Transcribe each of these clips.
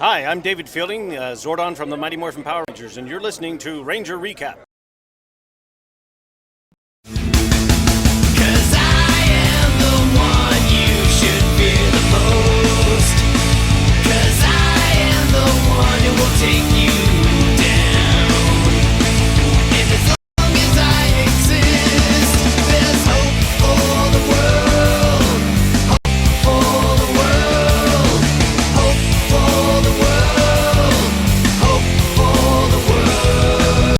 Hi, I'm David Fielding, Zordon from the Mighty Morphin Power Rangers, and you're listening to Ranger Recap. Cause I am the one you should fear the most. Cause I am the one who will take you down. And as long as I exist, there's hope for the world. Hope for the world. Hope for the world. Hope for the world.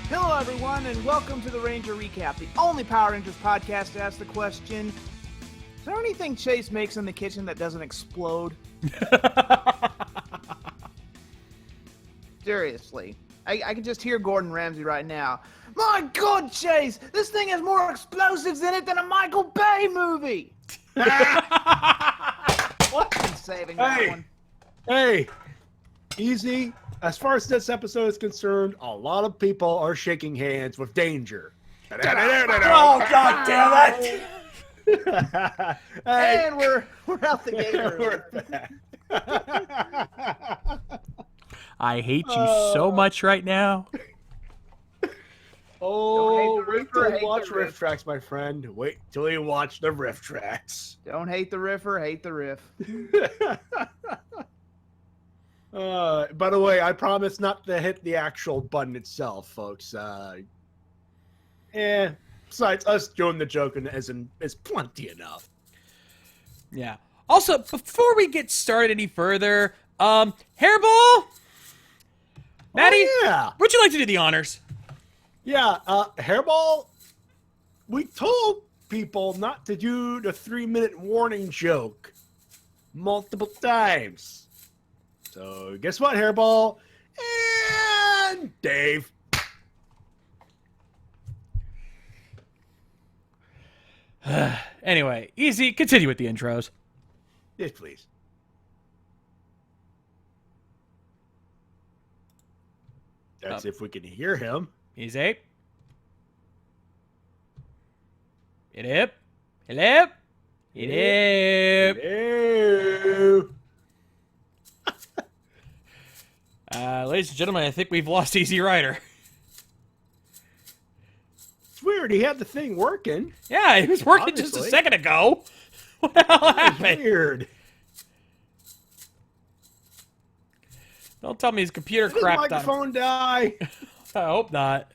Hello, everyone, and welcome to the Ranger Recap, the only Power Rangers podcast to ask the question, is there anything Chase makes in the kitchen that doesn't explode? Seriously. I can just hear Gordon Ramsay right now. My God, Chase! This thing has more explosives in it than a Michael Bay movie! What's been saving that one? Hey, easy. As far as this episode is concerned, a lot of people are shaking hands with danger. Oh, God damn it! Hey, And we're out the gate early. we're back. I hate you so much right now. Oh, Don't hate the wait riff, till hate you the watch riff. riff tracks, my friend. Wait till you watch the riff tracks. Don't hate the riffer, hate the riff. By the way, I promise not to hit the actual button itself, folks. Besides, us doing the joke is plenty enough. Yeah. Also, before we get started any further, Hairball? Matty? Oh, yeah. Would you like to do the honors? Yeah, Hairball, we told people not to do the 3-minute warning joke multiple times. So, guess what, Hairball? And Dave. Anyway, easy. Continue with the intros. Yes, please. That's if we can hear him. Easy. Hit hip. Hit hip. Hit hip. Hello. Ladies and gentlemen, I think we've lost Easy Rider. It's weird. He had the thing working. Yeah, he was working just a Obviously. second ago. What the hell It's happened? weird. Don't tell me his computer Did his crapped on him. microphone die? I hope not.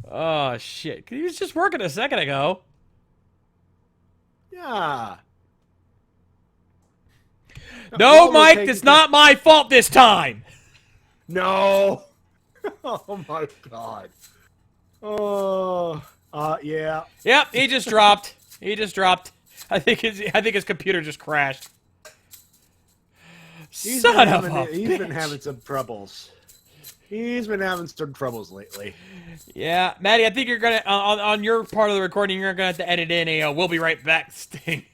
Oh, shit. He was just working a second ago. Yeah. No, While we're Mike, taking it's not my fault this time. No. Oh my God. Oh. Yeah. Yep, he just dropped. He just dropped. I think his computer just crashed. He's Son been of having, a He's been bitch. having some troubles. He's been having some troubles lately. Yeah, Maddie, I think you're gonna on your part of the recording, you're gonna have to edit in a "we'll be right back" sting.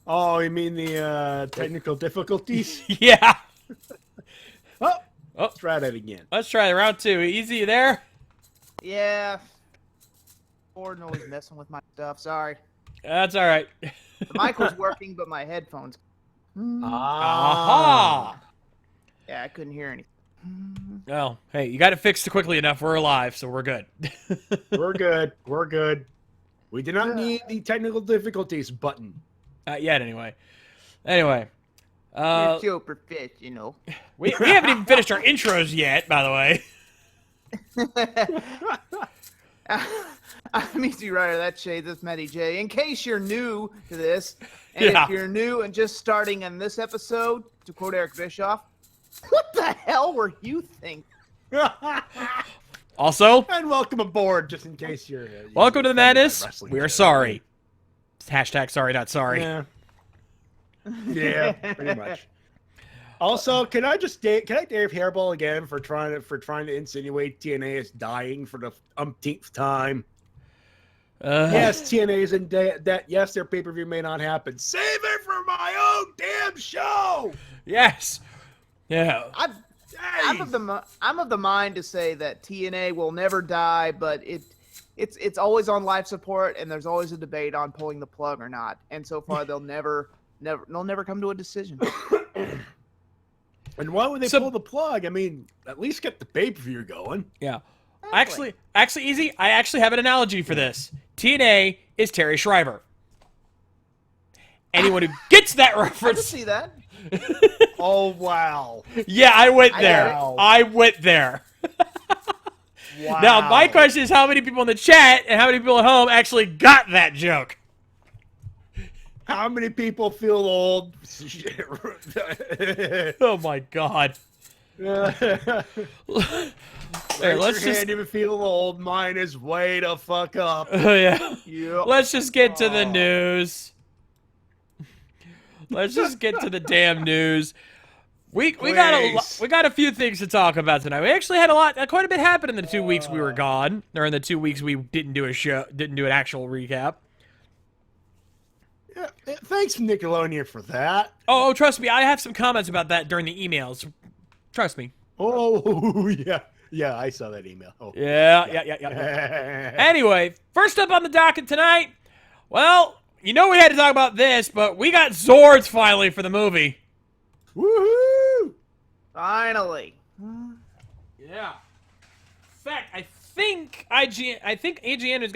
Oh, you mean the technical difficulties? Yeah. Oh, Oh, let's try that again. let's try round two. Easy, you there? Yeah. Gordon always messing with my stuff. Sorry. That's all right. The mic was working, but my headphones. Aha. Yeah, I couldn't hear anything. Well, hey, you got it fixed quickly enough. We're alive, so we're good. We're good. We're good. We do not need the technical difficulties button. Not yet, anyway. Anyway, You're so professional. we haven't even finished our intros yet, by the way. I'm Easy Rider, that's Shay, that's Matty Jay. In case you're new to this, and Yeah. if you're new and just starting in this episode, to quote Eric Bischoff, what the hell were you thinking? Also, And welcome aboard, just in case you're. welcome to the offended by madness. wrestling We are jokes. sorry. Hashtag sorry, not sorry. Yeah. Yeah, pretty much. Also, can I Dave Hairball again for trying to insinuate TNA is dying for the umpteenth time? Yes, TNA is in debt. Yes, their pay-per-view may not happen. Save it for my own damn show. Yes. Yeah. I'm of the mind to say that TNA will never die, but it's always on life support, and there's always a debate on pulling the plug or not. And so far, they'll never come to a decision. And why would they pull the plug? I mean, at least get the pay-per-view going. Yeah. Actually, Easy, I actually have an analogy for this. TNA is Terry Schreiber. Anyone who gets that I reference... can see that. Oh, wow. Yeah, I went there. Wow. I went there. Wow. Now, my question is how many people in the chat and how many people at home actually got that joke? How many people feel old? Oh, my God. There, let's just... Hand even feel old. Mine is way the fuck up. Yeah. Yep. Let's just get to the news. Let's just get to the damn news. We got a few things to talk about tonight. We actually had quite a bit happen in the 2 weeks we were gone, or in the 2 weeks we didn't do an actual recap. Yeah, thanks, Nickelodeon, for that. Oh, trust me, I have some comments about that during the emails. Trust me. Oh, yeah, I saw that email. Oh. Yeah. Anyway, first up on the docket tonight, well, you know we had to talk about this, but we got Zords finally for the movie. Woohoo! Finally. Yeah. In fact, I think IGN is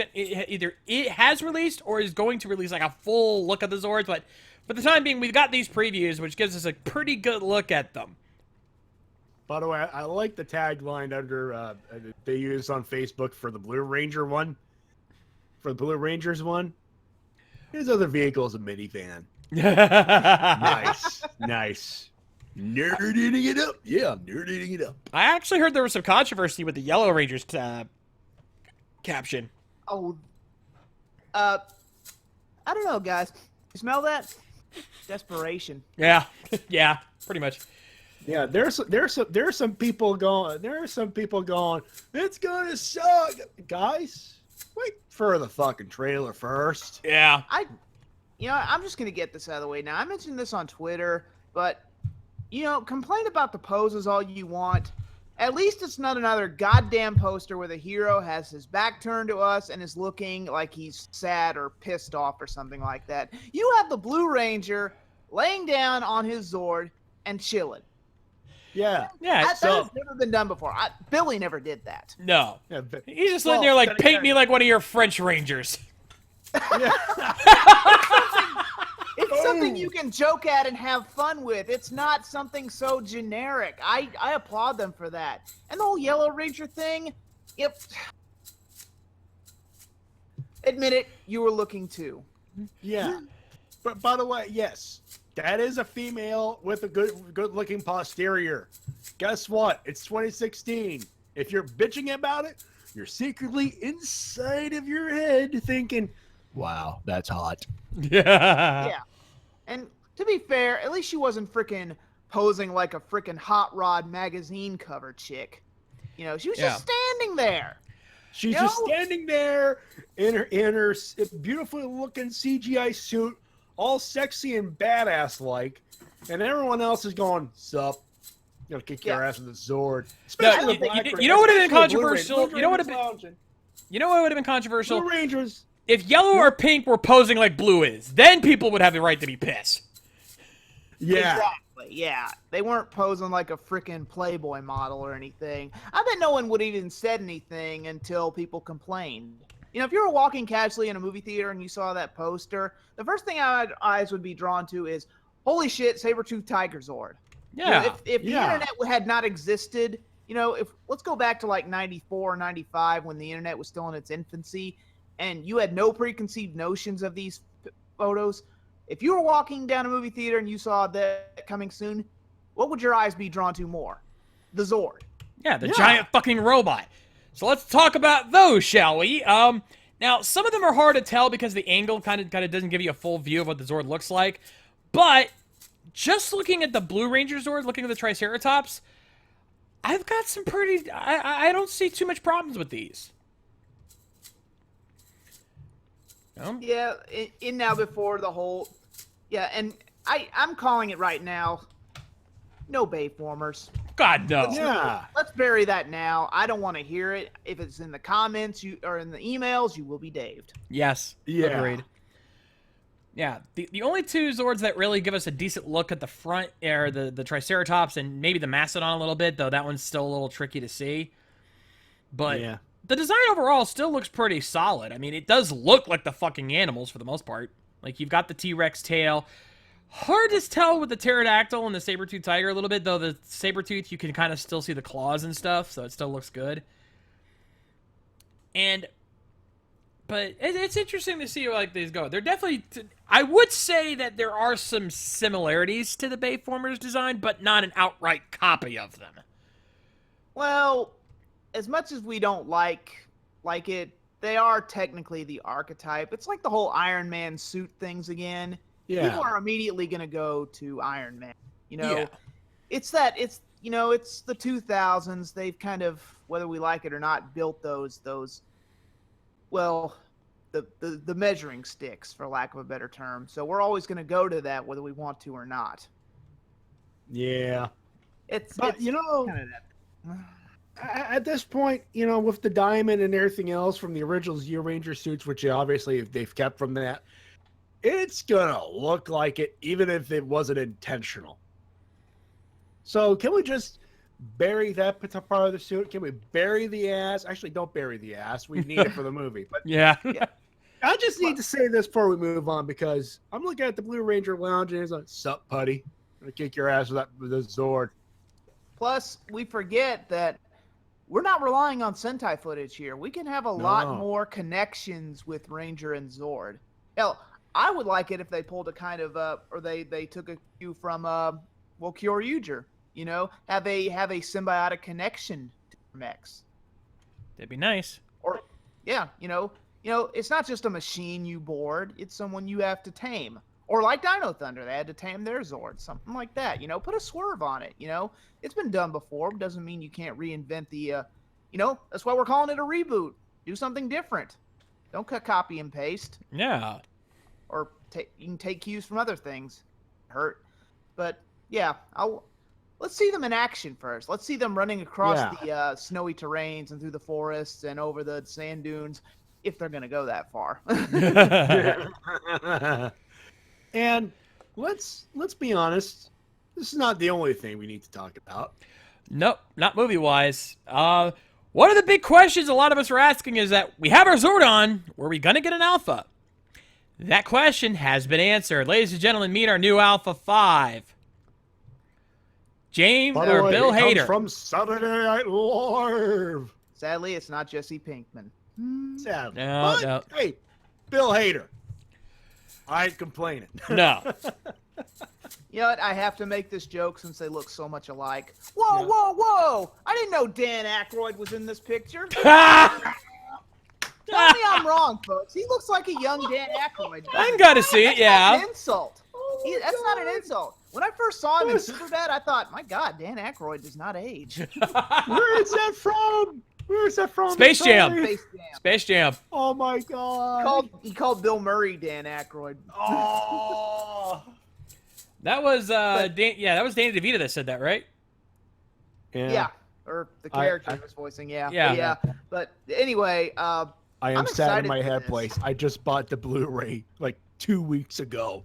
either it has released or is going to release like a full look at the Zords, but for the time being, we've got these previews, which gives us a pretty good look at them. By the way, I like the tagline under they used on Facebook for the Blue Ranger one. For the Blue Rangers one. His other vehicle is a minivan. Nice. Nerding it up. Yeah, I'm nerding it up. I actually heard there was some controversy with the Yellow Rangers caption. Oh, I don't know, guys. You smell that? Desperation. Yeah, yeah, pretty much. Yeah, there's some people going. It's gonna suck, guys. Wait for the fucking trailer first. Yeah. I'm just gonna get this out of the way now. I mentioned this on Twitter, but complain about the poses all you want. At least it's not another goddamn poster where the hero has his back turned to us and is looking like he's sad or pissed off or something like that. You have the Blue Ranger laying down on his Zord and chilling. Yeah. Yeah. That has never been done before. Billy never did that. No. Yeah, but, He's just sitting there like, paint me like one of your French Rangers. yeah. It's something you can joke at and have fun with. It's not something so generic. I applaud them for that. And the whole Yellow Ranger thing, admit it, you were looking too. Yeah. But by the way, yes, that is a female with a good-looking posterior. Guess what? It's 2016. If you're bitching about it, you're secretly inside of your head thinking, wow, that's hot. Yeah. And to be fair, at least she wasn't freaking posing like a freaking Hot Rod magazine cover chick. She was just standing there. She's just standing there in her beautifully looking CGI suit, all sexy and badass like, and everyone else is going, sup? Kick your ass with the Zord. No, you know what would have been controversial? You know what would have been controversial? Blue Rangers. If yellow or pink were posing like blue is, then people would have the right to be pissed. Yeah. Exactly, yeah. They weren't posing like a freaking Playboy model or anything. I bet no one would even said anything until people complained. If you were walking casually in a movie theater and you saw that poster, the first thing eyes would be drawn to is, holy shit, Saber-Tooth Tiger Zord. Yeah. If the internet had not existed, let's go back to like 94, 95 when the internet was still in its infancy and you had no preconceived notions of these photos. If you were walking down a movie theater and you saw that coming soon, what would your eyes be drawn to more? The Zord. Yeah, the giant fucking robot. So let's talk about those, shall we? Now, some of them are hard to tell because the angle kind of doesn't give you a full view of what the Zord looks like. But just looking at the Blue Ranger Zord, looking at the Triceratops, I've got some pretty... I don't see too much problems with these. Yeah, in now before the whole... Yeah, and I'm calling it right now. no Bayformers. God, no. Yeah. Let's bury that now. I don't want to hear it. If it's in the comments or in the emails, you will be daved. Yes. Yeah. Agreed. Yeah. The only two Zords that really give us a decent look at the front are the Triceratops and maybe the Mastodon a little bit, though that one's still a little tricky to see. But Yeah. the design overall still looks pretty solid. I mean, it does look like the fucking animals for the most part. Like, you've got the T-Rex tail. Hard to tell with the pterodactyl and the saber-tooth tiger a little bit, though the saber-tooth, you can kind of still see the claws and stuff, so it still looks good. But it's interesting to see like these go. They're definitely, I would say that there are some similarities to the Bayformers design, but not an outright copy of them. Well, as much as we don't like it, they are technically the archetype. It's like the whole Iron Man suit things again. Yeah. People are immediately going to go to Iron Man. You know, Yeah. it's the 2000s. They've kind of, whether we like it or not, built those well, the measuring sticks, for lack of a better term. So we're always going to go to that whether we want to or not. Yeah. It's you know, kind of that. at this point, you know, with the diamond and everything else from the original Zeo Ranger suits, which obviously they've kept from that, it's gonna look like it, even if it wasn't intentional. So can we just bury that part of the suit? Can we bury the ass? Actually, don't bury the ass. We need it for the movie. But Yeah. I just need to say this before we move on, because I'm looking at the Blue Ranger lounge and it's like, sup, putty? I'm gonna kick your ass with a Zord. Plus, we forget that we're not relying on Sentai footage here. We can have a lot more connections with Ranger and Zord. Hell, I would like it if they pulled a kind of or they took a cue from Kyoryuger. You know, have a symbiotic connection to mechs. That'd be nice. Or yeah, you know, it's not just a machine you board; it's someone you have to tame. Or like Dino Thunder, they had to tame their Zord, something like that. You know, put a swerve on it. You know, it's been done before. Doesn't mean you can't reinvent the. That's why we're calling it a reboot. Do something different. Don't copy and paste. Yeah. Or you can take cues from other things. Hurt, but yeah, let's see them in action first. Let's see them running across the snowy terrains and through the forests and over the sand dunes, if they're gonna go that far. And let's be honest, this is not the only thing we need to talk about. Nope, not movie-wise. One of the big questions a lot of us are asking is that we have our Zordon. Were we gonna get an Alpha? That question has been answered. Ladies and gentlemen, meet our new Alpha 5. James By the way, Bill it comes Hader. from Saturday Night Live. Sadly, it's not Jesse Pinkman. Sad. No, But, no. hey, Bill Hader. I ain't complaining. No. You know what? I have to make this joke since they look so much alike. Whoa, whoa, whoa! I didn't know Dan Aykroyd was in this picture. Tell me I'm wrong, folks. He looks like a young Dan Aykroyd. I gotta see it, That's yeah. not an insult. That's not an insult. When I first saw him in Superbad, I thought, my God, Dan Aykroyd does not age. Where is that from? Where is that from? Space Jam. Sorry. Space Jam. Space Jam. Oh my God. He called Bill Murray Dan Aykroyd. Oh. That was that was Danny DeVito that said that, right? Yeah. Or the character he was voicing, yeah. Yeah. But anyway, I am I'm sad in excited my for head this. place. I just bought the Blu-ray like 2 weeks ago.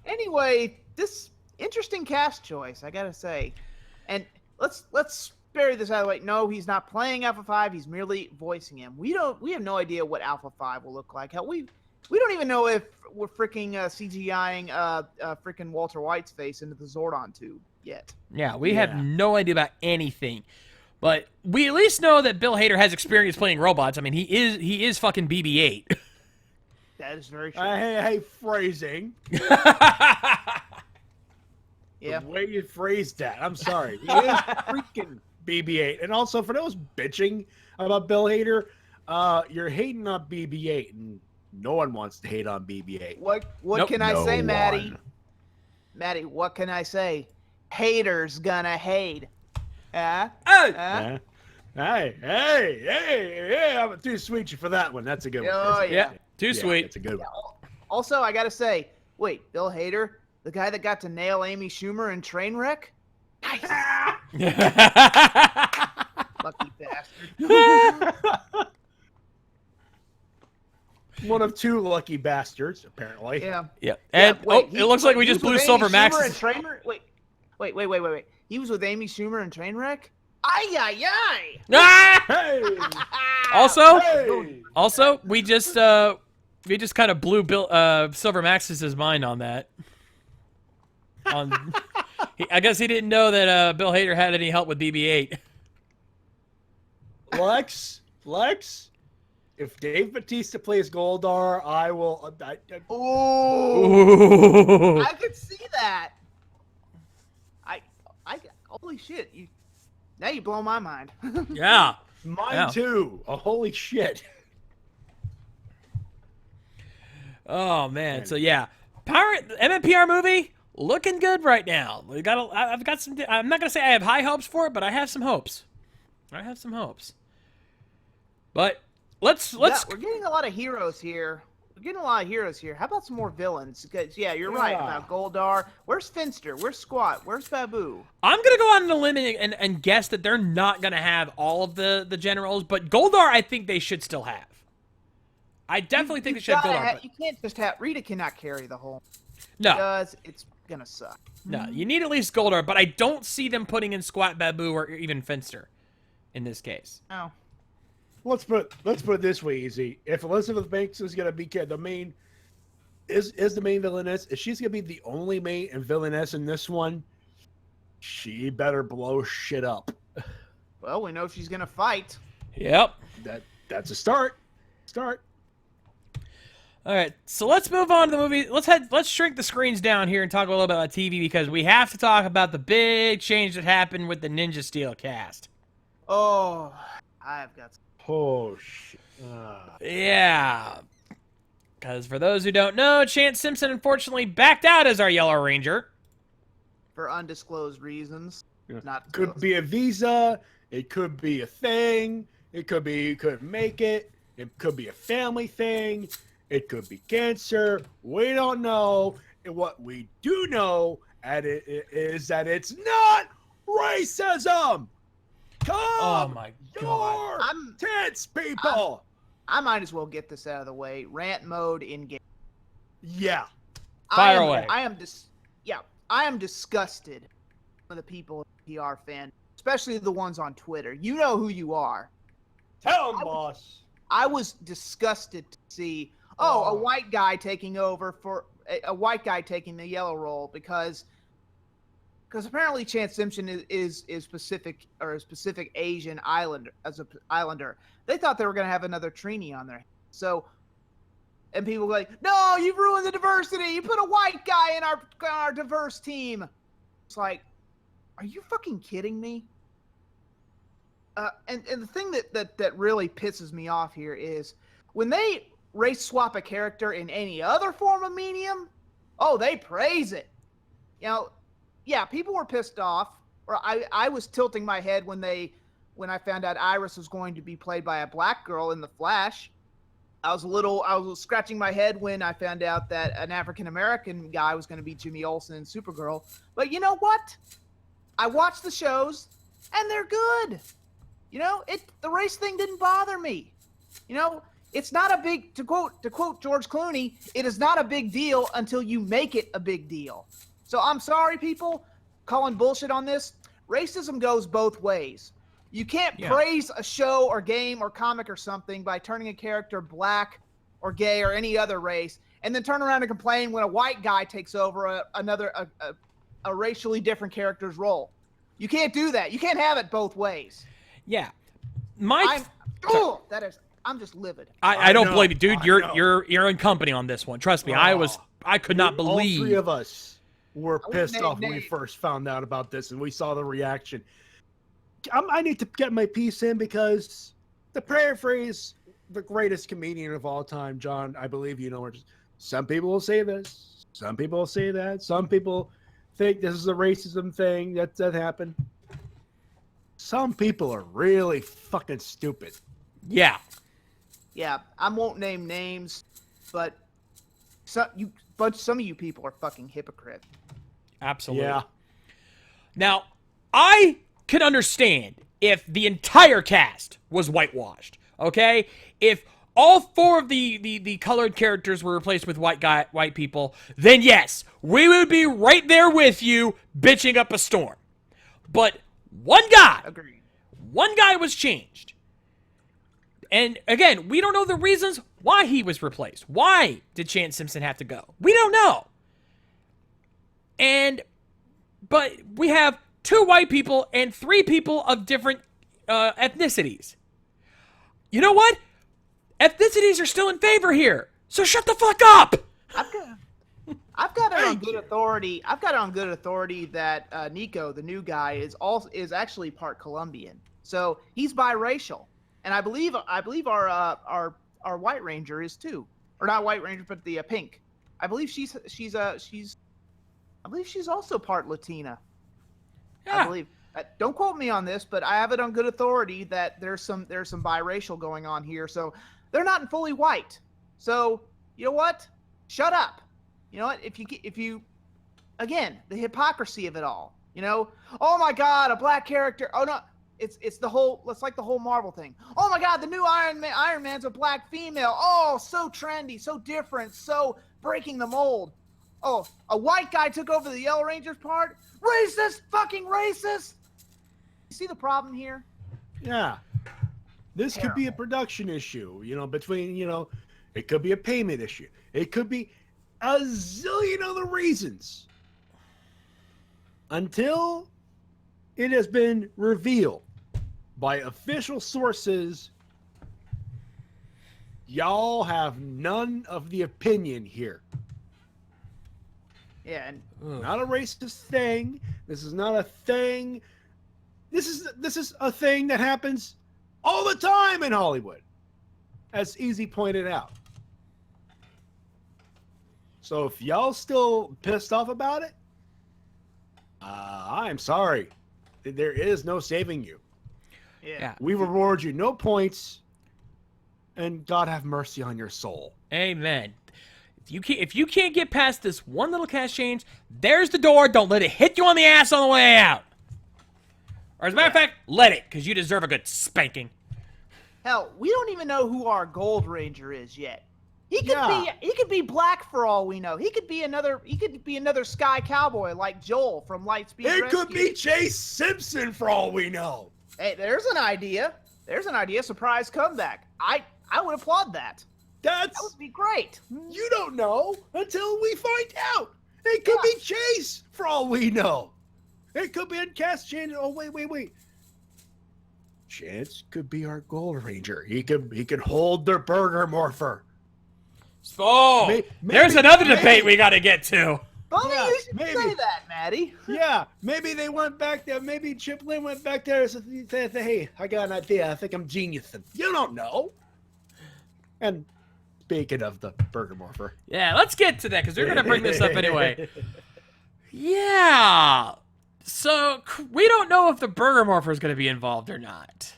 Anyway, this interesting cast choice, I gotta say. And let's bury this out of the way. No, he's not playing Alpha 5, he's merely voicing him. We have no idea what Alpha 5 will look like. Hell, we don't even know if we're freaking CGIing freaking Walter White's face into the Zordon tube yet. Yeah, we have no idea about anything. But we at least know that Bill Hader has experience playing robots. I mean, he is fucking BB-8. That is very true. Hey, phrasing. Yeah. The way you phrased that. I'm sorry. He is freaking BB-8. And also, for those bitching about Bill Hader, you're hating on BB-8, and no one wants to hate on BB-8. What Nope. can I No say, Maddie? one. Maddie, what can I say? Haters gonna hate. Huh? Oh! Huh? Hey, I'm too sweet for that one. That's a good one. Oh, That's a- Yeah, too sweet. That's a good one. Also, I gotta say, wait, Bill Hader, The guy that got to nail Amy Schumer in Trainwreck? Nice. Lucky bastard. One of two lucky bastards, apparently. Yeah. Yeah. And wait, it looks like we he just was blew with Silver Amy Max. Schumer in Wait. He was with Amy Schumer in Trainwreck? Ay! Ah! Hey! Also, Hey! also, we just kind of blew Silver Max's mind on that. I guess he didn't know that Bill Hader had any help with BB-8. Lex, if Dave Bautista plays Goldar, I will. Oh, I could see that. Holy shit! Now you blow my mind. Yeah. Mine too. Oh, holy shit. Oh man. So yeah, MMPR movie looking good right now. I've got some. I'm not gonna say I have high hopes for it, but I have some hopes. But let's. We're getting a lot of heroes here. How about some more villains? Because you're right about Goldar. Where's Finster? Where's Squat? Where's Babu? I'm gonna go on a limb and guess that they're not gonna have all of the generals, but Goldar I think they should still have. I definitely think they should have Goldar. You can't just have Rita cannot carry the whole. No, Because it's gonna suck. no, you need at least Goldar, but I don't see them putting in Squat, Babu, or even Finster in this case. Oh. Let's put it this way, Easy. If Elizabeth Banks is gonna be the main, is the main villainess, if she's gonna be the only main and villainess in this one, she better blow shit up. Well, we know she's gonna fight. Yep. That's a start. All right, so let's move on to the movie. Let's shrink the screens down here and talk a little bit about TV because we have to talk about the big change that happened with the Ninja Steel cast. Oh, I've got. Oh shit. Yeah. Because for those who don't know, Chance Simpson unfortunately backed out as our Yellow Ranger. For undisclosed reasons. Not Could be a visa. It could be a thing. It could be you couldn't make it. It could be a family thing. It could be cancer. We don't know. And what we do know is that it's not racism. Oh my God. I'm Tits, people. I might as well get this out of the way. Rant mode in game. Yeah. Fire away. I am disgusted with the people in PR fan, especially the ones on Twitter. You know who you are. Tell him, boss. I was disgusted to see a white guy taking over for a white guy taking the yellow role because apparently Chance Simpson is Pacific or a Pacific Asian islander. They thought they were going to have another Trini on there. So, and people were like, "No, you've ruined the diversity. You put a white guy in our diverse team." It's like, are you fucking kidding me? And the thing that really pisses me off here is when they race swap a character in any other form of medium, they praise it. You know, yeah, people were pissed off, or I was tilting my head when I found out Iris was going to be played by a black girl in The Flash. I was scratching my head when I found out that an African-American guy was going to be Jimmy Olsen in Supergirl. But you know what? I watched the shows, and they're good. You know, the race thing didn't bother me. You know, it's not a big, to quote George Clooney, it is not a big deal until you make it a big deal. So I'm sorry, people, calling bullshit on this. Racism goes both ways. You can't praise a show or game or comic or something by turning a character black or gay or any other race, and then turn around and complain when a white guy takes over a racially different character's role. You can't do that. You can't have it both ways. Yeah. I'm just livid. I don't blame you, dude. You're in company on this one. Trust me. I could not believe. All three of us were pissed off when we first found out about this and we saw the reaction. I need to get my piece in because the paraphrase, the greatest comedian of all time, John, I believe you know. Some people will say this. Some people will say that. Some people think this is a racism thing that happened. Some people are really fucking stupid. Yeah. Yeah, I won't name names, but some of you people are fucking hypocrites. Absolutely. Yeah. Now, I can understand if the entire cast was whitewashed, okay? If all 4 of the colored characters were replaced with white people, then yes, we would be right there with you bitching up a storm. But one guy was changed. And again, we don't know the reasons why he was replaced. Why did Chance Simpson have to go? We don't know. But we have 2 white people and 3 people of different ethnicities. You know what? Ethnicities are still in favor here. So shut the fuck up. I've got it on good authority. I've got it on good authority that Nico, the new guy, is actually part Colombian. So he's biracial, and I believe our White Ranger is too, or not White Ranger, but the pink. I believe she's also part Latina. Yeah. I believe. Don't quote me on this, but I have it on good authority that there's some biracial going on here. So they're not fully white. So you know what? Shut up. You know what? If you, again, the hypocrisy of it all. You know, oh my God, a black character. Oh no, it's like the whole Marvel thing. Oh my God, the new Iron Man's a black female. Oh, so trendy, so different, so breaking the mold. Oh, a white guy took over the Yellow Ranger's part. Racist, fucking racist. You see the problem here? Yeah. This could be a production issue, it could be a payment issue. It could be a zillion other reasons. Until it has been revealed by official sources, y'all have none of the opinion here. Yeah, and Not a racist thing. This is not a thing. This is a thing that happens all the time in Hollywood, as Easy pointed out. So if y'all still pissed off about it, I'm sorry. There is no saving you. yeah. We reward you no points, and God have mercy on your soul. Amen. If you can't get past this one little cast change, there's the door. Don't let it hit you on the ass on the way out. Or as a matter of fact, let it, because you deserve a good spanking. Hell, we don't even know who our Gold Ranger is yet. He could be black for all we know. He could be another Sky Cowboy like Joel from Lightspeed It Rescue. could be Chase Simpson for all we know. Hey, there's an idea. Surprise comeback. I would applaud that. That would be great. You don't know until we find out. It could be Chase for all we know. It could be a cast change. Oh, wait. Chance could be our Gold Ranger. He could hold their Burger Morpher. Oh, there's another debate we got to get to. Funny you should say that, Matty. Yeah, maybe they went back there. Maybe Chip Lynn went back there and said, hey, I got an idea. I think I'm geniusing. You don't know. And speaking of the Burger Morpher. Yeah, let's get to that, because we're going to bring this up anyway. Yeah. So, we don't know if the Burger Morpher is going to be involved or not.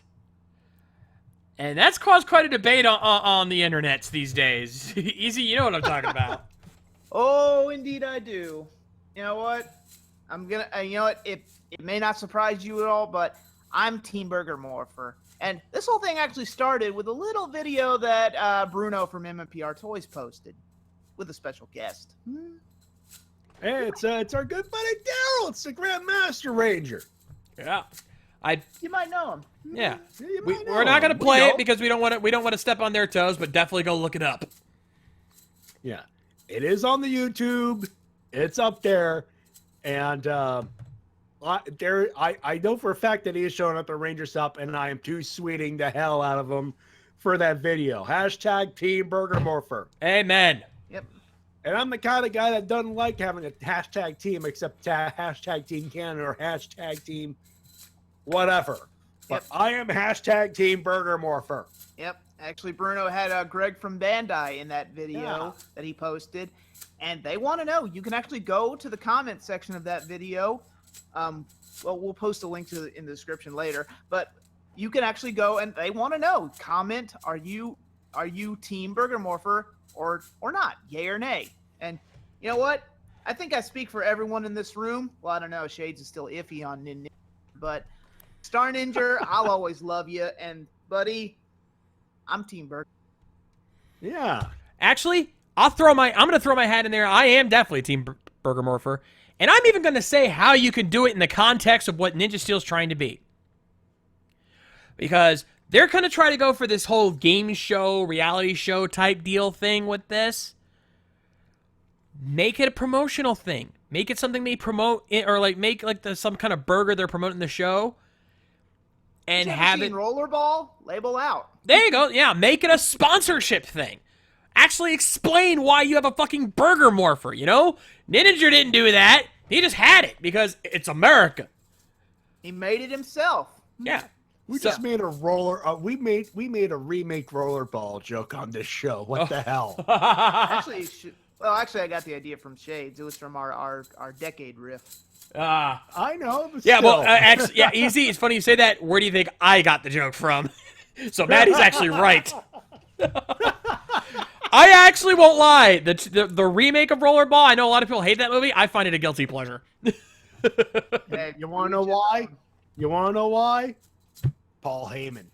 And that's caused quite a debate on the internets these days. Easy, you know what I'm talking about. Oh, indeed I do. You know what? It may not surprise you at all, but I'm Team Burger Morpher. And this whole thing actually started with a little video that Bruno from MMPR Toys posted with a special guest. Hey, it's our good buddy Daryl. It's the Grand Master Ranger. Yeah. You might know him. Yeah. We're We're not going to play it because we don't want to step on their toes, but definitely go look it up. Yeah. It is on the YouTube. It's up there. And I know for a fact that he is showing up at Rangers Up, and I am too sweeting the hell out of him for that video. # Team Burger Morpher. Amen. Yep. And I'm the kind of guy that doesn't like having a # team except # Team Canada or # Team whatever. But I am # Team Burger Morpher. Yep. Actually, Bruno had Greg from Bandai in that video that he posted. And they want to know. You can actually go to the comment section of that video. Well, we'll post a link to it in the description later. But you can actually go and they want to know. Comment, are you Team Burger Morpher or not? Yay or nay? And You know what? I think I speak for everyone in this room. Well, I don't know. Shades is still iffy on Ninja, but Star Ninja, I'll always love you. And buddy, I'm Team Burger. Yeah. Actually, I'm going to throw my hat in there. I am definitely Team Burger Morpher. And I'm even going to say how you can do it in the context of what Ninja Steel's trying to be. Because they're going to try to go for this whole game show, reality show type deal thing with this. Make it a promotional thing. Make it something they promote, or like make like some kind of burger they're promoting the show. And have it rollerball label out. There you go. Yeah, make it a sponsorship thing. Actually explain why you have a fucking burger morpher, you know? Ninja didn't do that. He just had it because it's America. He made it himself. Yeah. We just made a we made a remake rollerball joke on this show. What the hell? Actually, I got the idea from Shades. It was from our decade riff. I know. But yeah, still. well, actually, yeah, easy. It's funny you say that. Where do you think I got the joke from? So Matty's actually right. I actually won't lie. The remake of Rollerball, I know a lot of people hate that movie. I find it a guilty pleasure. Hey, you want to know why? You want to know why? Paul Heyman.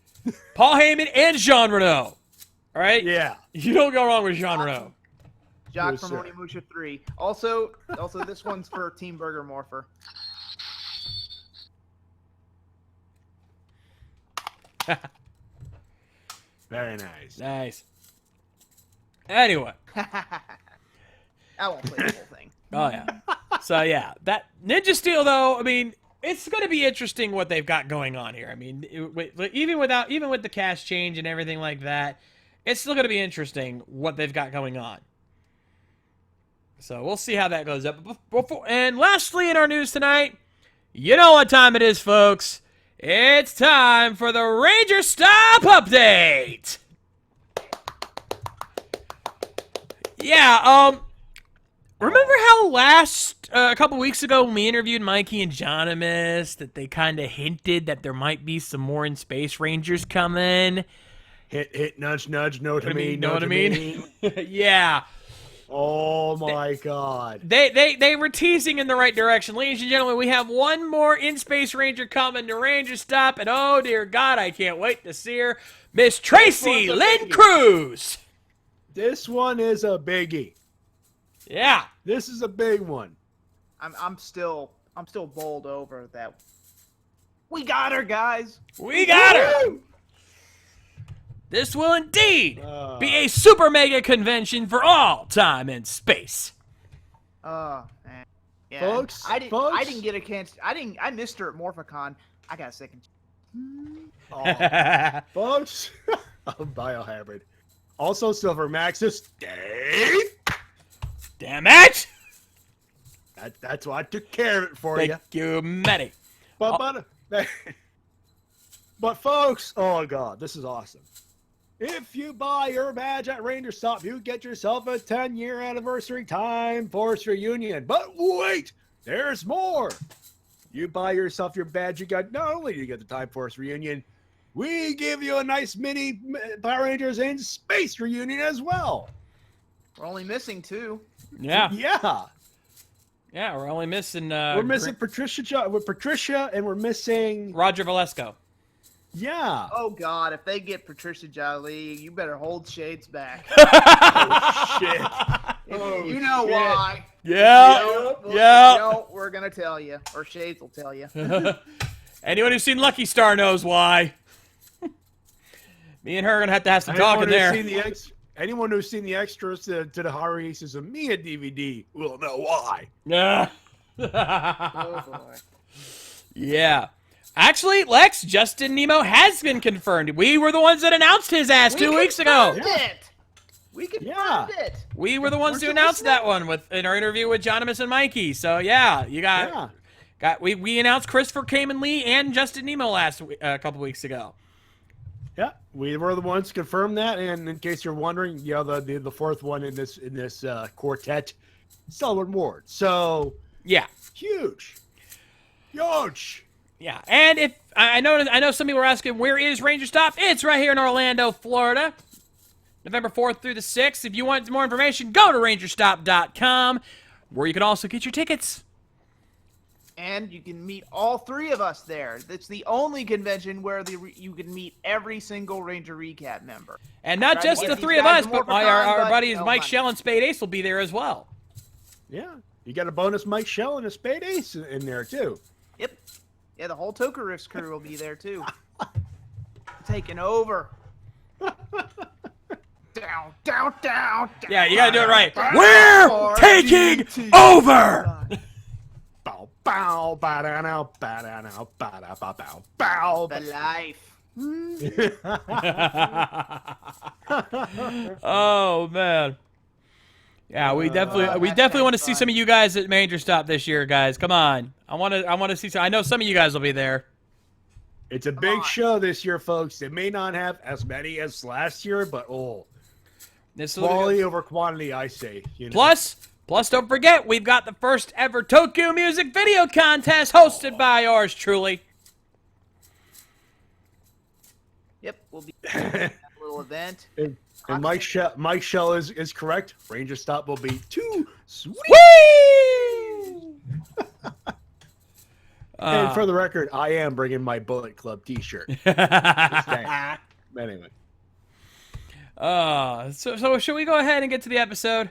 Paul Heyman and Jean Reno. All right? Yeah. You don't go wrong with Jean Reno. Jock Yes, from sir. Onimusha 3. Also, this one's for Team Burger Morpher. Very nice. Nice. Anyway. I won't play the whole thing. Oh, yeah. So, yeah. That Ninja Steel, though, I mean, it's going to be interesting what they've got going on here. I mean, even with the cast change and everything like that, it's still going to be interesting what they've got going on. So we'll see how that goes up. And lastly in our news tonight, you know what time it is, folks. It's time for the Ranger Stop Update. Yeah, remember how a couple weeks ago when we interviewed Mikey and Jonimus that they kind of hinted that there might be some more in Space Rangers coming? Hit, nudge, nudge, know what I mean, know what I mean? Yeah. Oh my God. They were teasing in the right direction. Ladies and gentlemen, we have one more In-Space Ranger coming to Ranger Stop, and oh dear God, I can't wait to see her. Miss Tracy Lynn Cruz. This one is a biggie. Yeah. This is a big one. I'm still bowled over that. We got her, guys. We got her. This will indeed be a super mega convention for all time and space. Man. Yeah. Folks, I didn't get a chance. I missed her at Morphicon. I got a second. Folks, Biohybrid. Also, Silver Maxis, Dave. Damn it! That's why I took care of it for you. Thank you, Matty. But folks, oh God, this is awesome. If you buy your badge at Ranger Stop, you get yourself a 10-year anniversary Time Force reunion. But wait, there's more. You buy yourself your badge, you got not only do you get the Time Force reunion, we give you a nice mini Power Rangers in Space reunion as well. We're only missing 2. Yeah. Yeah, We're only missing. we're missing Patricia, and we're missing Roger Valesco. Yeah. Oh God, if they get Patricia Jolie, you better hold Shades back. Oh shit. You know why. Yeah. You know, we're gonna tell you, or Shades will tell you. Anyone who's seen Lucky Star knows why. Me and her are gonna have to have some talking there. Anyone who's seen the extras to the Horror Aces of Mia DVD will know why. Yeah. Oh boy. Yeah. Actually, Lex, Justin Nemo has been confirmed. We were the ones that announced his ass 2 weeks ago. We confirmed it. We were the ones Weren't who you announced listening? that one in our interview with Jonimus and Mikey. So yeah, you got we announced Christopher Kamen Lee and Justin Nemo a couple weeks ago. Yeah, we were the ones to confirm that. And in case you're wondering, the fourth one in this quartet, Selwyn Ward. So yeah, huge. Yeah, and if I know some people were asking where is Ranger Stop? It's right here in Orlando, Florida. November 4th through the 6th. If you want more information, go to rangerstop.com, where you can also get your tickets. And you can meet all three of us there. It's the only convention where you can meet every single Ranger Recap member. And not Try to just get the these three of guys us, more but for our fun, but buddies no Mike money. Shell and Spade Ace will be there as well. Yeah, you got a bonus Mike Shell and a Spade Ace in there too. Yep. Yeah, the whole Toker Riffs crew will be there too. Taking over. Down, down, down, down. Yeah, you gotta do it right. Down, We're down, taking DT. over! Bow, bow, ba da now, ba da now, ba da ba bow, bow. The life. Oh man. Yeah, we definitely that's want to see fun. some of you guys at Ranger Stop this year, guys. Come on. I want to see some. I know some of you guys will be there. It's a big show this year, folks. It may not have as many as last year, but This quality over quantity, I say. You know? Plus, don't forget, we've got the first ever Tokyo Music Video Contest hosted by yours truly. Yep, we'll be at that little event. and Mike Shell is correct. Ranger Stop will be too sweet. Whee! And for the record, I am bringing my Bullet Club T-shirt. Anyway, so should we go ahead and get to the episode?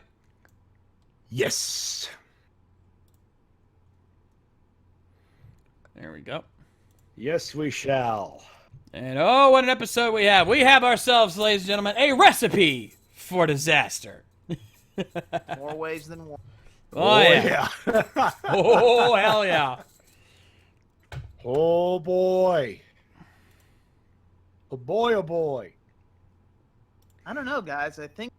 yes. There we go. Yes, we shall. And oh, what an episode we have. We have ourselves, ladies and gentlemen, a recipe for disaster. More ways than one. Oh, yeah. Oh, hell yeah. Oh, boy. Oh, boy, oh, boy. I don't know, guys. I think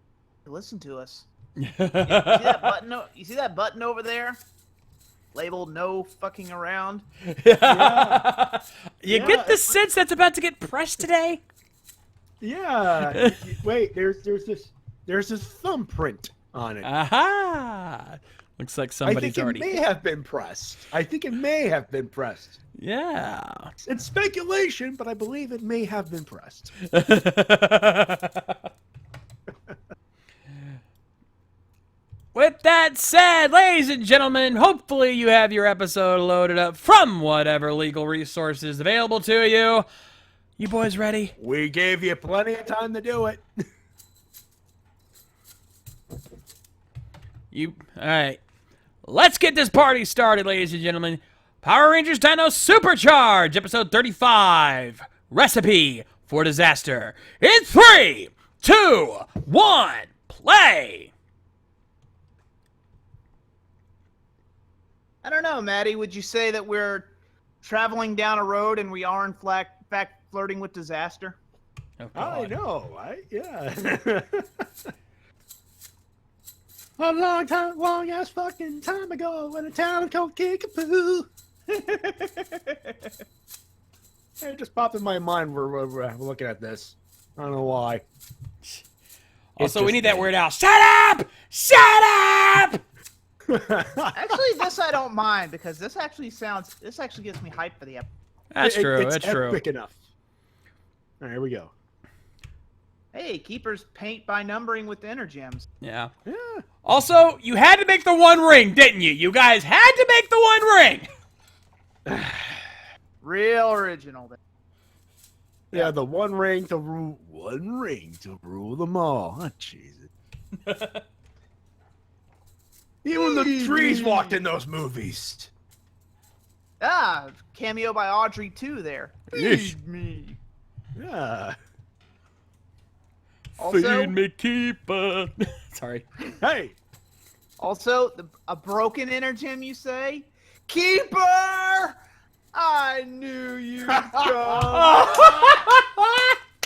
listen to us. You see that button? You see that button over there? Labeled "No fucking around." You get the sense that's about to get pressed today? Yeah. Wait, there's this thumbprint on it. Aha! Looks like I somebody's think already. it may have been pressed. Yeah. It's speculation, but I believe it may have been pressed. With that said, ladies and gentlemen, hopefully you have your episode loaded up from whatever legal resources available to you. You boys ready? We gave you plenty of time to do it. All right. Let's get this party started, ladies and gentlemen. Power Rangers Dino Supercharge, episode 35. Recipe for disaster. In 3, 2, 1, play. I don't know, Matty. Would you say that we're traveling down a road and we are in fact flirting with disaster? Oh, I God. know, right? Yeah. A long ass fucking time ago in a town called Kickapoo. It just popped in my mind. We're looking at this. I don't know why. Also, It we just need that did. word out. Shut up! Shut up! Actually, this I don't mind because this actually gets me hyped for the episode. That's true. It's That's true. epic enough. All right, here we go. Hey, keepers paint by numbering with Energems. Yeah. Yeah. Also, you had to make the one ring, didn't you? You guys had to make the one ring. Real original. Then. Yeah, the one ring to rule them all. Oh, Jesus. Even the trees walked in those movies. Ah, cameo by Audrey too. There. Yeesh. Feed me. Yeah. Also, Feed me, keeper. Sorry. Hey. also a broken Energem. You say, Keeper. I knew you'd come.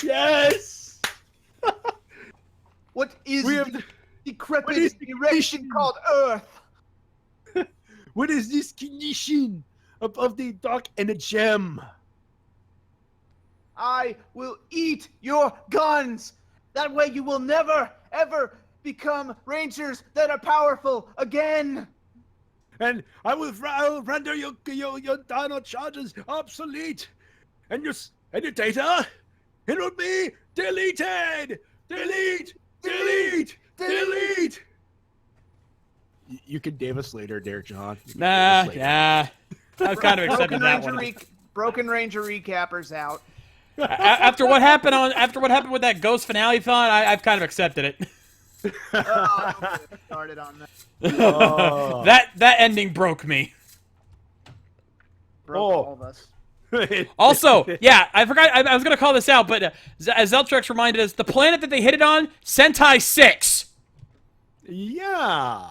Yes. What is We have the what decrepit is the erection called Earth? What is this condition of the dark and a gem? I will eat your guns. That way you will never, ever become Rangers that are powerful again. And I will render your dino charges obsolete, and your data, it will be deleted. Delete. Delete! Delete! You can Dave us later, there, John. You can Dave Nah, us later. yeah. I've kind of accepted that one. Broken Ranger recappers out. After what happened with that Ghost finale thon, I've kind of accepted it. Oh, started on that. Oh. That ending broke me. Broke all of us. Also, yeah, I forgot. I was gonna call this out, but as Zeltrex reminded us, the planet that they hit it on, Sentai 6. Yeah.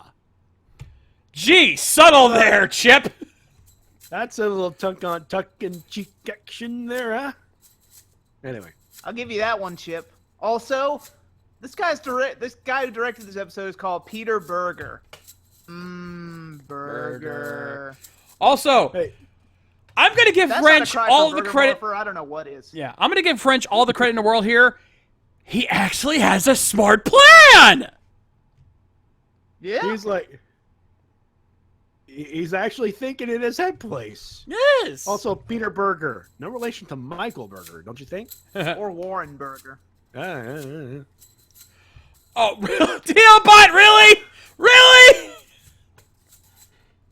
Gee, subtle there, Chip. That's a little tuck-in-cheek action there, huh? Anyway. I'll give you that one, Chip. Also, this guy who directed this episode is called Peter Berger. Burger. Also, Hey. I'm gonna give That's French not a cry all for the Burger credit. Morpher. I don't know what is. Yeah, I'm gonna give French all the credit in the world here. He actually has a smart plan. Yeah. He's actually thinking in his head place. Yes. Also, Peter Berger. No relation to Michael Berger, don't you think? Or Warren Burger. Oh, Deobot, really? Really?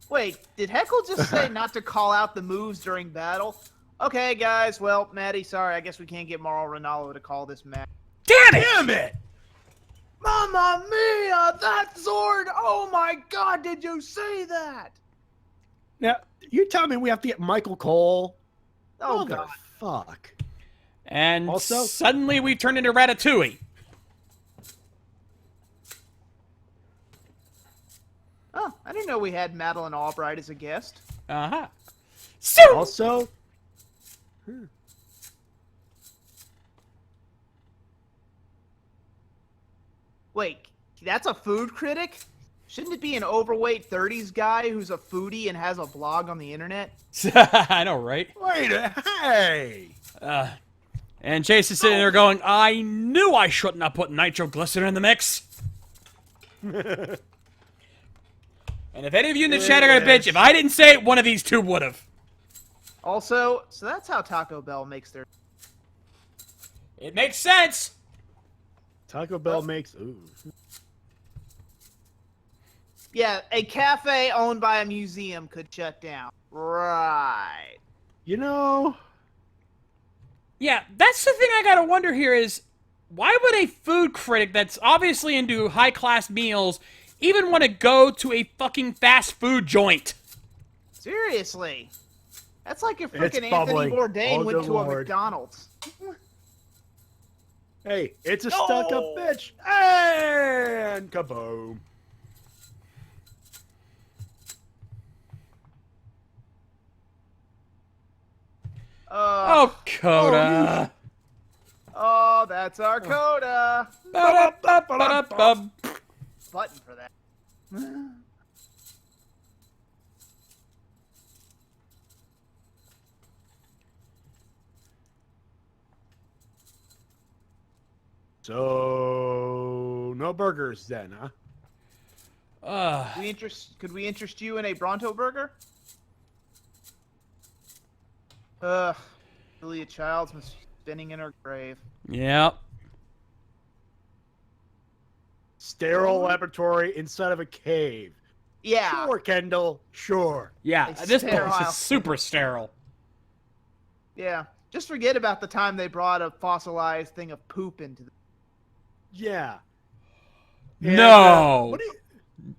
Wait, did Heckle just say not to call out the moves during battle? Okay, guys. Well, Matty, sorry. I guess we can't get Mauro Ronaldo to call this match. Damn it! Damn it! Mamma mia! That Zord! Oh my God! Did you see that? Now, you tell me we have to get Michael Cole? Oh God! Fuck. And Also- suddenly we turn into Ratatouille. Oh, I didn't know we had Madeline Albright as a guest. Uh-huh. So Also, Wait, that's a food critic? Shouldn't it be an overweight 30s guy who's a foodie and has a blog on the internet? I know, right? hey! And Chase is sitting there going, I knew I shouldn't have put nitroglycerin in the mix. And if any of you in the chat are gonna bitch, if I didn't say it, one of these two would have. Also, so that's how Taco Bell makes their... It makes sense. Taco Bell makes... Ooh. Yeah, a cafe owned by a museum could shut down. Right. You know... Yeah, that's the thing I gotta wonder here is, why would a food critic that's obviously into high-class meals even want to go to a fucking fast food joint? Seriously. That's like if It's freaking Anthony bubbling. Bourdain Oh, went good to a Lord. McDonald's. Hey, it's a stuck-up bitch. And kaboom. Oh, Coda. Oh, that's our coda. Ba-da-ba-ba-da-bum. Button for that. So, no burgers then, huh? Could we interest you in a Bronto burger? Julia Childs was spinning in her grave. Yep. Sterile laboratory inside of a cave. Yeah. Sure, Kendall. Sure. Yeah, It's this place sterile. is super sterile. Yeah. Just forget about the time they brought a fossilized thing of poop into the... Yeah. And, No. what do you...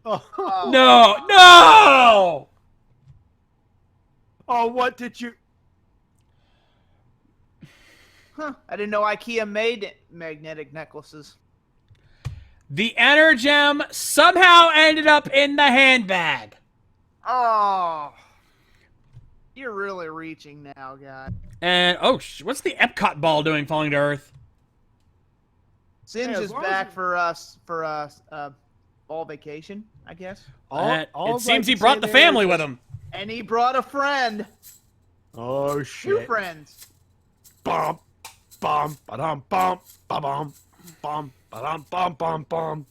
Oh, No, no! oh, what did you... Huh. I didn't know IKEA made magnetic necklaces. The Energem somehow ended up in the handbag. Oh. You're really reaching now, guy. And, oh, what's the Epcot ball doing falling to Earth? Singe Hey, as is long back as- for us fall vacation, I guess. It I seems he can brought say the there family is- with him. And he brought a friend. Oh, Two shit. friends. Bum, bum, ba-dum, bum, ba-bum, bum, ba-dum, bum, bum, bum.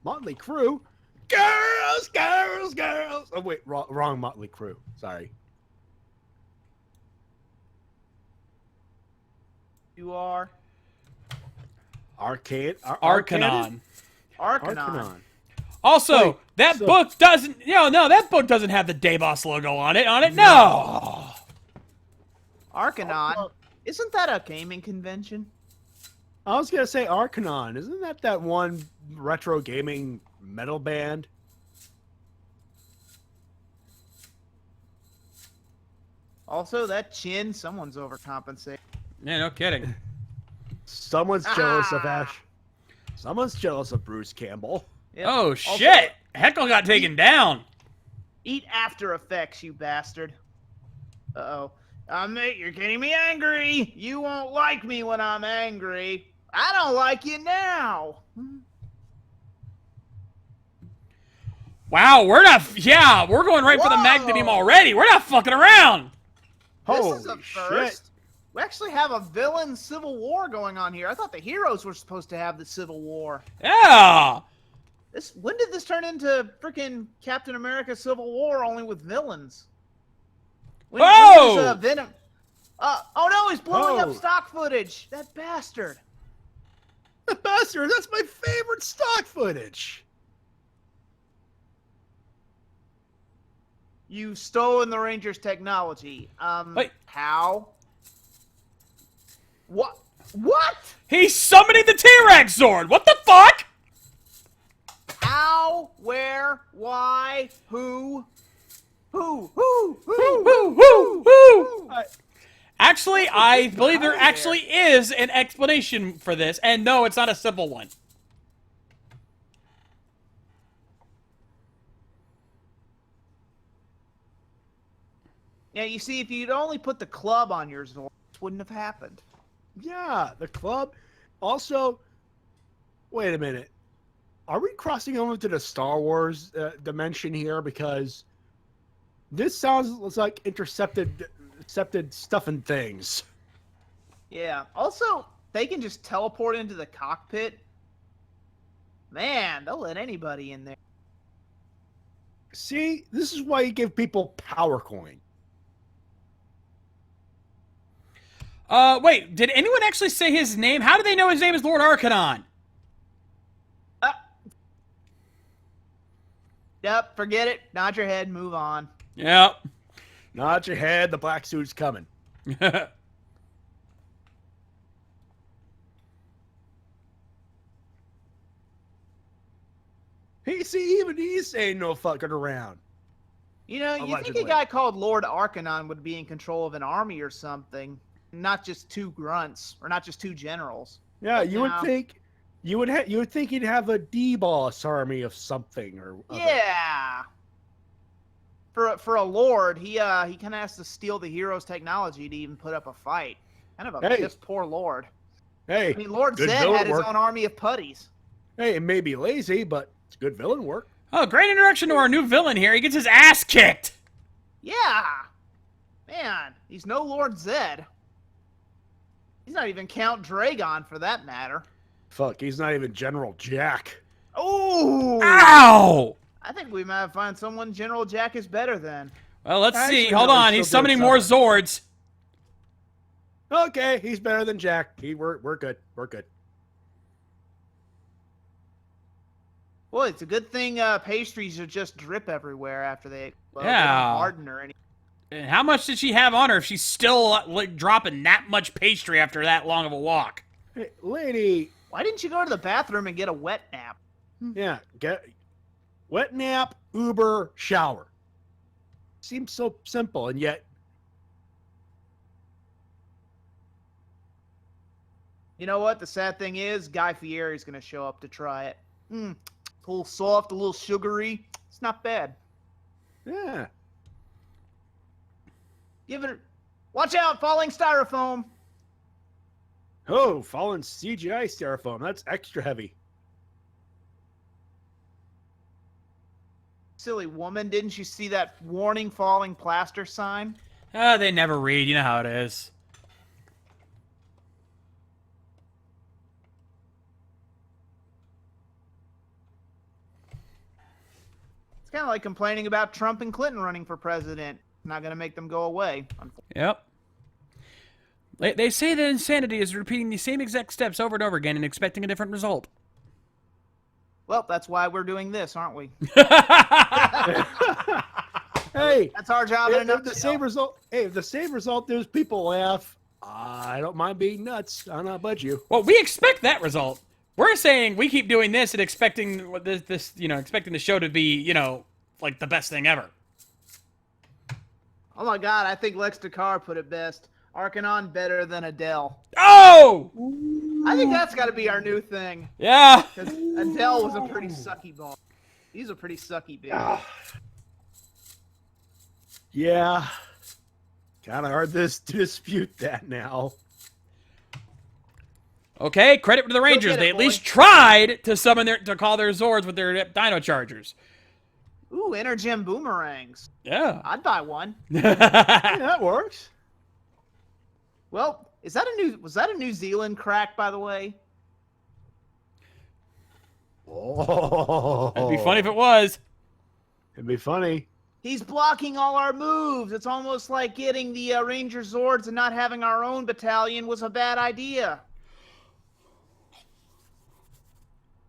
Motley Crue? Girls, girls, girls! Oh, wait, wrong Motley Crue. Sorry. You are. Arcanon. Arcanon. Also, Wait, that so- book doesn't. No, that book doesn't have the Daybos logo on it. No. Arcanon. Isn't that a gaming convention? I was gonna say Arcanon. Isn't that one retro gaming metal band? Also, that chin, someone's overcompensating. Yeah, no kidding. Someone's jealous of Ah. Ash. Someone's jealous of Bruce Campbell. Yep. Oh Also, shit! Heckle got taken down. Eat After Effects, you bastard. Uh-oh. Mate, you're getting me angry. You won't like me when I'm angry. I don't like you now. Wow, we're not. Yeah, we're going right for the Whoa. Magna Beam already. We're not fucking around. This is a Holy first. shit. We actually have a villain civil war going on here. I thought the heroes were supposed to have the civil war. Yeah. When did this turn into freaking Captain America Civil War only with villains? When Whoa! does, Venom? Oh no, he's blowing Oh. up stock footage. That bastard. The bastard, that's my favorite stock footage. You've stolen the Rangers' technology. Wait. How? What? What? He's summoning the T-Rex Zord. What the fuck? How? Where? Why? Who? Who? Woo, woo, woo. I- Actually, I believe there there. actually is an explanation for this, and no, it's not a simple one. Yeah, you see, if you'd only put the club on your Zord, this wouldn't have happened. Yeah, the club. Also, wait a minute. Are we crossing over to the Star Wars dimension here? Because this sounds like intercepted stuff and things. Yeah. Also, they can just teleport into the cockpit. Man, they'll let anybody in there. See, this is why you give people power coin. Wait, did anyone actually say his name? How do they know his name is Lord Arcanon? Yep, forget it. Nod your head, move on. Yep. Nod your head, the black suit's coming. Even he's saying no fucking around. You know, you think Allegedly. a guy called Lord Arcanon would be in control of an army or something, not just two grunts, or not just two generals. Yeah, But you would no. think you would think he'd have a D-boss army of something or other. Yeah. For a lord, he kind of has to steal the hero's technology to even put up a fight. Kind of a Hey. piss poor lord. Hey, I mean, Lord good Zed villain had his work. own army of putties. Hey, it may be lazy, but it's good villain work. Oh, great introduction to our new villain here. He gets his ass kicked. Yeah. Man, he's no Lord Zed. He's not even Count Dragon for that matter. Fuck, he's not even General Jack. Oh! Ow! I think we might find someone General Jack is better than. Well, let's Actually, see. Hold no, on. he's He's still doing summoning more something. Zords. Okay, he's better than Jack. We're good. We're good. Well, it's a good thing pastries are just drip everywhere after they explode. They don't Yeah. harden or anything. And how much did she have on her if she's still like dropping that much pastry after that long of a walk? Hey, lady, Why didn't you go to the bathroom and get a wet nap? yeah, get wet nap, Uber, shower. Seems so simple, and yet You know what? The sad thing is, Guy Fieri's going to show up to try it. A little soft, a little sugary. It's not bad. yeah. Give it. Watch out, falling styrofoam. Oh, fallen CGI styrofoam. That's extra heavy. Silly woman, didn't you see that warning falling plaster sign? They never read. You know how it is. It's kind of like complaining about Trump and Clinton running for president. Not going to make them go away. Yep. They say that insanity is repeating the same exact steps over and over again and expecting a different result. Well, that's why we're doing this, aren't we? Hey, That's our job. In a if the nutshell. same result. Hey, if the same result is people laugh, I don't mind being nuts. I'll not budge you. Well, we expect that result. We're saying we keep doing this and expecting this, expecting the show to be, like the best thing ever. Oh my God, I think Lex Dakar put it best. Arcanon better than Adele. Oh! I think that's got to be our new thing. Yeah. Because Adele was a pretty sucky ball. He's a pretty sucky bitch. Yeah. Kind of hard to dispute that now. Okay, credit to the Rangers. get it, They at boy. least tried to call their Zords with their Dino Chargers. Ooh, Energem boomerangs. Yeah. I'd buy one. Yeah, that works. Well, was that a New Zealand crack, by the way? Oh, It'd be funny if it was. It'd be funny. He's blocking all our moves. It's almost like getting the Ranger Zords and not having our own battalion was a bad idea.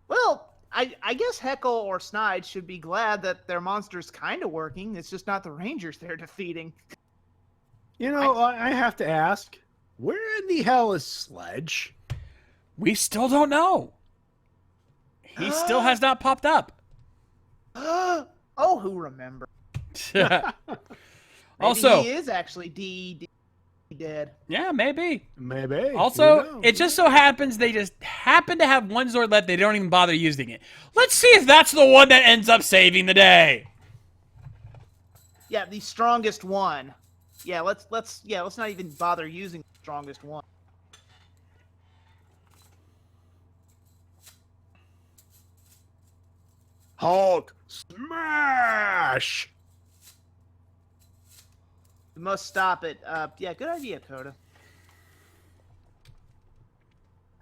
Well, I guess Heckle or Snide should be glad that their monster's kind of working. It's just not the Rangers they're defeating. You know, I have to ask, where in the hell is Sledge? We still don't know. He still has not popped up. Oh, who remembers? Also, he is actually dead. yeah, maybe. Maybe. Also, Who knows? it just so happens they just happen to have one Zord left. They don't even bother using it. Let's see if that's the one that ends up saving the day. Yeah, the strongest one. Yeah, let's not even bother using the strongest one. Hulk smash. We must stop it. Yeah, good idea, Coda.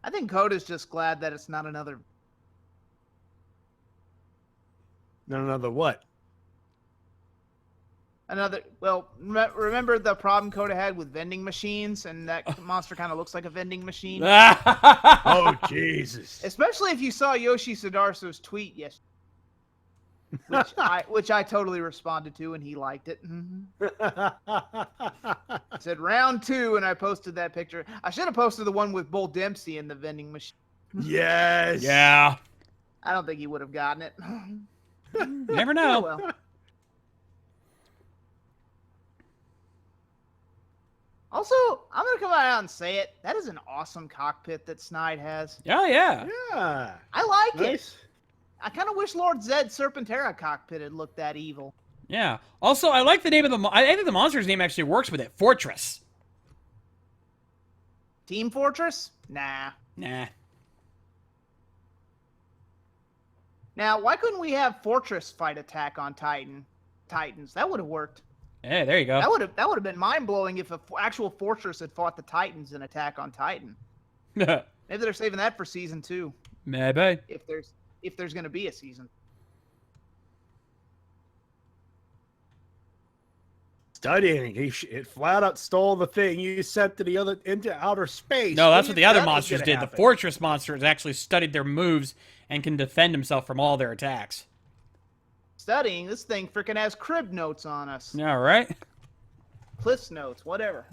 I think Coda's just glad that it's not another. Not another what? Well, remember the problem Coda had with vending machines, and that monster kind of looks like a vending machine. Oh Jesus! Especially if you saw Yoshi Sudarso's tweet yesterday, which I totally responded to, and he liked it. I said round 2, and I posted that picture. I should have posted the one with Bull Dempsey in the vending machine. Yes. Yeah. I don't think he would have gotten it. Never Oh know. well. Also, I'm gonna come out and say it. That is an awesome cockpit that Snide has. Oh, yeah. Yeah. I like it. Nice. I kind of wish Lord Zed's Serpentera cockpit had looked that evil. Yeah. Also, I like the name of I think the monster's name actually works with it. Fortress. Team Fortress? Nah. Nah. Now, why couldn't we have Fortress fight attack on Titans? That would have worked. Hey, there you go. That would have been mind blowing if actual Fortress had fought the Titans in Attack on Titan. Maybe they're saving that for season 2, Maybe. if there's going to be a season. Studying. It flat out stole the thing you sent to the other into outer space. No, that's what the other That was monsters gonna did. happen. The Fortress monster has actually studied their moves and can defend himself from all their attacks. Studying, this thing freaking has crib notes on us. Yeah, right? Cliff's notes, whatever.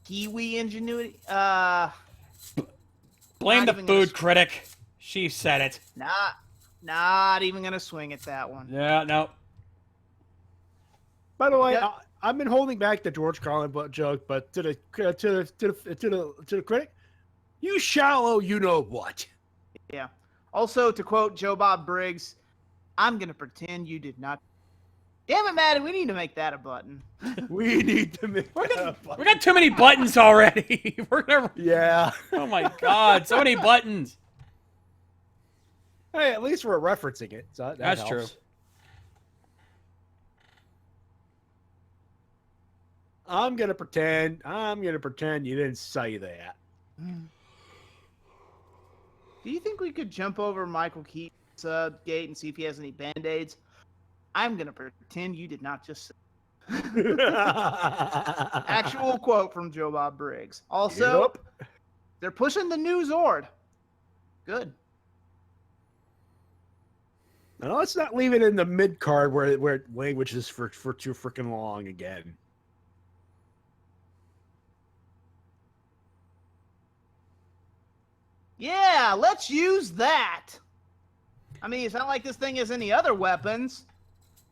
Kiwi ingenuity? Blame Not the even gonna food critic. She said it. Not even gonna swing at that one. Yeah, no. By the way, Yeah. I've been holding back the George Carlin joke, but to the critic, you shallow, you know what? Yeah. Also, to quote Joe Bob Briggs, I'm gonna pretend you did not. Damn it, Maddie, we need to make that a button. We need to make. We got too many buttons already. We're gonna. Yeah. Oh my god, so many buttons. Hey, at least we're referencing it. So that That's helps. true. I'm gonna pretend you didn't say that. Do you think we could jump over Michael Keaton's gate and see if he has any band-aids? I'm gonna pretend you did not just say. Actual quote from Joe Bob Briggs. Also, Yep. they're pushing the new Zord. Good. Now let's not leave it in the mid card where language is for too freaking long again. Yeah, let's use that. I mean, it's not like this thing has any other weapons.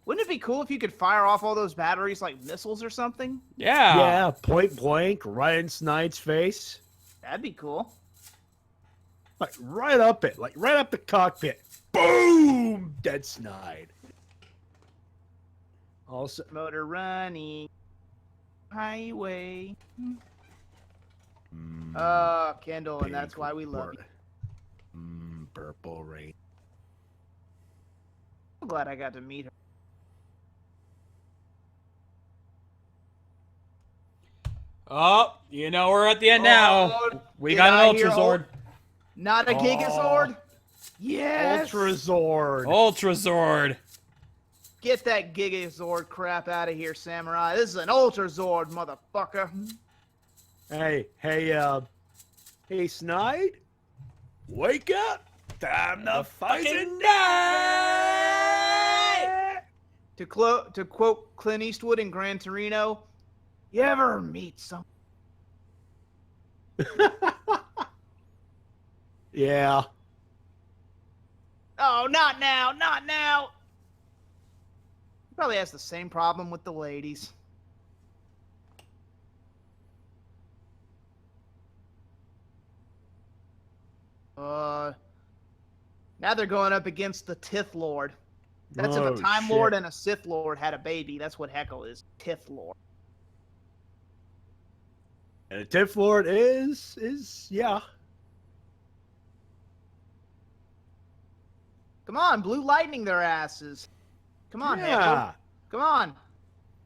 Wouldn't it be cool if you could fire off all those batteries like missiles or something? Yeah. Yeah, point blank, right in Snide's face. That'd be cool. Like right up it, like right up the cockpit. Boom! Dead Snide. Also, Motor running. Highway. Kendall, and that's why we love you. Purple rain. I'm glad I got to meet her. Oh, you know we're at the end now. Oh, We did got I an hear Ultra Zord. Not a Gigazord? Yes! Ultra Zord. Ultra Zord. Get that Gigazord crap out of here, Samurai. This is an Ultra Zord, motherfucker. Hey, Snide. Wake up. Time to fucking die. To quote Clint Eastwood in Gran Torino, you ever meet some? Yeah. Oh, not now, not now. He probably has the same problem with the ladies. Now they're going up against the Tith Lord. That's if a Time Lord and a Sith Lord had a baby. That's what Heckle is. Tith Lord. And a Tith Lord is yeah. Come on, blue lightning their asses. Come on, Heckle. Yeah. Come on.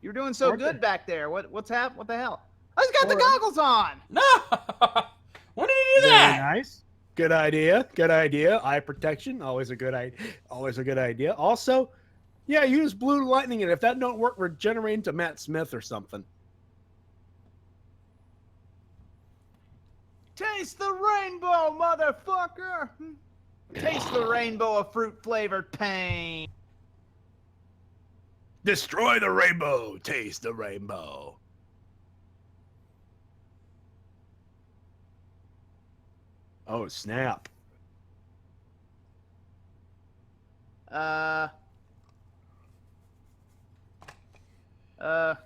You're doing so good back there. What the hell? Oh, he's got the Alright. goggles on. No. When did he do Very that? nice. Good idea. Good idea. Eye protection, always a good idea. Always a good idea. Also, yeah, use blue lightning, and if that don't work, regenerate into Matt Smith or something. Taste the rainbow, motherfucker. Taste the rainbow of fruit-flavored pain. Destroy the rainbow. Taste the rainbow. Oh, snap.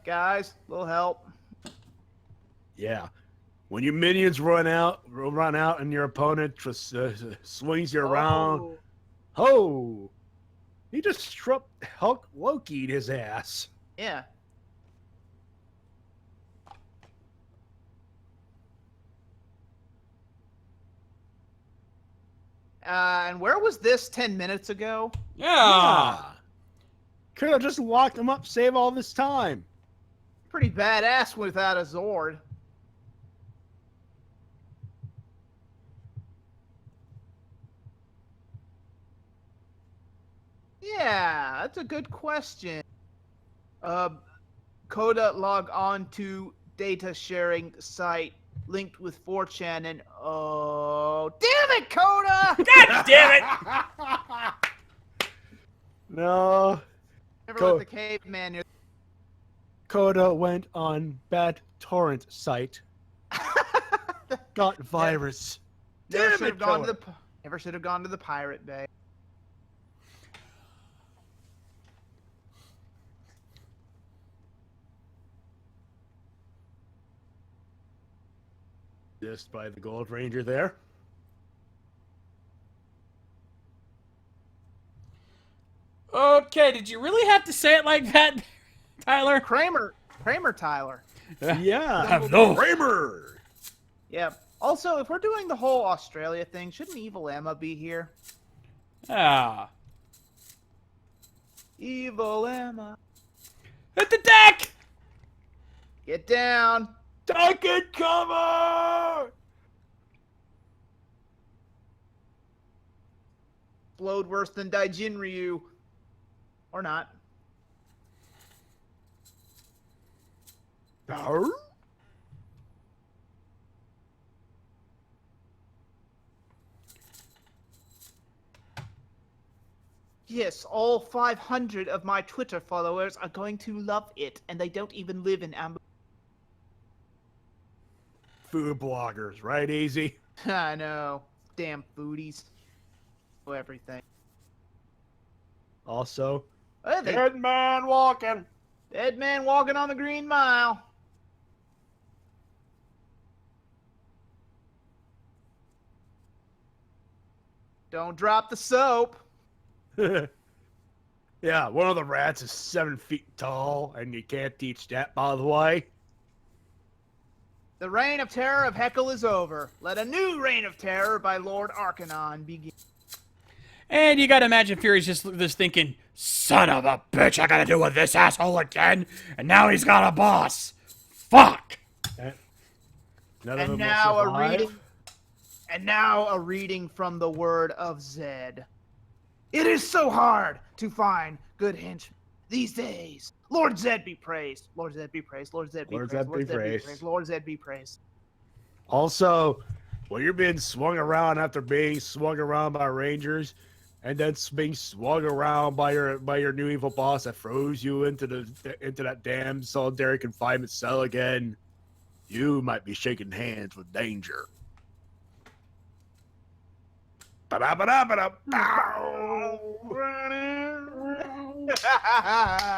Guys, little help. Yeah. When your minions run out, and your opponent just swings you around. Oh, Oh! He just struck Hulk Loki'd his ass. yeah. And where was this 10 minutes ago? Yeah. Could have just locked him up, save all this time. Pretty badass without a Zord. Yeah, that's a good question. Coda log on to data sharing site linked with 4chan and oh, damn it, Coda! God damn it! No. Never let the caveman near. Coda went on bad torrent site. Got virus. Never Damn should have it, gone to Coda. the. Never should have gone to the Pirate Bay. Just by the Gold Ranger there. Okay, did you really have to say it like that, Tyler? Kramer Tyler. Yeah. No. Kramer. Yeah. Also, if we're doing the whole Australia thing, shouldn't Evil Emma be here? Ah. Evil Emma. Hit the deck! Get down. Take it cover! Explode worse than Daijin Ryu. Or not. Arr? Yes, all 500 of my Twitter followers are going to love it, and they don't even live in Amber. Food bloggers, right, Easy? I know. Damn foodies. Oh, everything. Also, Hey, dead man walking. dead man walking on the Green Mile. Don't drop the soap. Yeah, one of the rats is 7 feet tall, and you can't teach that, by the way. The reign of terror of Heckle is over. Let a new reign of terror by Lord Arcanon begin. And you gotta imagine Fury's just thinking, son of a bitch, I gotta deal with this asshole again, and now he's got a boss. Fuck. None of And them now will a survive. reading. And now a reading from the word of Zed. It is so hard to find good henchmen these days. Lord Zed be praised. Lord Zed be praised. Lord Zed be Lord praised. Zed Lord be Zed be praised. praised. Lord Zed be praised. Also, when you're being swung around after being swung around by Rangers, and then being swung around by your new evil boss that throws you into that damn solitary confinement cell again, you might be shaking hands with danger.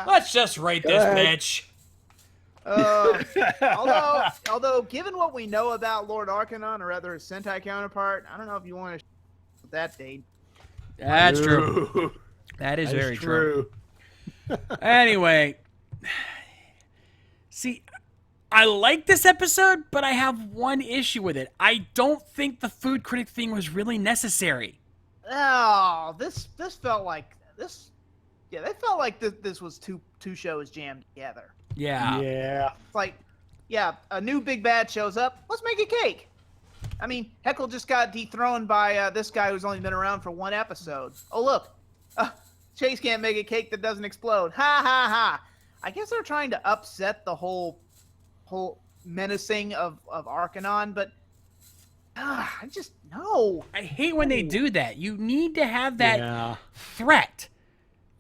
Let's just rate this Go ahead. bitch. Although, given what we know about Lord Arcanon, or rather his Sentai counterpart, I don't know if you want to that date. That's true. That is very true. Anyway, see, I like this episode, but I have one issue with it. I don't think the food critic thing was really necessary. Oh, this felt like this. Yeah, they felt like this was two shows jammed together. Yeah. Yeah. It's like, yeah, a new big bad shows up. Let's make a cake. I mean, Heckle just got dethroned by this guy who's only been around for one episode. Oh, look. Chase can't make a cake that doesn't explode. Ha, ha, ha. I guess they're trying to upset the whole menacing of Arcanon, but I just, no. I hate when they do that. You need to have that Yeah. threat.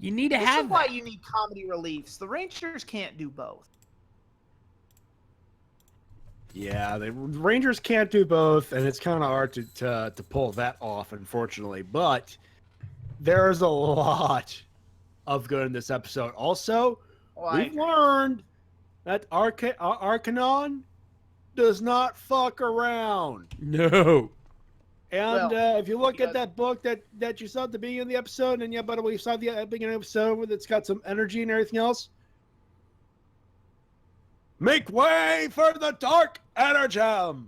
You need to This have is why that. you need comedy reliefs. The Rangers can't do both. Yeah, the Rangers can't do both, and it's kind of hard to pull that off, unfortunately. But there's a lot of good in this episode. Also, we've learned that Arcanon does not fuck around. No. And Well, if you look because- at that book that you saw at the beginning of the episode, and yeah, by the way, you saw the beginning of the episode where it's got some energy and everything else. Make way for the Dark Energem!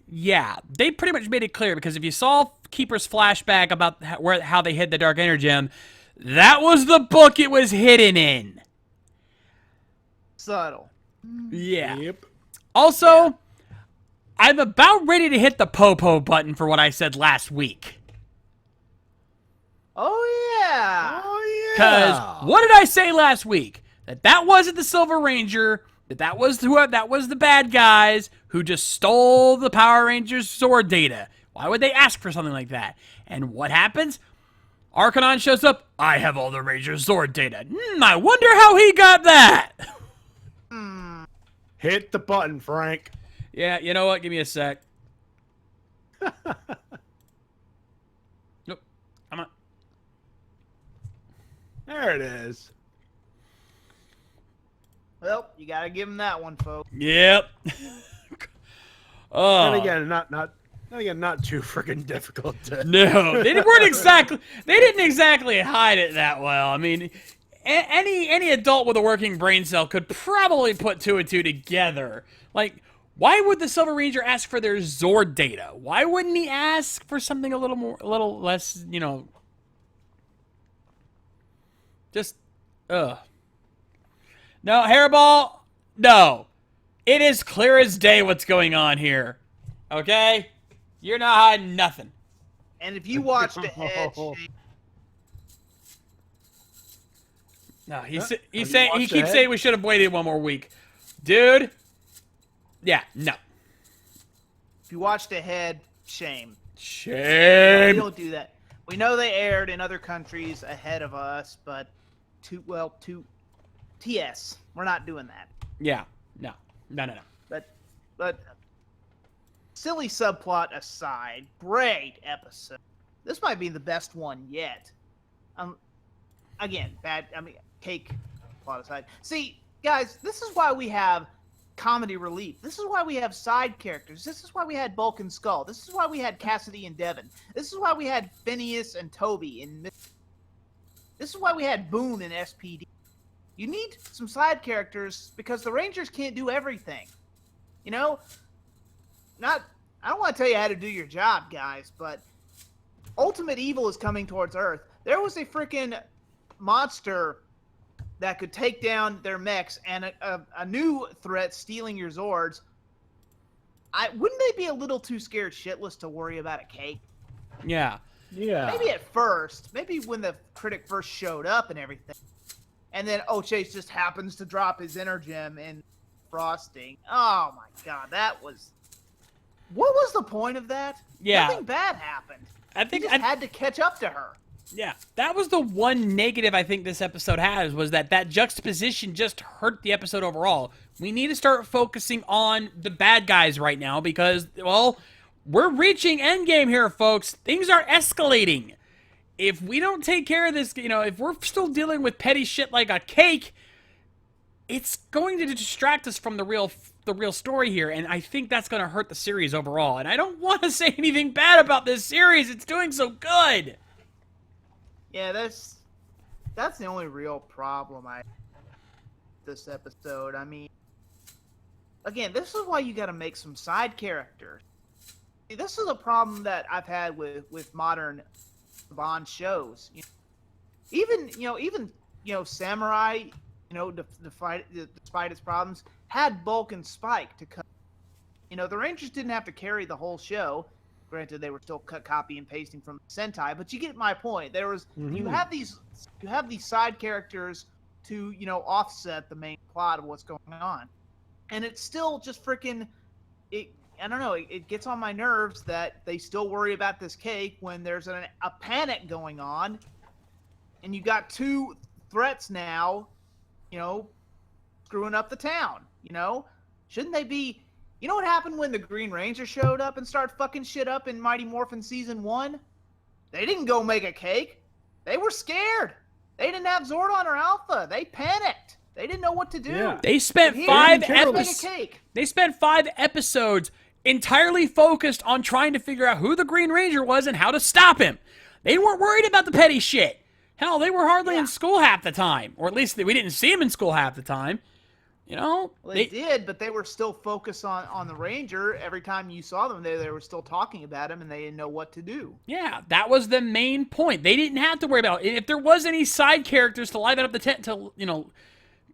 Yeah, they pretty much made it clear, because if you saw Keeper's flashback about how they hid the Dark Energem, that was the book it was hidden in. Subtle. Yeah. Yep. Also, I'm about ready to hit the po-po button for what I said last week. Oh, yeah. Oh, Because what did I say last week? That wasn't the Silver Ranger. That was the bad guys who just stole the Power Rangers Zord data. Why would they ask for something like that? And what happens? Arcanon shows up. I have all the Rangers Zord data. I wonder how he got that. Hit the button, Frank. Yeah, you know what? Give me a sec. Nope. I'm not. There it is. Well, you gotta give him that one, folks. Yep. Oh. And again, not too freaking difficult to. No, they weren't exactly. They didn't exactly hide it that well. I mean, any adult with a working brain cell could probably put two and two together. Like, why would the Silver Ranger ask for their Zord data? Why wouldn't he ask for something a little less, just, ugh. No, Hairball, no. It is clear as day what's going on here. Okay? You're not hiding nothing. And if you watched ahead, No, he Have you keeps watched saying ahead? we should have waited one more week. Dude. Yeah, no. If you watched ahead, shame. We Shame. don't do that. We know they aired in other countries ahead of us, but to TS, we're not doing that. Yeah, no. No. But silly subplot aside, great episode. This might be the best one yet. Again, cake plot aside. See, guys, this is why we have comedy relief. This is why we have side characters. This is why we had Bulk and Skull. This is why we had Cassidy and Devin. This is why we had Phineas and Toby in This is why we had Boone in SPD. You need some side characters because the Rangers can't do everything. You know? I don't want to tell you how to do your job, guys, but ultimate evil is coming towards Earth. There was a freaking monster that could take down their mechs, and a new threat stealing your Zords. Wouldn't they be a little too scared shitless to worry about a cake? Yeah. Yeah. Maybe at first. Maybe when the critic first showed up and everything. And then Chase just happens to drop his Energem in frosting. Oh my god, that was... What was the point of that? Yeah. Nothing bad happened. I think He just had to catch up to her. Yeah, that was the one negative I think this episode has, was that juxtaposition just hurt the episode overall. We need to start focusing on the bad guys right now because, well, we're reaching endgame here, folks. Things are escalating. If we don't take care of this, if we're still dealing with petty shit like a cake, it's going to distract us from the real story here, and I think that's going to hurt the series overall. And I don't want to say anything bad about this series. It's doing so good. Yeah, that's the only real problem this episode. I mean, again, this is why you got to make some side characters. See, this is a problem that I've had with modern Bond shows. Even Samurai, despite its problems, had Bulk and Spike to cut. The Rangers didn't have to carry the whole show. Granted, they were still copy and pasting from Sentai, but you get my point. There was you have these side characters to offset the main plot of what's going on, and it's still just freaking it. I don't know. It gets on my nerves that they still worry about this cake when there's a panic going on, and you got two threats now, screwing up the town. Shouldn't they be? You know what happened when the Green Ranger showed up and started fucking shit up in Mighty Morphin Season 1? They didn't go make a cake. They were scared. They didn't have Zordon or Alpha. They panicked. They didn't know what to do. Yeah. They spent Here, five make a episodes. cake. They spent 5 episodes entirely focused on trying to figure out who the Green Ranger was and how to stop him. They weren't worried about the petty shit. Hell, they were hardly in school half the time, or at least we didn't see him in school half the time. Well, they did, but they were still focused on the Ranger. Every time you saw them, they were still talking about him, and they didn't know what to do. Yeah, that was the main point. They didn't have to worry about it. If there was any side characters to liven up the to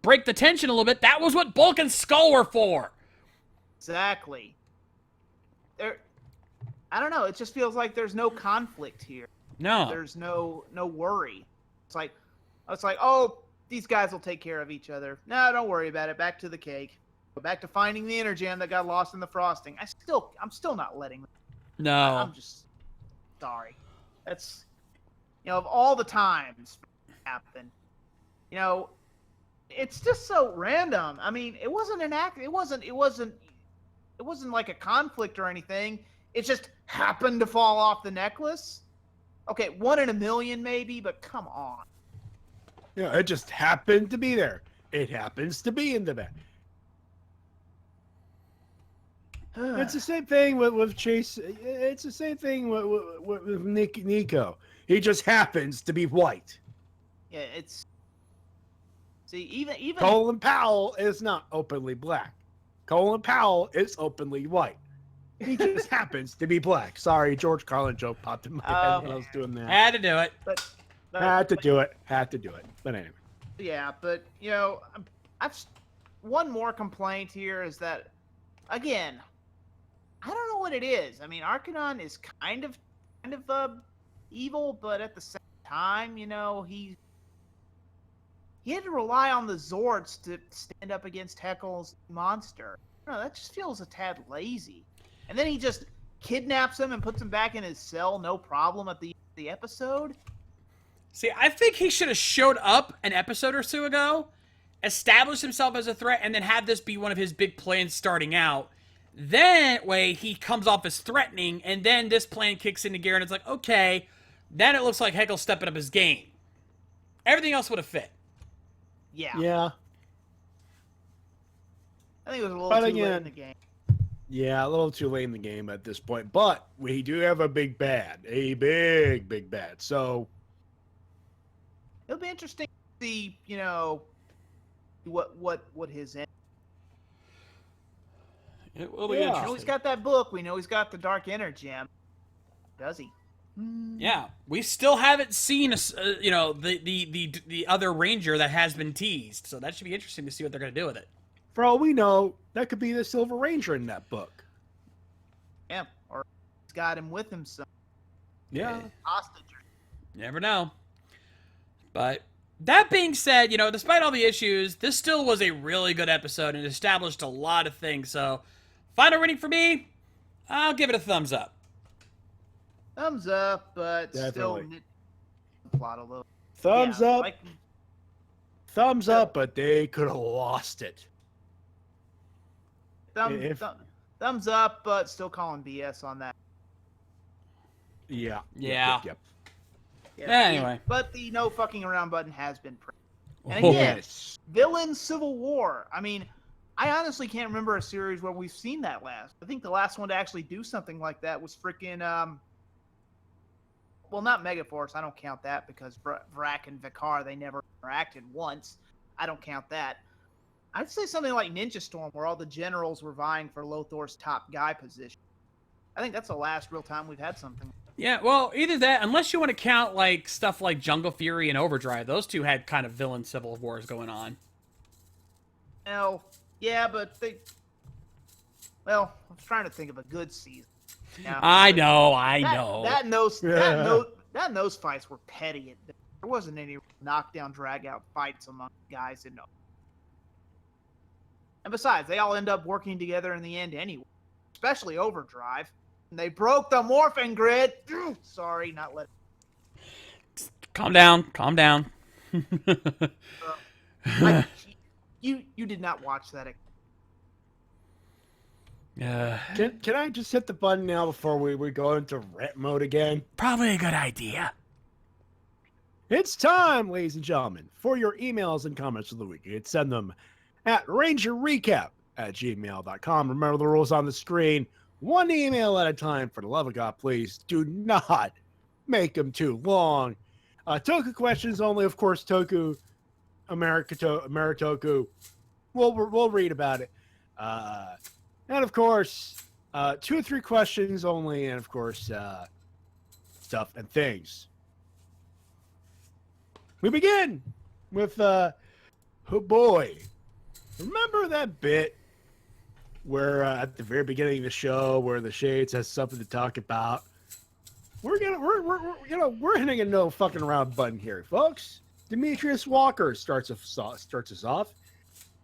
break the tension a little bit, that was what Bulk and Skull were for. Exactly. I don't know. It just feels like there's no conflict here. No. There's no worry. It's like, oh, these guys will take care of each other. No, don't worry about it. Back to the cake. Go back to finding the Energem that got lost in the frosting. I'm still not letting them. No. I'm just sorry. That's of all the times it happened. It's just so random. I mean, it wasn't an act. It wasn't like a conflict or anything. It just happened to fall off the necklace. Okay, 1 in a million maybe, but come on. Yeah, it just happened to be there. It happens to be in the back. It's the same thing with Chase. It's the same thing with Nico. He just happens to be white. Yeah, it's... See, even... Colin Powell is not openly black. Colin Powell is openly white. He just happens to be black. Sorry, George Carlin joke popped in my head when I was doing that. Had to do it. But Had to do it. But anyway. Yeah, but I've one more complaint here is that, again, I don't know what it is. I mean, Arcanon is kind of evil, but at the same time, he had to rely on the Zords to stand up against Heckle's monster. No, that just feels a tad lazy. And then he just kidnaps him and puts him back in his cell, no problem, at the end of the episode. See, I think he should have showed up an episode or two ago, established himself as a threat, and then have this be one of his big plans starting out. That way, he comes off as threatening, and then this plan kicks into gear, and it's like, okay, then it looks like Heckle's stepping up his game. Everything else would have fit. Yeah. Yeah. I think it was a little But too again, late in the game. Yeah, a little too late in the game at this point. But we do have a big bad. A big bad. So It'll be interesting to see, you know, what his end. It will be Yeah. We know interesting. he's got that book. We know he's got the Dark Energy gem. Does he? Yeah, we still haven't seen, you know, the other Ranger that has been teased. So that should be interesting to see what they're going to do with it. for all we know, that could be the Silver Ranger in that book. Yeah. Or he's got him with him some Yeah. hostage. Never know. But that being said, you know, despite all the issues, this still was a really good episode and established a lot of things. So, final rating for me, I'll give it a thumbs up. Thumbs up, but still Definitely. nit the plot a little. Thumbs Yeah, up. like- Thumbs up, but they could have lost it. thumbs up, but still calling BS on that. Yeah. Yeah. Yep. Yeah, Anyway. But the no fucking around button has been pressed. And Oh. again, Yes. Villain Civil War. I mean, I honestly can't remember a series where we've seen that last. I think the last one to actually do something like that was freaking, well, not Megaforce. I don't count that because Vrak and Vikar, they never interacted once. I don't count that. I'd say something like Ninja Storm, where all the generals were vying for Lothor's top guy position. I think that's the last real time we've had something. Yeah, well, either that, unless you want to count like stuff like Jungle Fury and Overdrive, those two had kind of villain civil wars going on. Well, yeah, but they. Well, I was trying to think of a good season. Now, I know. That and those fights were petty. There wasn't any knockdown, drag out fights among guys in. And besides, they all end up working together in the end anyway. Especially Overdrive. And they broke the morphing grid. Sorry, not let. Calm down. Calm down. You did not watch that. Can I just hit the button now before we go into rant mode again? Probably a good idea. It's time, ladies and gentlemen, for your emails and comments of the week. You can send them at rangerrecap@gmail.com. Remember the rules on the screen. One email at a time. For the love of God, please do not make them too long. Toku questions only, of course. Toku, Ameritoku. We'll read about it. And of course, 2 or 3 questions only, and of course, stuff and things. We begin with, oh boy, remember that bit where at the very beginning of the show where the Shades has something to talk about? We're hitting a no fucking around button here, folks. Demetrius Walker starts us off.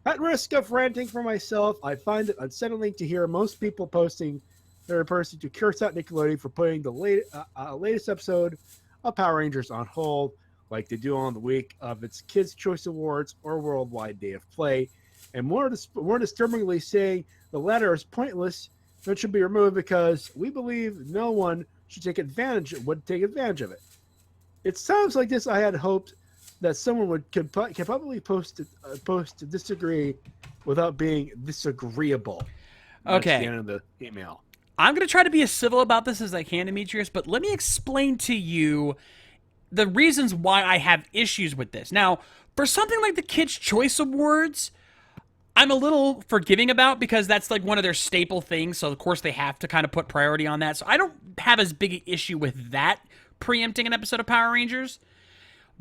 At risk of ranting for myself, I find it unsettling to hear most people posting their person to curse out Nickelodeon for putting the latest episode of Power Rangers on hold, like they do on the week of its Kids' Choice Awards or Worldwide Day of Play, and more disturbingly saying the latter is pointless and should be removed because we believe no one should take advantage of it. It sounds like this. I had hoped that someone could probably post to disagree without being disagreeable. That's Okay. the end of the email. I'm going to try to be as civil about this as I can, Demetrius, but let me explain to you the reasons why I have issues with this. Now, for something like the Kids' Choice Awards, I'm a little forgiving about because that's like one of their staple things, so of course they have to kind of put priority on that. So I don't have as big an issue with that preempting an episode of Power Rangers.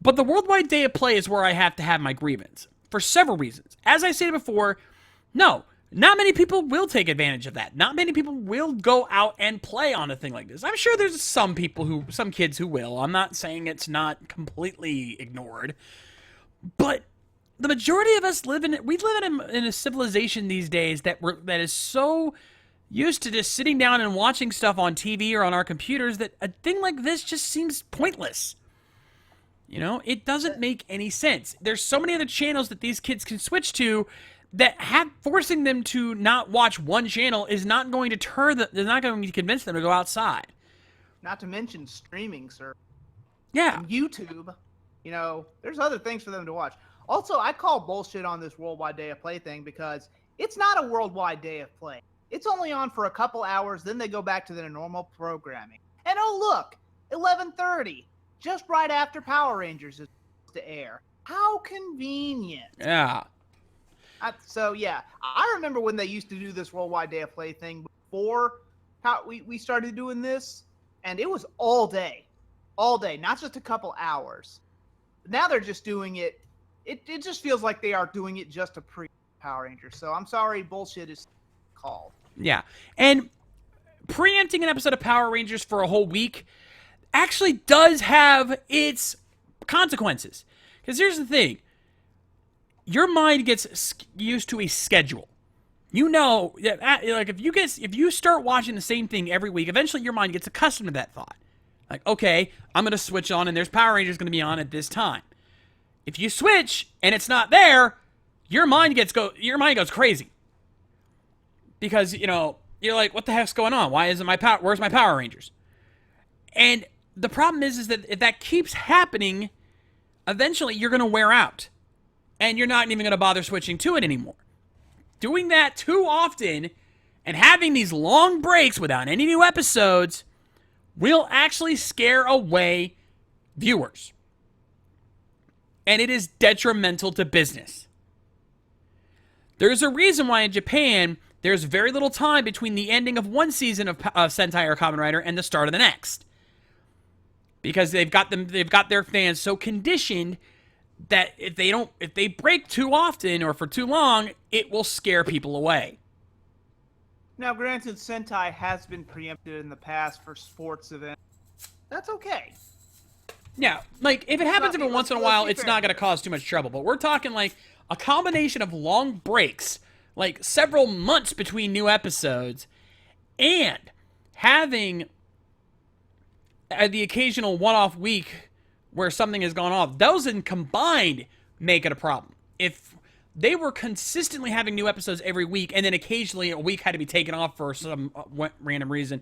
But the Worldwide Day of Play is where I have to have my grievance for several reasons. As I said before, no, not many people will take advantage of that. Not many people will go out and play on a thing like this. I'm sure there's some kids who will. I'm not saying it's not completely ignored. But the majority of us live in a civilization these days that is so used to just sitting down and watching stuff on TV or on our computers that a thing like this just seems pointless. You know, it doesn't make any sense. There's so many other channels that these kids can switch to that forcing them to not watch one channel is not going to is not going to convince them to go outside. Not to mention streaming, sir. Yeah. And YouTube. You know, there's other things for them to watch. Also, I call bullshit on this Worldwide Day of Play thing because it's not a Worldwide Day of Play. It's only on for a couple hours, then they go back to their normal programming. And oh look, 11:30, just right after Power Rangers is to air. How convenient. Yeah. So yeah, I remember when they used to do this Worldwide Day of Play thing before we started doing this, and it was all day, not just a couple hours. Now they're just doing it. It just feels like they are doing it just to pre-Power Rangers. So I'm sorry, bullshit is called. Yeah, and preempting an episode of Power Rangers for a whole week actually does have its consequences. Because here's the thing. Your mind gets used to a schedule. You know, like if you start watching the same thing every week, eventually your mind gets accustomed to that thought. Like, okay, I'm going to switch on and there's Power Rangers going to be on at this time. If you switch and it's not there, your mind goes crazy. Because, you know, you're like, what the heck's going on? Where's my Power Rangers? And the problem is that if that keeps happening, eventually you're going to wear out. And you're not even going to bother switching to it anymore. Doing that too often and having these long breaks without any new episodes will actually scare away viewers. And it is detrimental to business. There's a reason why in Japan, there's very little time between the ending of one season of Sentai or Kamen Rider and the start of the next. Because they've got their fans so conditioned that if they break too often or for too long, it will scare people away. Now, granted, Sentai has been preempted in the past for sports events. That's okay. Yeah, like, if it happens every once in a while, it's not going to cause too much trouble. But we're talking, like, a combination of long breaks, like, several months between new episodes, and having the occasional one-off week where something has gone off. Those in combined make it a problem. If they were consistently having new episodes every week, and then occasionally a week had to be taken off for some random reason,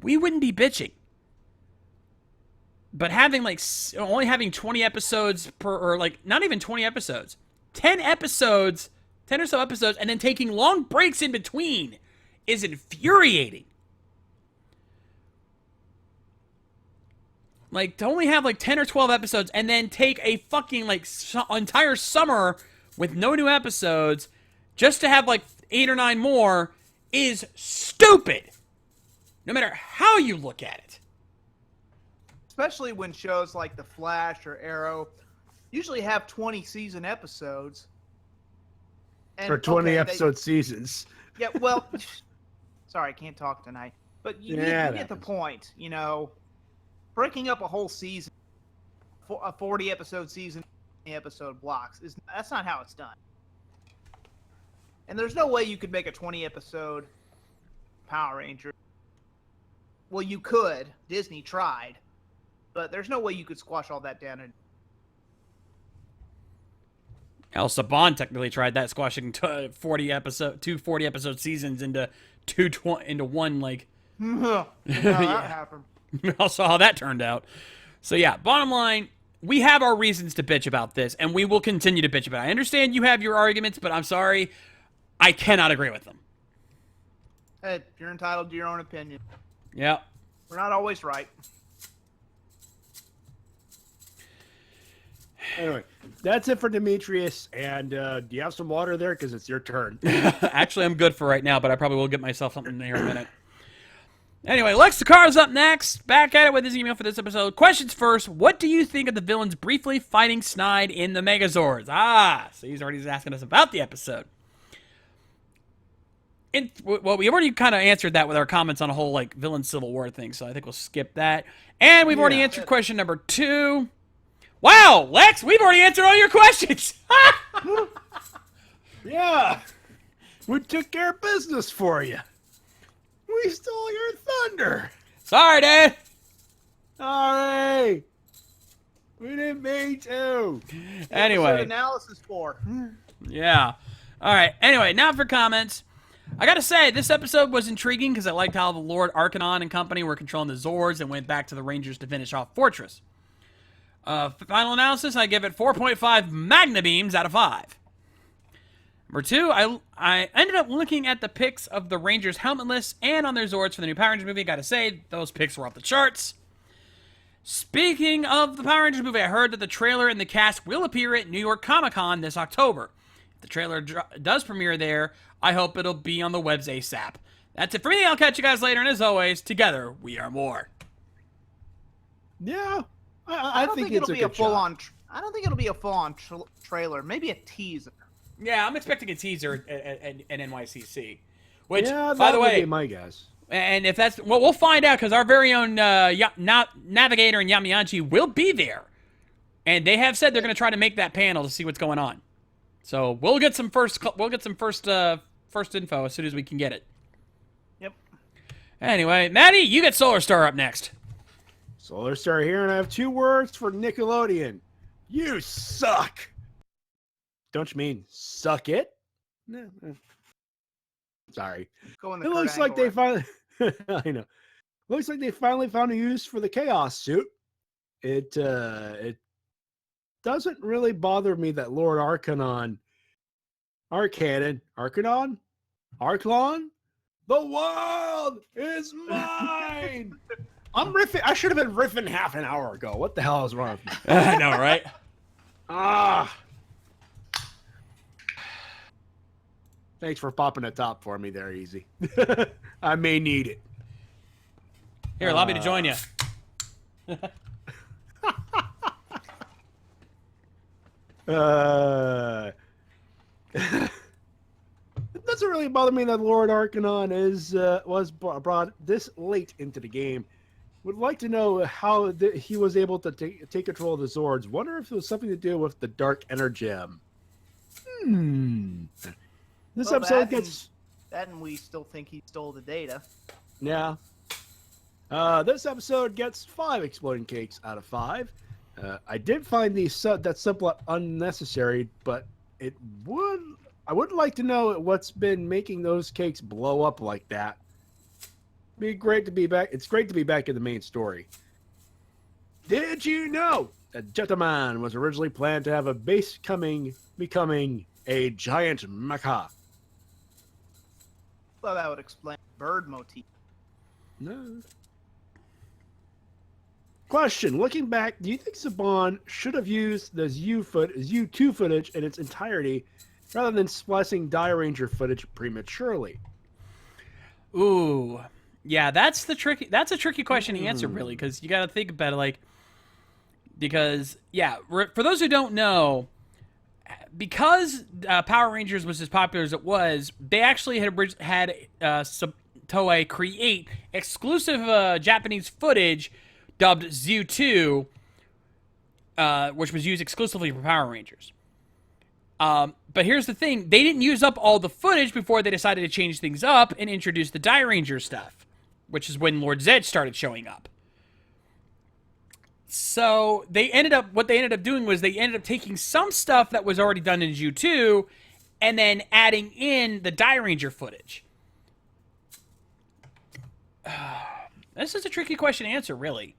we wouldn't be bitching. But having, like, only having 20 episodes or, like, not even 20 episodes, 10 episodes, 10 or so episodes, and then taking long breaks in between is infuriating. Like, to only have, like, 10 or 12 episodes and then take a fucking, like, entire summer with no new episodes just to have, like, 8 or 9 more is stupid. No matter how you look at it. Especially when shows like The Flash or Arrow usually have 20-season episodes. And, for 20-episode seasons. Yeah, well, sorry, I can't talk tonight. But you get the point, you know. Breaking up a whole season, a 40-episode season, episode blocks, that's not how it's done. And there's no way you could make a 20-episode Power Ranger. Well, you could. Disney tried. But there's no way you could squash all that down. El Saban technically tried that, squashing two 40-episode seasons into one, like. That Yeah. happened. I saw how that turned out. So yeah, bottom line, we have our reasons to bitch about this, and we will continue to bitch about it. I understand you have your arguments, but I'm sorry, I cannot agree with them. Hey, you're entitled to your own opinion. Yeah. We're not always right. Anyway, that's it for Demetrius. And do you have some water there? Because it's your turn. Actually, I'm good for right now, but I probably will get myself something here in a minute. Anyway, Lex Takara's up next. Back at it with his email for this episode. Questions first. What do you think of the villains briefly fighting Snide in the Megazords? So he's already asking us about the episode. Well, we already kind of answered that with our comments on a whole, like, villain Civil War thing, so I think we'll skip that. And we've already answered question number 2. Wow, Lex, we've already answered all your questions. Yeah. We took care of business for you. We stole your thunder. Sorry, Dad. Sorry. We didn't mean to. What's Anyway. analysis for? Yeah. All right. Anyway, now for comments. I gotta say, this episode was intriguing because I liked how the Lord Arcanon and company were controlling the Zords and went back to the Rangers to finish off Fortress. Final analysis, I give it 4.5 Magna Beams out of 5. Number 2, I ended up looking at the pics of the Rangers helmetless and on their Zords for the new Power Rangers movie. Gotta say, those pics were off the charts. Speaking of the Power Rangers movie, I heard that the trailer and the cast will appear at New York Comic Con this October. If the trailer does premiere there, I hope it'll be on the webs ASAP. That's it for me. I'll catch you guys later, and as always, together we are more. Yeah. I think it'll it's be a a good full-on. I don't think it'll be a full-on trailer. Maybe a teaser. Yeah, I'm expecting a teaser at NYCC. Which, yeah, by the would way, be my guess. and if that's well, we'll find out because our very own Navigator and Yamianchi will be there, and they have said they're going to try to make that panel to see what's going on. So we'll get some first info as soon as we can get it. Yep. Anyway, Matty, you get Solar Star up next. Solar Star here, and I have 2 words for Nickelodeon. You suck. Don't you mean suck it? No. Sorry. Going It looks like they finally. I know. Looks like they finally found a use for the Chaos suit. It doesn't really bother me that Lord Arcanon, Arclon, the world is mine. I'm riffing. I should have been riffing half an hour ago. What the hell is wrong with me? I know, right? Thanks for popping the top for me there, Easy. I may need it. Here, allow me to join you. It doesn't really bother me that Lord Arcanon was brought this late into the game. Would like to know how he was able to take control of the Zords. Wonder if it was something to do with the Dark Energem. This episode gets... That and we still think he stole the data. Yeah. This episode gets 5 exploding cakes out of 5. I did find that somewhat unnecessary, but I would like to know what's been making those cakes blow up like that. Be great to be back. It's great to be back in the main story. Did you know that Jetman was originally planned to have a base becoming a giant mecha? Well, that would explain bird motif. No. Question: looking back, do you think Saban should have used the U2 footage in its entirety rather than splicing Die Ranger footage prematurely? Ooh, yeah, that's a tricky question to answer, really, because you got to think about it, because for those who don't know, because Power Rangers was as popular as it was, they actually had Toei create exclusive Japanese footage dubbed ZU2, which was used exclusively for Power Rangers. But here's the thing. They didn't use up all the footage before they decided to change things up and introduce the Die Ranger stuff, which is when Lord Zed started showing up. So what they ended up doing was they ended up taking some stuff that was already done in ZU2 and then adding in the Die Ranger footage. This is a tricky question to answer, really.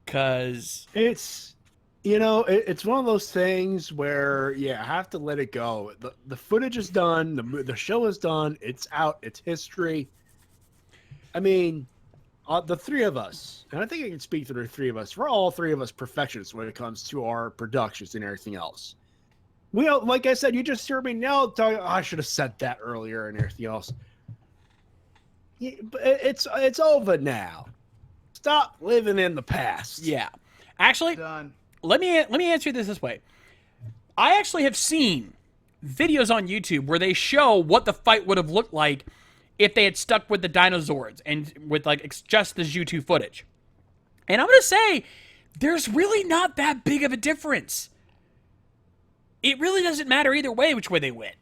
Because it's one of those things where I have to let it go. The footage is done, the show is done, it's out, it's history. I mean, the 3 of us, and I think I can speak for the 3 of us, we're all 3 of us perfectionists when it comes to our productions and everything else. Like I said, you just hear me now talking, I should have said that earlier and everything else. Yeah, but it's over now. Stop living in the past. yeah, actually, Done. let me answer this way. I actually have seen videos on YouTube where they show what the fight would have looked like if they had stuck with the dinosaurs and with just the ZU2 footage. And I'm gonna say, there's really not that big of a difference. it really doesn't matter either way which way they win.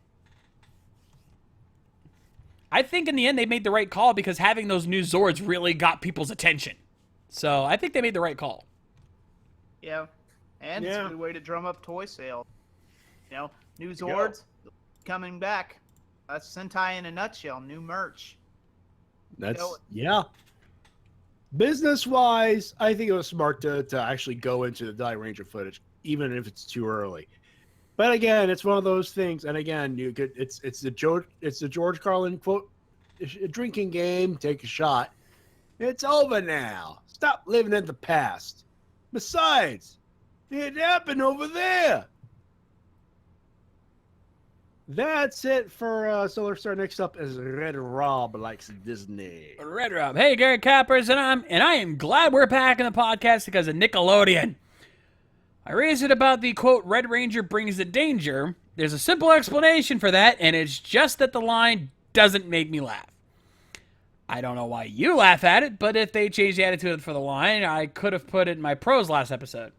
I think in the end they made the right call because having those new Zords really got people's attention. So I think they made the right call. Yeah. And it's Yeah. a good way to drum up toy sales. You know, new Zords coming back. That's Sentai in a nutshell. New merch. That's So- yeah. Business wise, I think it was smart to actually go into the Die Ranger footage, even if it's too early. But again, it's one of those things. And again, you could it's the George Carlin quote: "A drinking game. Take a shot. It's over now. Stop living in the past. Besides, it happened over there." That's it for Solar Star. Next up is Red Rob likes Disney. Red Rob. Hey, Gary Cappers, and I am glad we're back in the podcast because of Nickelodeon. I raised it about the quote, Red Ranger brings the danger. There's a simple explanation for that, and it's just that the line doesn't make me laugh. I don't know why you laugh at it, but if they changed the attitude for the line, I could have put it in my pros last episode.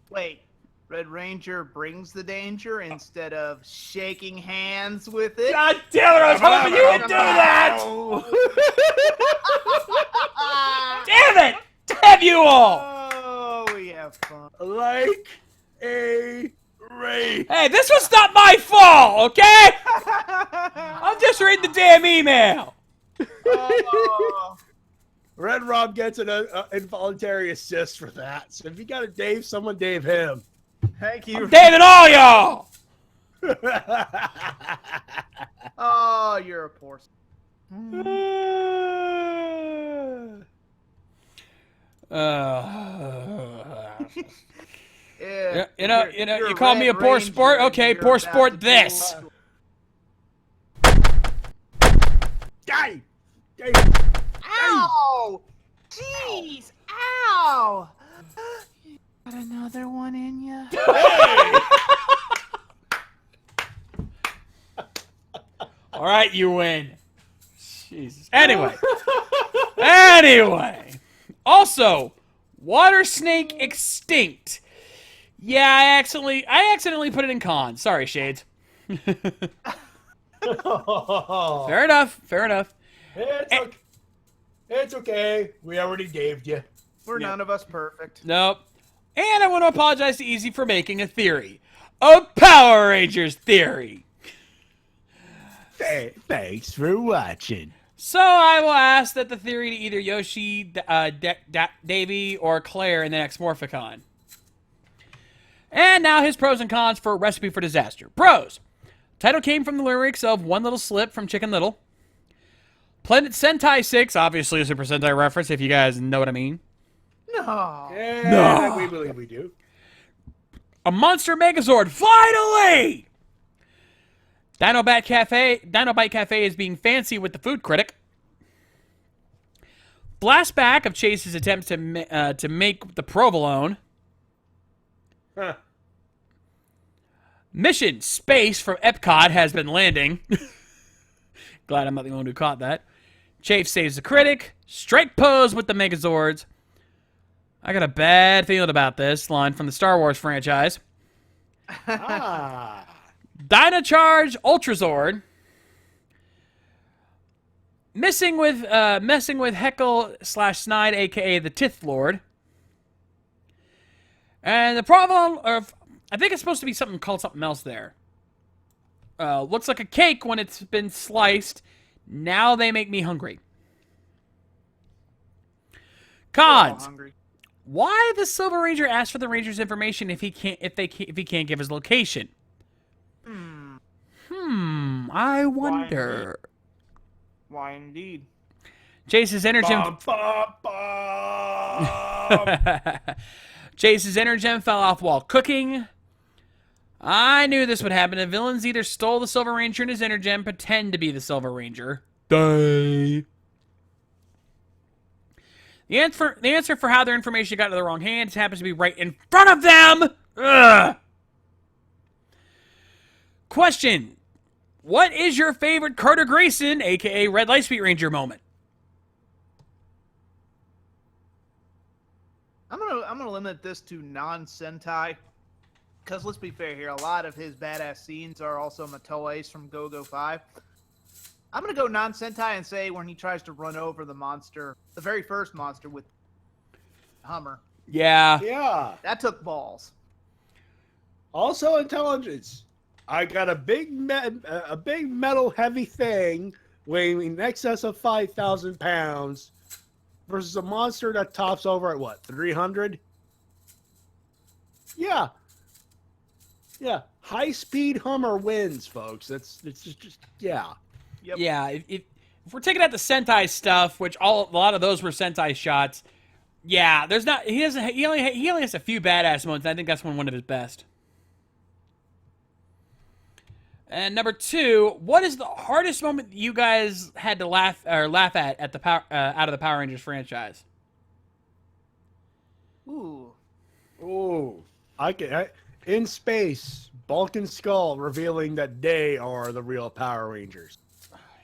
Wait. Red Ranger brings the danger instead of shaking hands with it? God damn it, I was hoping you would do that! Damn it! Damn you all! Oh, we have fun. Like a ray. Hey, this was not my fault, okay? I'm just reading the damn email. Oh. Red Rob gets an involuntary assist for that. So if you got to Dave someone, Dave him. Thank you. David, all y'all! Oh, you're a poor. Yeah, You call me a poor sport? Okay, poor sport this. Die! Ow! Jeez! Ow! Got another one in ya? All right, you win. Jesus. Anyway. Also, water snake extinct. Yeah, I accidentally put it in con. Sorry, Shades. Fair enough. It's okay. We already Daved you. We're none of us perfect. Nope. And I want to apologize to Easy for making a theory. A Power Rangers theory. Thanks for watching. So I will ask that the theory to either Yoshi, Davey, or Claire in the next Morphicon. And now his pros and cons for Recipe for Disaster. Pros. Title came from the lyrics of One Little Slip from Chicken Little. Planet Sentai 6, obviously a Super Sentai reference, if you guys know what I mean. No. Yeah, we believe we do. A Monster Megazord, finally! Dinobite Cafe is being fancy with the food critic. Blastback of Chase's attempts to make the provolone. Huh. Mission Space from Epcot has been landing. Glad I'm not the one who caught that. Chase saves the critic. Strike pose with the Megazords. I got a bad feeling about this line from the Star Wars franchise. Ah. Dynacharge Ultrazord. Messing with Heckle / Snide, aka the Tith Lord. And the problem of, I think it's supposed to be something called something else there. Looks like a cake when it's been sliced. Now they make me hungry. Cons. Hungry. Why the Silver Ranger asked for the Ranger's information if he can't give his location? I wonder. Why indeed? Chase's Energem. Chase's Energem fell off while cooking. I knew this would happen. The villains either stole the Silver Ranger and his Energem, pretend to be the Silver Ranger. Die. The answer for how their information got into the wrong hands happens to be right in front of them. Ugh. Question. What is your favorite Carter Grayson, a.k.a. Red Lightspeed Ranger moment? I'm gonna limit this to non-Sentai, because let's be fair here, a lot of his badass scenes are also Matoe's from Go-Go 5. I'm going to go non-Sentai and say when he tries to run over the monster, the very first monster with Hummer. Yeah. Yeah. That took balls. Also intelligence. I got a big metal heavy thing weighing in excess of 5,000 pounds versus a monster that tops over at what, 300? Yeah. Yeah. High speed Hummer wins, folks. It's just yeah. Yep. Yeah. If we're taking out the Sentai stuff, which a lot of those were Sentai shots, yeah, there's not. He only has a few badass moments. And I think that's one of his best. And number 2, what is the hardest moment you guys had to laugh at the out of the Power Rangers franchise? Ooh. Ooh. In space, Bulk and Skull revealing that they are the real Power Rangers.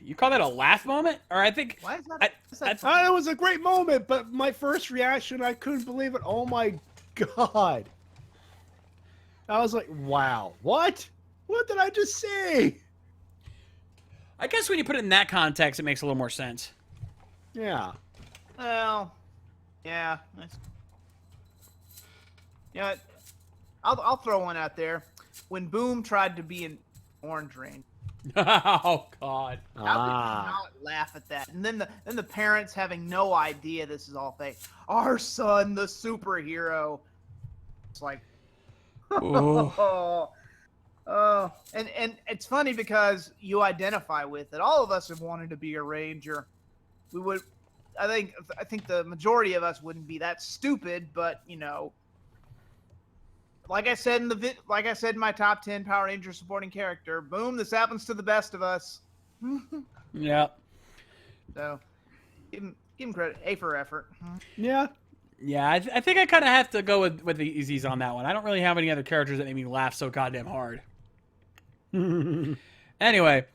You call that a laugh moment? Or I think Why is that? It was a great moment, but my first reaction, I couldn't believe it. Oh my god. I was like, wow. What? What did I just say? I guess when you put it in that context, it makes a little more sense. Yeah. Well, yeah. Yeah, I'll throw one out there. When Boom tried to be an Orange Ranger. Oh God. How could you not laugh at that? And then the parents having no idea this is all fake. Our son, the superhero. It's like, Oh. oh, and it's funny because you identify with it. All of us have wanted to be a ranger. We would, I think the majority of us wouldn't be that stupid, but you know, like I said in my top 10 Power Ranger supporting character, boom, this happens to the best of us. Yeah. So, give him credit, A for effort. Yeah. Yeah, I think I kind of have to go with the easies on that one. I don't really have any other characters that make me laugh so goddamn hard. Anyway,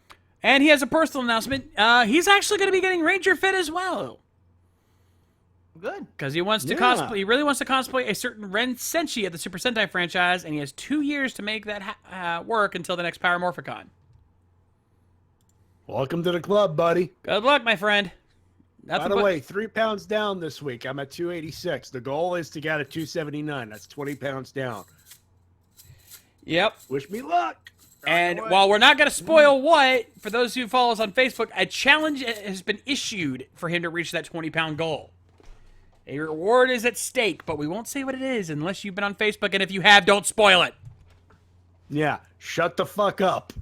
and he has a personal announcement. He's actually going to be getting Ranger Fit as well. Good. Because he wants to cosplay. He really wants to cosplay a certain Ren Senshi at the Super Sentai franchise, and he has 2 years to make that work until the next Power Morphicon. Welcome to the club, buddy. Good luck, my friend. By the way, 3 pounds down this week. I'm at 286. The goal is to get to 279. That's 20 pounds down. Yep. Wish me luck. And while we're not going to spoil what, for those who follow us on Facebook, a challenge has been issued for him to reach that 20-pound goal. A reward is at stake, but we won't say what it is unless you've been on Facebook, and if you have, don't spoil it. Yeah, shut the fuck up.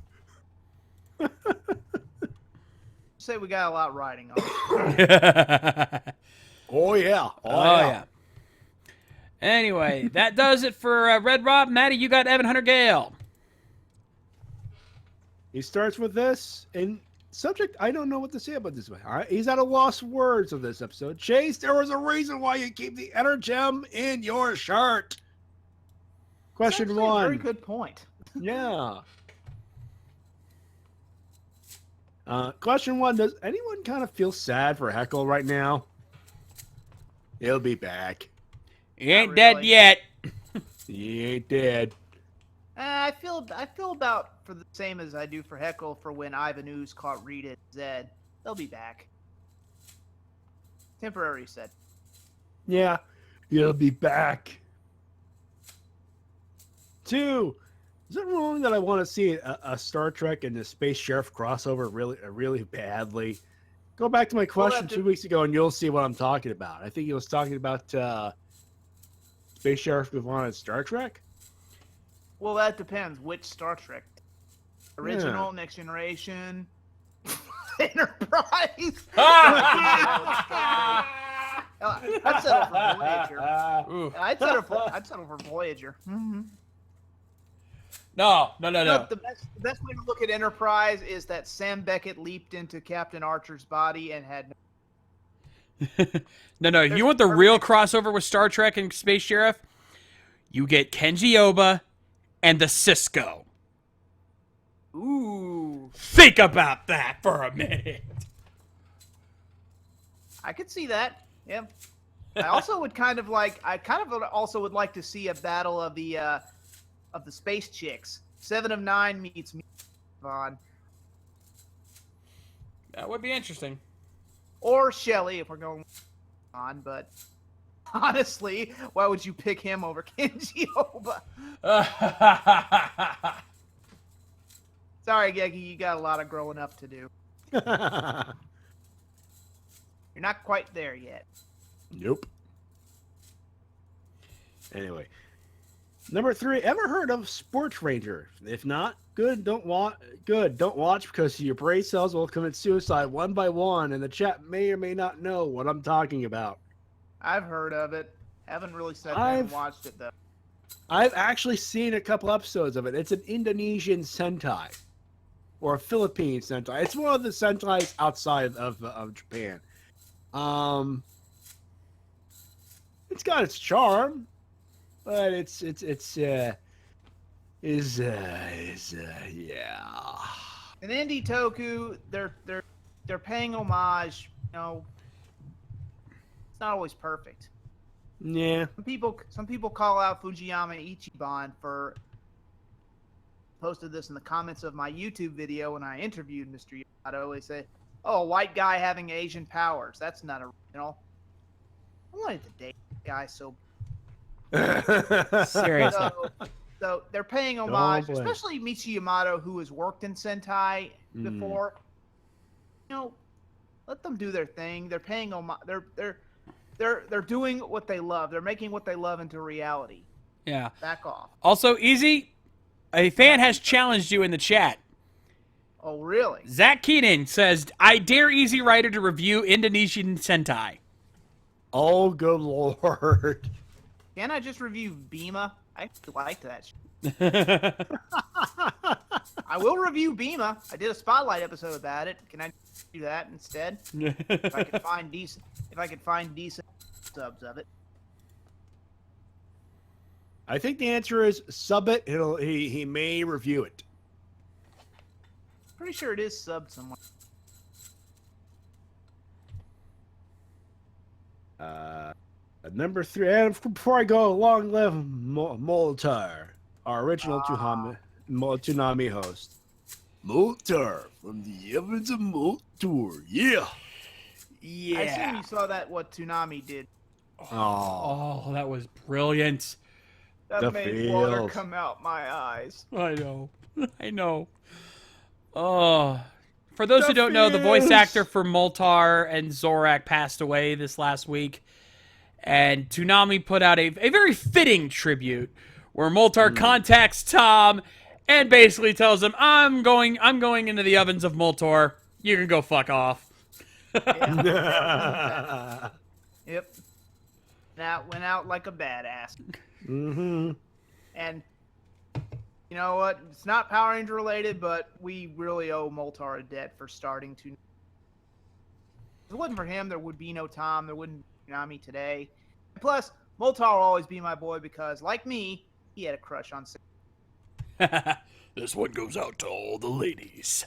Say we got a lot riding on. Oh, yeah. Oh, yeah. Anyway, that does it for Red Rob. Matty, you got Evan Hunter Gale. He starts with this, and subject, I don't know what to say about this one. All right, he's at a loss of words of this episode. Chase, there was a reason why you keep the Energem in your shirt. Question Actually, one. A very good point. Yeah. Question one, does anyone kind of feel sad for Heckle right now? He'll be back. He ain't Not dead really. yet. He ain't dead. I feel about for the same as I do for Heckle for when Ivan Ooze caught Rita and Zed. They'll be back. Temporary set. Yeah, he'll be back. 2, is it wrong that I want to see a Star Trek and the Space Sheriff crossover really badly? Go back to my question 2 weeks ago and you'll see what I'm talking about. I think he was talking about Space Sheriff Gavon and Star Trek. Well, that depends. Which Star Trek? Original, Next Generation, Enterprise. I'd settle for Voyager. I'd settle for Voyager. Mm-hmm. No. Look, the best way to look at Enterprise is that Sam Beckett leaped into Captain Archer's body and had No. You want the real crossover with Star Trek and Space Sheriff? You get Kenji Oba and the Cisco. Ooh. Think about that for a minute. I could see that. Yeah. I also would also would like to see a battle of the of the Space Chicks. 7 of 9 meets Vaughn. That would be interesting. Or Shelly, if we're going on, but honestly, why would you pick him over Kenji Oba? Sorry, Geki, you got a lot of growing up to do. You're not quite there yet. Nope. Anyway, number 3. Ever heard of Sports Ranger? If not, good. Don't watch. Good. Don't watch because your brain cells will commit suicide one by one, and the chat may or may not know what I'm talking about. I've heard of it. Haven't really sat down and watched it though. I've actually seen a couple episodes of it. It's an Indonesian Sentai, or a Philippine Sentai. It's one of the Sentais outside of Japan. It's got its charm, but yeah. In Indie Toku, they're paying homage. You know, it's not always perfect. Yeah. Some people call out Fujiyama Ichiban for posted this in the comments of my YouTube video when I interviewed Mr. Yamato. They say, "Oh, a white guy having Asian powers. That's not original." I wanted to date a guy so. Seriously. So they're paying homage, blame. especially Michi Yamato, who has worked in Sentai before. You know, let them do their thing. They're paying homage. They're doing what they love. They're making what they love into reality. Yeah. Back off. Also, Easy, a fan has challenged you in the chat. Oh, really? Zach Keenan says, I dare Easy Rider to review Indonesian Sentai. Oh, good lord. Can I just review Bima? I actually like that shit. I will review Bima. I did a spotlight episode about it. Can I do that instead? If I could find decent subs of it. I think the answer is sub it. He may review it. Pretty sure it is subbed somewhere. Number 3, and before I go, long live Moltar, our original Toonami host. Moltar from the Evans of Moltar, yeah. Yeah. I assume you saw that what Toonami did. Oh, that was brilliant. That The made water feels. come out my eyes. I know. I know. Oh. For those The who don't know, the voice feels. actor for Moltar and Zorak passed away this last week. And Toonami put out a very fitting tribute where Moltar contacts Tom and basically tells him, I'm going into the ovens of Moltar. You can go fuck off. Yeah. Yep. That went out like a badass. Mm-hmm. And you know what? It's not Power Ranger related, but we really owe Moltar a debt for starting to. If it wasn't for him, there would be no Tom. There wouldn't be Toonami today. Plus, Moltar will always be my boy because, like me, he had a crush on. This one goes out to all the ladies.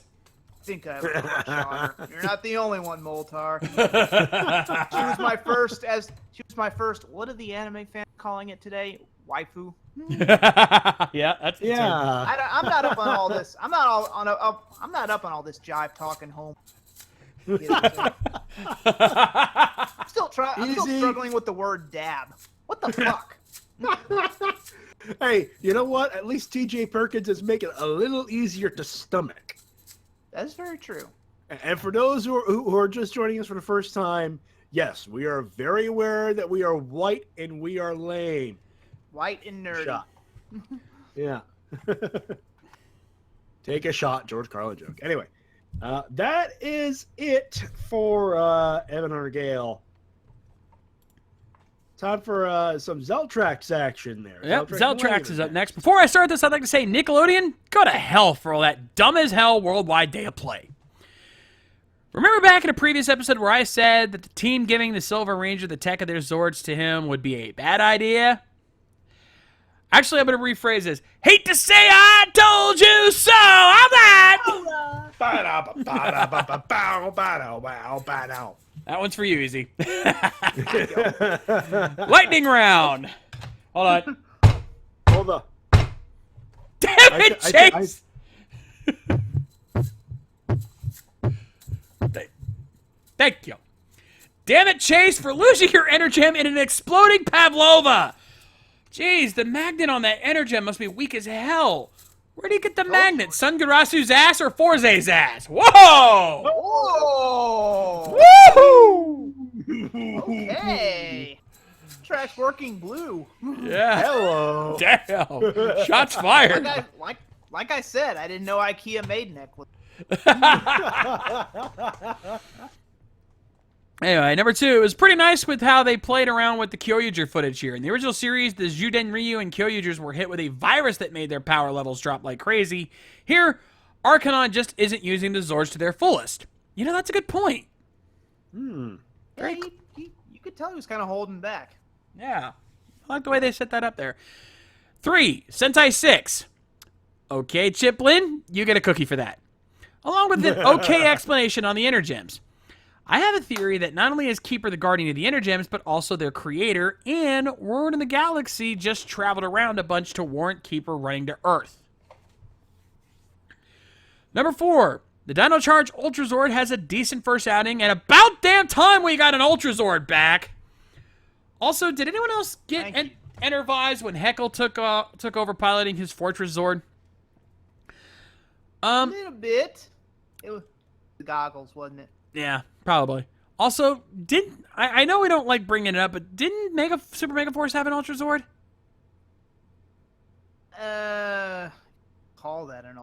I think I have a crush on her. You're not the only one, Moltar. She was my first. What are the anime fans calling it today? Waifu. Yeah, that's the term. Yeah. I'm not up on all this. I'm not up on all this jive talking home. I'm still struggling with the word dab. What the fuck? Hey, you know what? At least TJ Perkins is making it a little easier to stomach. That's very true. And for those who are just joining us for the first time, yes, we are very aware that we are white and we are lame. White and nerdy. Shot. Yeah. Take a shot, George Carlin joke. Anyway, that is it for Evan Hunter Gale. Time for some Zeltrax action there. Yep, Zeltrax is up next. Before I start this, I'd like to say, Nickelodeon, go to hell for all that dumb as hell worldwide day of play. Remember back in a previous episode where I said that the team giving the Silver Ranger the tech of their Zords to him would be a bad idea? Actually, I'm going to rephrase this. Hate to say I told you so. I'm that. That one's for you, Easy. Lightning round. Hold on. Hold up. Damn it, Chase! Thank you. Damn it, Chase, for losing your Energem in an exploding Pavlova. Jeez, the magnet on that Energem must be weak as hell. Where do you get the magnet? Sungarasu's ass or Forze's ass? Whoa! Whoa! Woohoo! Okay. Trash working blue. Yeah. Hello. Damn. Shots fired. Like I said, I didn't know IKEA made necklace. Anyway, number 2, it was pretty nice with how they played around with the Kyoryuger footage here. In the original series, the Juden Ryu and Kyoryugers were hit with a virus that made their power levels drop like crazy. Here, Arcanon just isn't using the Zords to their fullest. You know, that's a good point. Yeah, you could tell he was kind of holding back. Yeah. I like the way they set that up there. 3, Sentai 6. Okay, Chiplin, you get a cookie for that. Along with an okay explanation on the Energems. I have a theory that not only is Keeper the guardian of the Energems, but also their creator, and word in the galaxy just traveled around a bunch to warrant Keeper running to Earth. Number 4, the Dino Charge Ultrazord has a decent first outing, and about damn time we got an Ultrazord back. Also, did anyone else get Enervized when Heckle took over piloting his Fortress Zord? A little bit. It was the goggles, wasn't it? Yeah, probably. Also, I know we don't like bringing it up, but didn't Super Mega Force have an Ultra Zord? Call that an.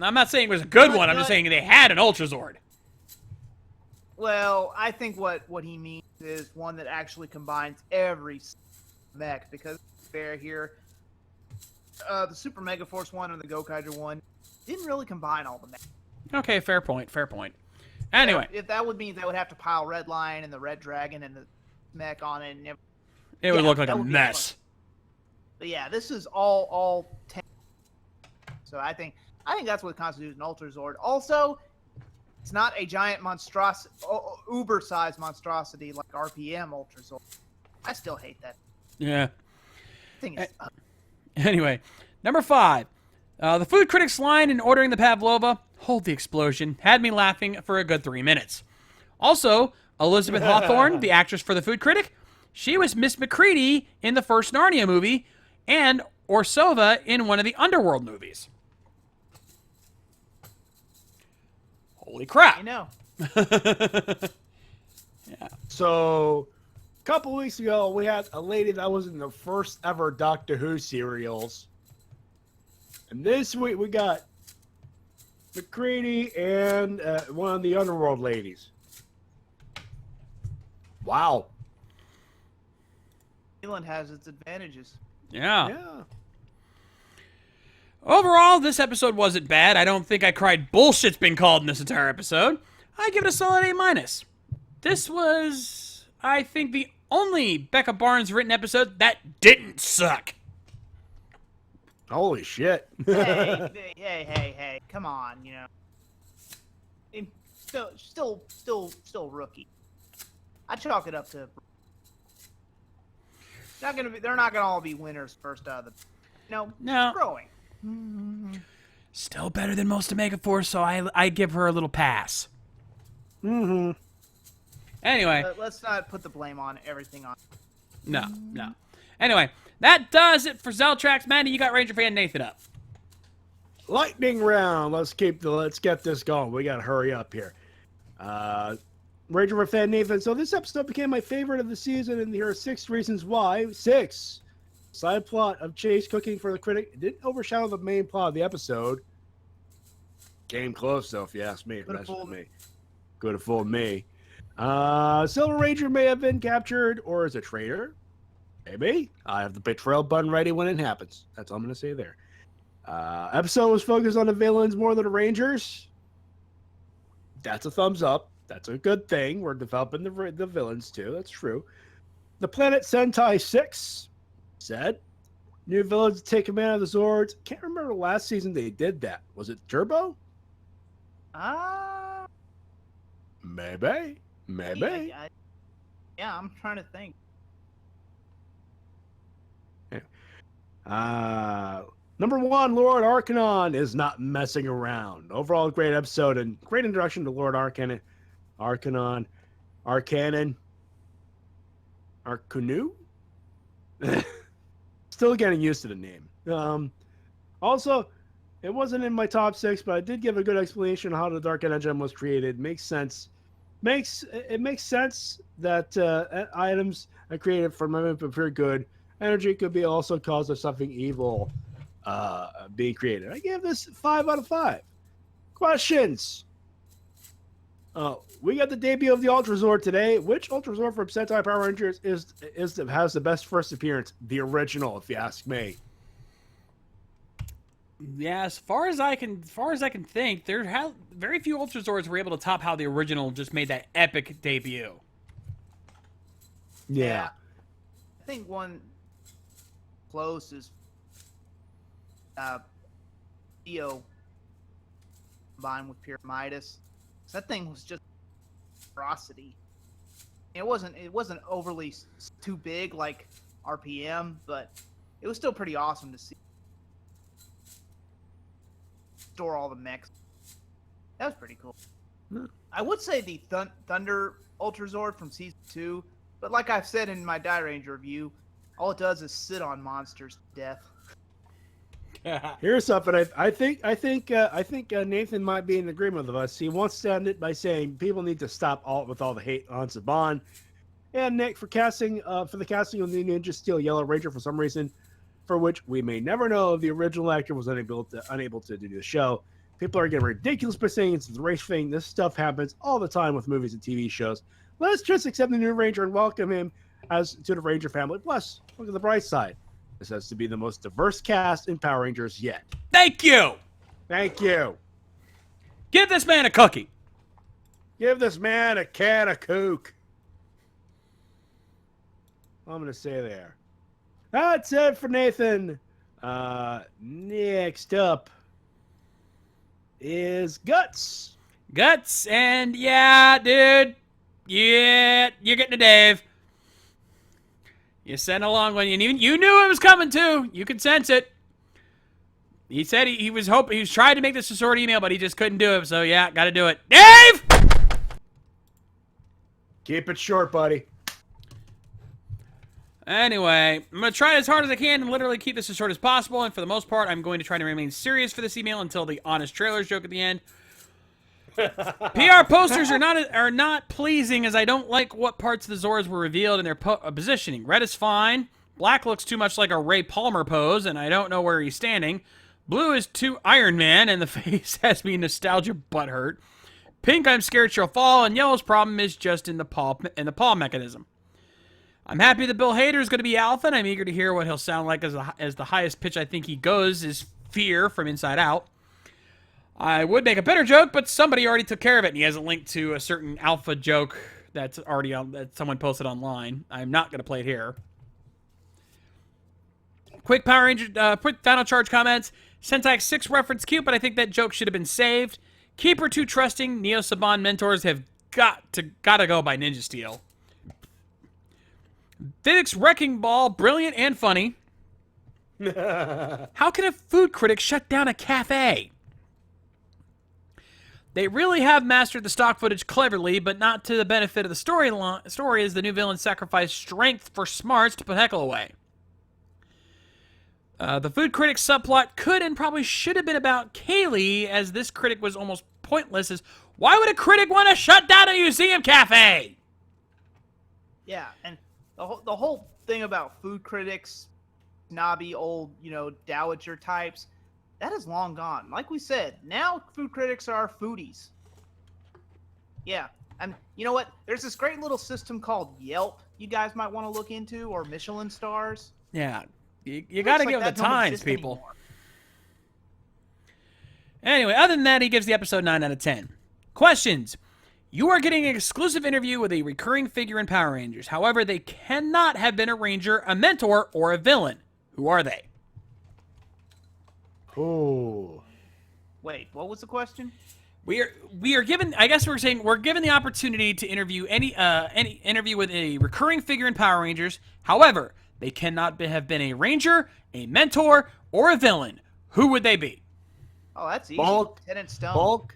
I'm not saying it was a good one. I'm just saying they had an Ultra Zord. Well, I think what he means is one that actually combines every mech, because fair here, the Super Mega Force one and the Gokaiger one didn't really combine all the mechs. Okay, fair point. Fair point. Anyway, if that would mean they would have to pile Red Lion and the Red Dragon and the mech on it, and it would look like a mess. But yeah, this is all 10. So I think that's what constitutes an Ultra Zord. Also, it's not a giant uber-sized monstrosity like RPM Ultra Zord. I still hate that. Yeah. Thing is. Anyway, number 5. The food critics line in ordering the Pavlova, hold the explosion, had me laughing for a good 3 minutes. Also, Elizabeth Hawthorne, the actress for the food critic, she was Miss McCready in the first Narnia movie and Orsova in one of the Underworld movies. Holy crap. I know. Yeah. So, a couple weeks ago, we had a lady that was in the first ever Doctor Who serials. And this week, we got McCready and one of the Underworld ladies. Wow. England has its advantages. Yeah. Yeah. Overall, this episode wasn't bad. I don't think I cried bullshit's been called in this entire episode. I give it a solid A-. This was, I think, the only Becca Barnes written episode that didn't suck. Holy shit. hey, come on, you know. Still rookie. I chalk it up to. They're not gonna all be winners first out of the. No. Growing. Still better than most of Megaforce, so I give her a little pass. Mm-hmm. Anyway. But let's not put the blame on everything on. No. Anyway, that does it for Zeltrax. Manny, you got Ranger Fan Nathan up. Lightning round. Let's get this going. We gotta hurry up here. Ranger Fan Nathan. So this episode became my favorite of the season, and here are 6 reasons why. 6. Side plot of Chase cooking for the critic. It didn't overshadow the main plot of the episode. Came close though, if you ask me. That's just me. Could have fooled me. Silver Ranger may have been captured or is a traitor. Maybe. I have the betrayal button ready when it happens. That's all I'm going to say there. Episode was focused on the villains more than the Rangers. That's a thumbs up. That's a good thing. We're developing the villains too. That's true. The planet Sentai 6 said new villains to take command of the Zords. Can't remember last season they did that. Was it Turbo? Maybe. Yeah, I'm trying to think. Number 1, Lord Arcanon is not messing around. Overall, great episode and great introduction to Lord Arcanon. Arcanon. Arcanu? Still getting used to the name. Also, it wasn't in my top 6, but I did give a good explanation of how the Dark Energy was created. Makes sense. It makes sense that items are created from a pure good. Energy could be also cause of something evil being created. I gave this 5 out of 5. Questions. We got the debut of the Ultra Zord today. Which Ultra Zord from Sentai Power Rangers has the best first appearance? The original, if you ask me. Yeah, as far as I can think, very few Ultra Zords were able to top how the original just made that epic debut. Yeah. I think one close is Theo combined with Pyramidas. That thing was just ferocity. It wasn't overly too big like RPM, but it was still pretty awesome to see. Store all the mechs. That was pretty cool. I would say the Thunder Ultra Zord from season 2, but like I've said in my Die Ranger review, all it does is sit on monsters to death. Here's something I think Nathan might be in agreement with us. He wants to end it by saying people need to stop with all the hate on Saban and Nick for the casting of the Ninja Steel Yellow Ranger for some reason, for which we may never know if the original actor was unable to do the show. People are getting ridiculous by saying it's the race thing. This stuff happens all the time with movies and TV shows. Let's just accept the new Ranger and welcome him to the Ranger family. Plus, look at the bright side. This has to be the most diverse cast in Power Rangers yet. Thank you! Thank you. Give this man a cookie. Give this man a can of Coke. I'm going to say there. That's it for Nathan. Next up is Guts. Guts, and yeah, dude. Yeah, you're getting a Dave. You sent along when you knew it was coming too. You could sense it. He said he was trying to make this a short email, but he just couldn't do it. So yeah, got to do it. Dave! Keep it short, buddy. Anyway, I'm going to try as hard as I can and literally keep this as short as possible. And for the most part, I'm going to try to remain serious for this email until the honest trailers joke at the end. PR posters are not pleasing, as I don't like what parts of the Zords were revealed in their positioning. Red is fine. Black looks too much like a Ray Palmer pose, and I don't know where he's standing. Blue is too Iron Man, and the face has me nostalgia butthurt. Pink, I'm scared she'll fall, and yellow's problem is just in the paw mechanism. I'm happy that Bill Hader is going to be Alpha, and I'm eager to hear what he'll sound like as the highest pitch I think he goes is Fear from Inside Out. I would make a better joke, but somebody already took care of it, and he has a link to a certain Alpha joke that's already that someone posted online. I'm not going to play it here. Quick Power Ranger, quick final charge comments. Sentai 6 reference cute, but I think that joke should have been saved. Keeper too trusting. Neo Saban mentors have gotta go by Ninja Steel. Physics Wrecking Ball, brilliant and funny. How can a food critic shut down a cafe? They really have mastered the stock footage cleverly, but not to the benefit of the story as the new villain sacrificed strength for smarts to put Heckle away. The food critic subplot could and probably should have been about Kaylee, as this critic was almost pointless, as why would a critic want to shut down a museum cafe? Yeah, and the whole thing about food critics, snobby old, dowager types, that is long gone. Like we said, now food critics are foodies. Yeah, and you know what? There's this great little system called Yelp you guys might want to look into, or Michelin stars. Yeah, you got to give the times, people. Anymore. Anyway, other than that, he gives the episode 9 out of 10. Questions. You are getting an exclusive interview with a recurring figure in Power Rangers. However, they cannot have been a Ranger, a mentor, or a villain. Who are they? Oh. Wait, what was the question? We are given. I guess we're saying we're given the opportunity to interview any interview with a recurring figure in Power Rangers. However, they cannot have been a Ranger, a mentor, or a villain. who would they be? Oh, that's easy. Bulk. Lieutenant Stone. Bulk.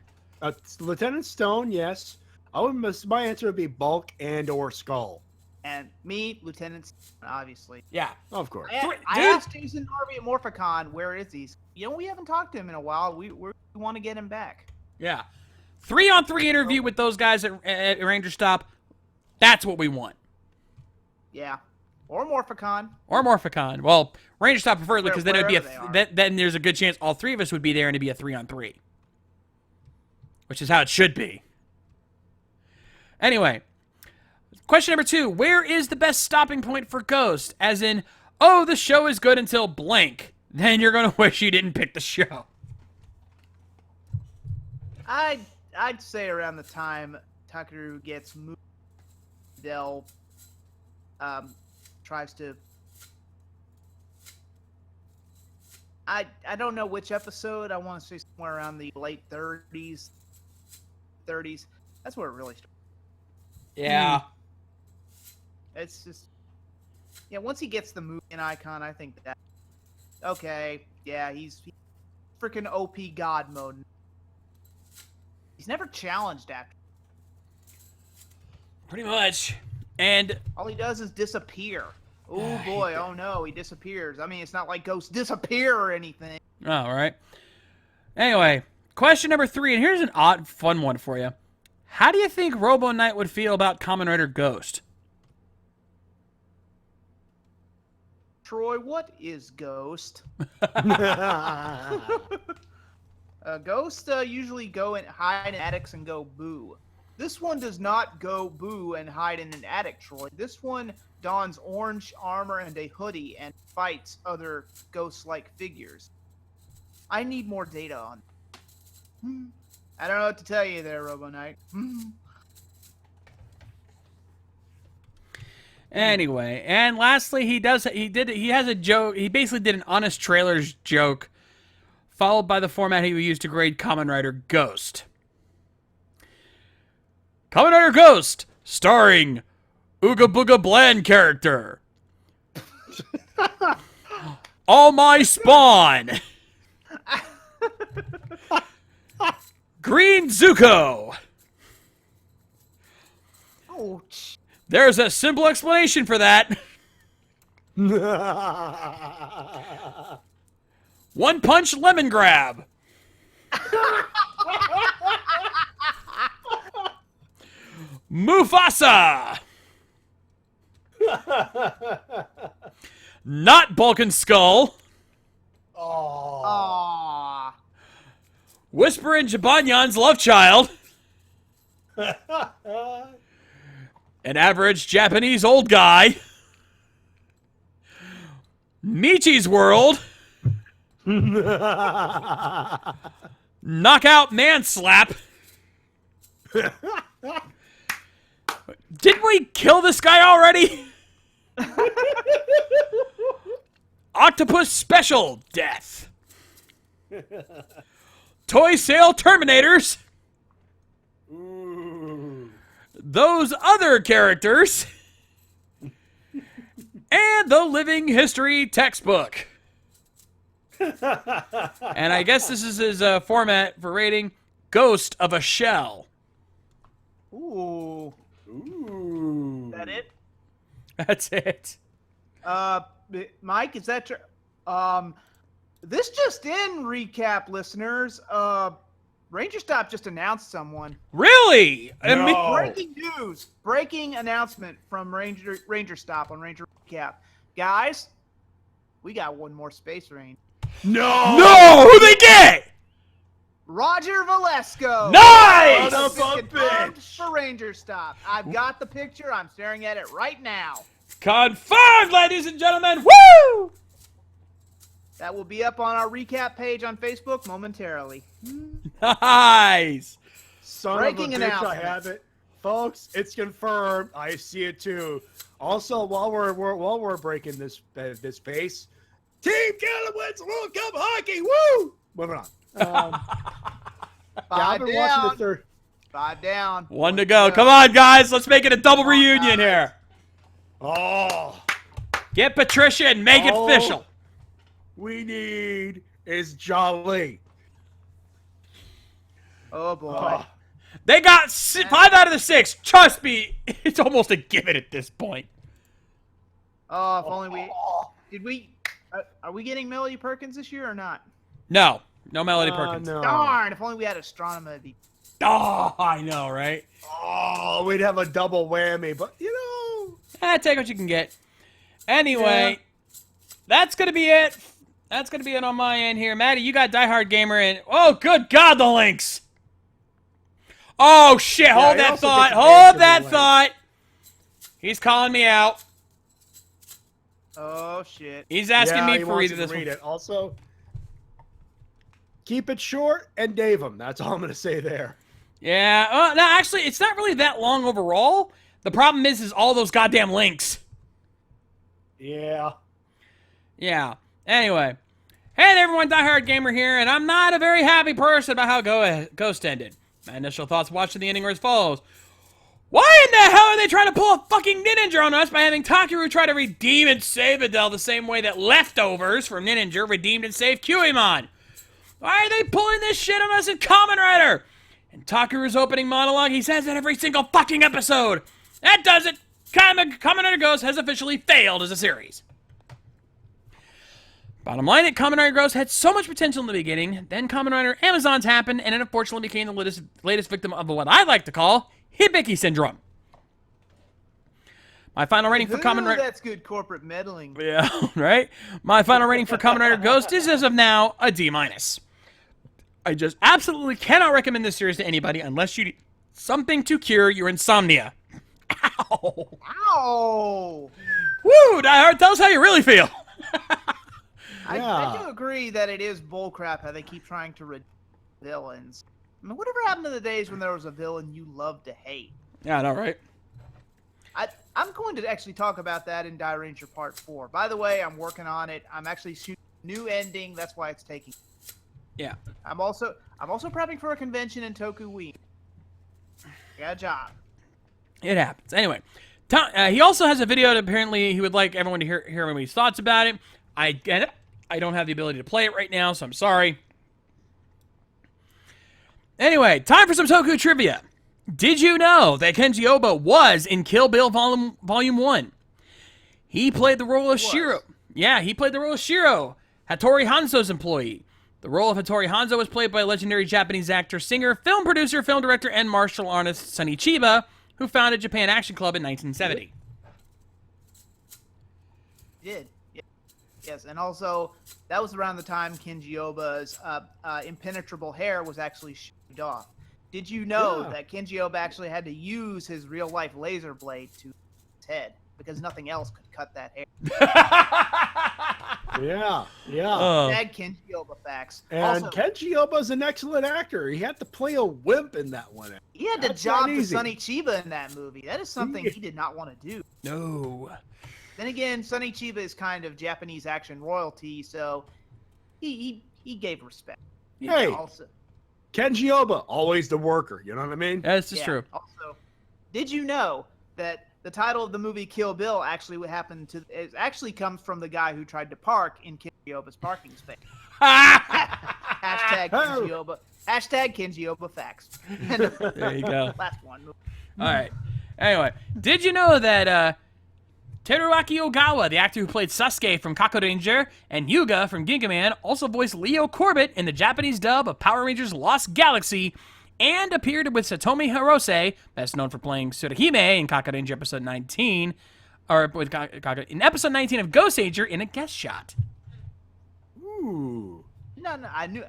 Lieutenant Stone, yes. My answer would be Bulk and or Skull. And me, Lieutenant Stone, obviously. Yeah. Of course. I asked Jason Harvey at Morphicon, where is he? We haven't talked to him in a while. We want to get him back. Yeah. 3-on-3 interview with those guys at Ranger Stop. That's what we want. Yeah. Or Morphicon. Or Morphicon. Well, Ranger Stop preferably because then it'd be Wherever then there's a good chance all three of us would be there and it'd be a 3-on-3. Which is how it should be. Anyway, question number 2. Where is the best stopping point for Ghost? As in, oh, the show is good until blank. Then you're going to wish you didn't pick the show. I'd say around the time Tucker gets moved, Dell tries to... I don't know which episode. I want to say somewhere around the late 30s. That's where it really starts. Yeah. It's just... Yeah, once he gets the movie icon, I think that... Okay, yeah, he's freaking OP God mode. He's never challenged after. Pretty much. And All he does is disappear. Oh boy, oh no, he disappears. I mean, it's not like ghosts disappear or anything. all right. Anyway, question number 3, and here's an odd, fun one for you. How do you think Robo Knight would feel about Kamen Rider Ghost? Troy, what is Ghost? Ghosts usually go and hide in attics and go boo. This one does not go boo and hide in an attic, Troy. This one dons orange armor and a hoodie and fights other ghost-like figures. I need more data on. I don't know what to tell you there, Robo Knight. Anyway, and lastly, he has a joke. He basically did an honest trailers joke, followed by the format he would use to grade Kamen Rider Ghost. Kamen Rider Ghost, starring Ooga Booga Bland character. All My Spawn. Green Zuko. Ouch. There's a simple explanation for that. One Punch Lemon Grab. Mufasa. Not Bulk and Skull. Aww. Whisper and Jibanyan's love child. An average Japanese old guy. Michi's World. Knockout Man Slap. Didn't we kill this guy already? Octopus Special Death. Toy Sale Terminators. Those other characters. And the Living History textbook. And I guess this is his format for rating Ghost of a Shell. Ooh. Is that it? That's it. Mike, is that your... This just in, recap listeners. Ranger Stop just announced someone. Really? No. Breaking news. Breaking announcement from Ranger Stop on Ranger Recap. Guys, we got one more Space Ranger. No! Who they get? Roger Valesco. Nice! Has Son of been a confirmed bitch. for Ranger Stop. I've got the picture. I'm staring at it right now. Confirmed, ladies and gentlemen. Woo! That will be up on our recap page on Facebook momentarily. Nice. Son Breaking of a bitch, I announcement. have it, folks. It's confirmed. I see it too. Also, while we're breaking this pace, Team Canada wins the World Cup hockey. Woo! Moving on. Yeah, I've been watching the third. 5 down. One to go. Come on, guys. Let's make it a double reunion here. Oh, Get Patricia and make it Oh. official. we need is Jolly. Oh boy. Oh, They got 5 out of the 6. Trust me, it's almost a given at this point. Oh, if only we did we. Are we getting Melody Perkins this year or not? No Melody Perkins. No. Darn! If only we had Astronomer. It'd be... Oh, I know, right? Oh, we'd have a double whammy, but Take what you can get. Anyway, that's gonna be it. That's gonna be it on my end here. Matty, you got Die Hard Gamer and oh, good God, the links. Oh shit! Hold that thought. Hold that thought. He's calling me out. Oh shit! He's asking me he for wants either to this read one. it. Also, keep it short and Dave him. That's all I'm gonna say there. Yeah. No, actually, it's not really that long overall. The problem is all those goddamn links. Yeah. Yeah. Anyway. Hey there, everyone. Die Hard Gamer here, and I'm not a very happy person about how Ghost ended. My initial thoughts watching the ending were as follows. Why in the hell are they trying to pull a fucking Ninja on us by having Takeru try to redeem and save Adele the same way that Leftovers from Ninja redeemed and saved Kiwimon? Why are they pulling this shit on us in Kamen Rider? In Takeru's opening monologue, he says that every single fucking episode. That does it. Kamen Rider Ghost has officially failed as a series. Bottom line, that Kamen Rider Ghost had so much potential in the beginning, then Kamen Rider Amazons happened, and it unfortunately became the latest victim of what I like to call Hibiki Syndrome. My final rating for Kamen Rider... That's good corporate meddling. Yeah, right? My final rating for Kamen Rider Ghost is, as of now, a D-. I just absolutely cannot recommend this series to anybody unless you need something to cure your insomnia. Ow! Ow! Woo! Die Hard, tell us how you really feel. I do agree that it is bullcrap how they keep trying to rid villains. I mean, whatever happened to the days when there was a villain you loved to hate? Yeah, I know, right? I'm going to actually talk about that in Die Ranger Part 4. By the way, I'm working on it. I'm actually shooting a new ending. That's why it's taking. Yeah. I'm also prepping for a convention in Tokyo. Got a job. It happens. Anyway, he also has a video that apparently he would like everyone to hear his thoughts about it. I get it. I don't have the ability to play it right now, so I'm sorry. Anyway, time for some Toku trivia. Did you know that Kenji Oba was in Kill Bill Volume 1? He played the role of Shiro. Yeah, he played the role of Shiro, Hattori Hanzo's employee. The role of Hattori Hanzo was played by legendary Japanese actor, singer, film producer, film director, and martial artist Sonny Chiba, who founded Japan Action Club in 1970. Did. Yes, and also, that was around the time Kenji Oba's impenetrable hair was actually shaved off. Did you know that Kenji Oba actually had to use his real-life laser blade to his head because nothing else could cut that hair? Yeah. Bad Kenji Oba facts. And Also, Kenji Oba's an excellent actor. He had to play a wimp in that one. he had to That's job not to easy. Sonny Chiba in that movie. That is something he did not want to do. No. Then again, Sonny Chiba is kind of Japanese action royalty, so he gave respect. Hey, Also, Kenji Oba, always the worker. You know what I mean? That's just true. Also, did you know that the title of the movie Kill Bill actually actually comes from the guy who tried to park in Kenji Oba's parking space? Hashtag Kenji Oba. Hashtag Kenji Oba facts. There you go. Last one. All right. Anyway, did you know that Teruaki Ogawa, the actor who played Sasuke from Kaku Ranger and Hyuga from Ginga Man, also voiced Leo Corbett in the Japanese dub of Power Rangers Lost Galaxy and appeared with Satomi Hirose, best known for playing Tsurahime in Kaku Ranger episode 19, or with in episode 19 of Ghost Ranger in a guest shot. Ooh. No,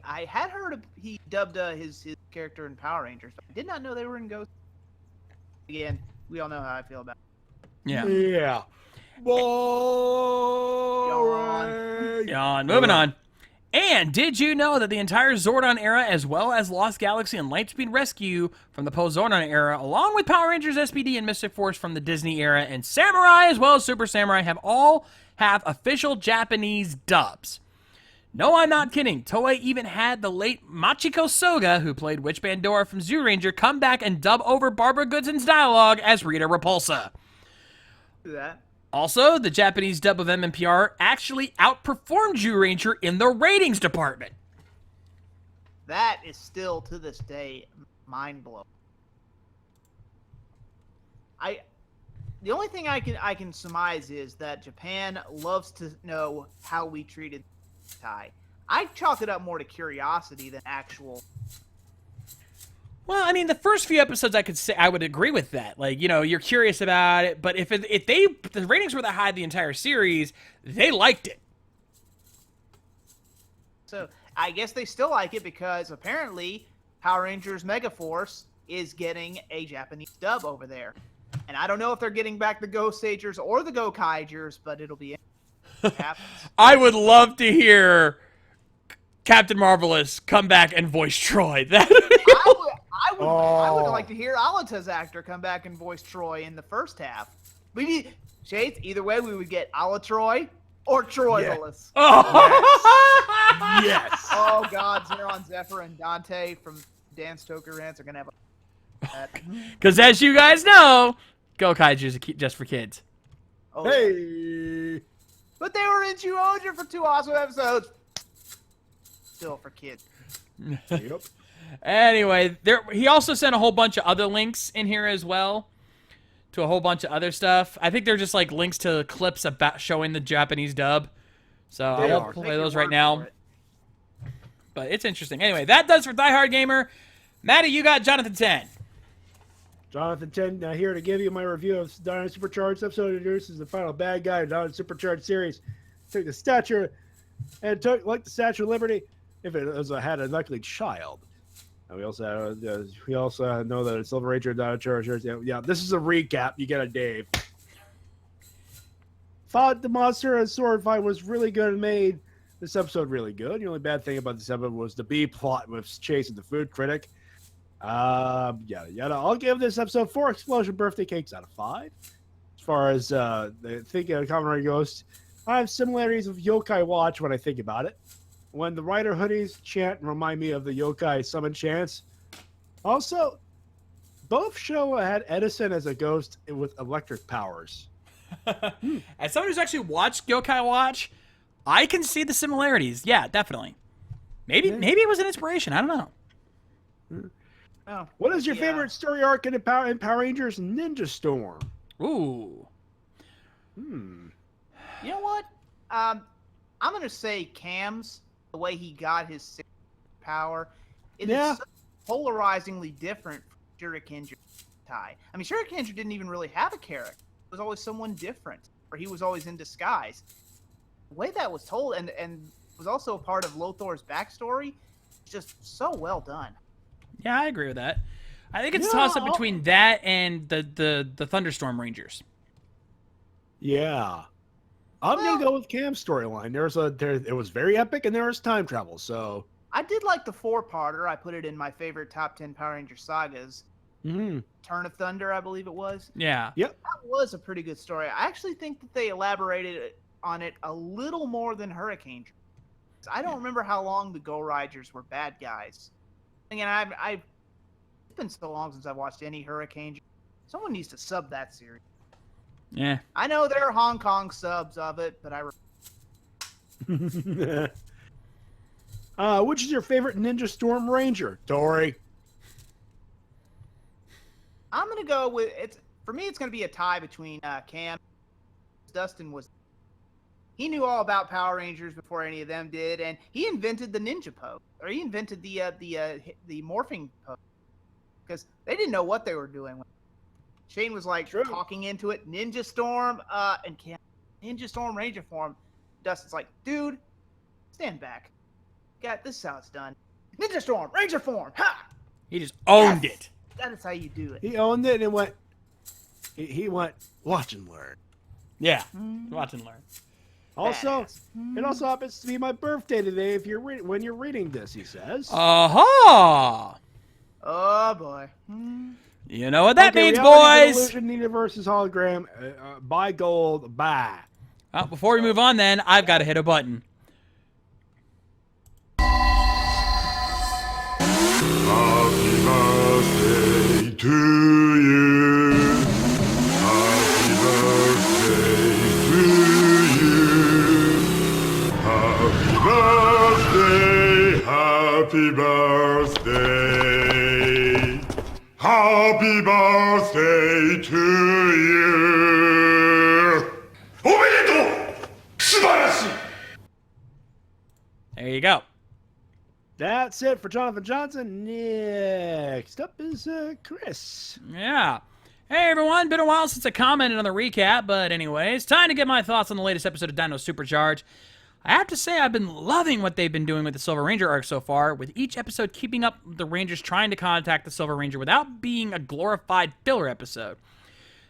I had heard he dubbed his character in Power Rangers. I did not know they were in Ghost. Again, we all know how I feel about it. Yeah. Yeah. Boring. Yawn. Moving on. And did you know that the entire Zordon era, as well as Lost Galaxy and Lightspeed Rescue from the post-Zordon era, along with Power Rangers SPD and Mystic Force from the Disney era, and Samurai as well as Super Samurai have official Japanese dubs? No, I'm not kidding. Toei even had the late Machiko Soga, who played Witch Bandora from Zoo Ranger, come back and dub over Barbara Goodson's dialogue as Rita Repulsa. that. Also, the Japanese dub of MMPR actually outperformed Zyuranger in the ratings department. That is still to this day mind blowing. The only thing I can surmise is that Japan loves to know how we treated Tai. I chalk it up more to curiosity than actual. Well, I mean, the first few episodes, I could say I would agree with that. Like, you know, you're curious about it, but if the ratings were that high the entire series, they liked it. So I guess they still like it because apparently Power Rangers Megaforce is getting a Japanese dub over there. And I don't know if they're getting back the Ghost Sagers or the Go-Kaigers, but it'll be what happens. I would love to hear Captain Marvelous come back and voice Troy. That I would like to hear Alita's actor come back and voice Troy in the first half. We need Shades. Either way, we would get Ala Troy or Troy Willis. Oh, Yes. Oh God, Zeron Zephyr and Dante from Dan Stoker Rants are gonna have because as you guys know, Go Kaiju's just for kids. Oh, Hey. but they were in Zyuranger for 2 awesome episodes. Still for kids. Yep. Anyway, he also sent a whole bunch of other links in here as well to a whole bunch of other stuff. I think they're just like links to clips about showing the Japanese dub. So They I are. won't play Take your those right word now. for it. But it's interesting. Anyway, that does for Die Hard Gamer. Maddie, you got Jonathan 10. Jonathan 10 here to give you my review of Dino Supercharged. Episode introduces the final bad guy in Dino Supercharged series. Took the statue and took like the Statue of Liberty if it had an ugly child. And we also know that it's Silver Ranger Dino Chargers. Yeah, this is a recap. You get a Dave. Thought the monster and sword fight was really good and made this episode really good. The only bad thing about this episode was the B plot with chasing the food critic. Yada yada. I'll give this episode 4 explosion birthday cakes out of 5. As far as the thinking of Kamen Rider Ghost, I have similarities with Yokai Watch when I think about it. When the Rider hoodies chant remind me of the Yokai summon chants. Also, both show had Edison as a ghost with electric powers. As someone who's actually watched Yokai Watch, I can see the similarities. Yeah, definitely. Maybe it was an inspiration. I don't know. Oh, What is your favorite story arc in Power Rangers Ninja Storm? Ooh. you know what? I'm gonna say Cam's the way he got his power. It is so polarizingly different from Shuriken Tai. I mean, Shuriken didn't even really have a character. It was always someone different, or he was always in disguise. The way that was told, and was also a part of Lothor's backstory, just so well done. Yeah, I agree with that. I think it's a toss-up between that and the Thunderstorm Rangers. Yeah. I'm gonna go with Cam's storyline. It was very epic, and there was time travel. So I did like the 4-parter. I put it in my favorite top 10 Power Ranger sagas. Turn of Thunder, I believe it was. Yeah. That was a pretty good story. I actually think that they elaborated on it a little more than Hurricane. I don't remember how long the Go Riders were bad guys. Again, it's been so long since I've watched any Hurricane. Someone needs to sub that series. Yeah. I know there are Hong Kong subs of it, but which is your favorite Ninja Storm Ranger, Tori? I'm gonna go with it's. For me, it's gonna be a tie between Cam. Dustin he knew all about Power Rangers before any of them did, and he invented the ninja pose, or he invented the morphing pose, because they didn't know what they were doing. Shane was like talking into it, Ninja Storm, and Cam, Ninja Storm Ranger form. Dustin's like, dude, stand back. This is how it's done. Ninja Storm Ranger form. Ha! He just owned it. That is how you do it. He owned it and went. He went watch and learn. Yeah. Watch and learn. Also, it also happens to be my birthday today. When you're reading this, he says. Aha! Oh boy. You know what that means, Reality boys. Illusion Universe's hologram. Buy gold. Buy. Well, before we move on, then I've got to hit a button. Happy birthday to you. Happy birthday Happy birthday. Happy birthday to you. おめでとう。素晴らしい。 There you go. That's it for Jonathan Johnson. Next up is Chris. Yeah. Hey everyone, been a while since I commented on the recap, but anyways, time to get my thoughts on the latest episode of Dino Supercharge. I have to say I've been loving what they've been doing with the Silver Ranger arc so far, with each episode keeping up the Rangers trying to contact the Silver Ranger without being a glorified filler episode.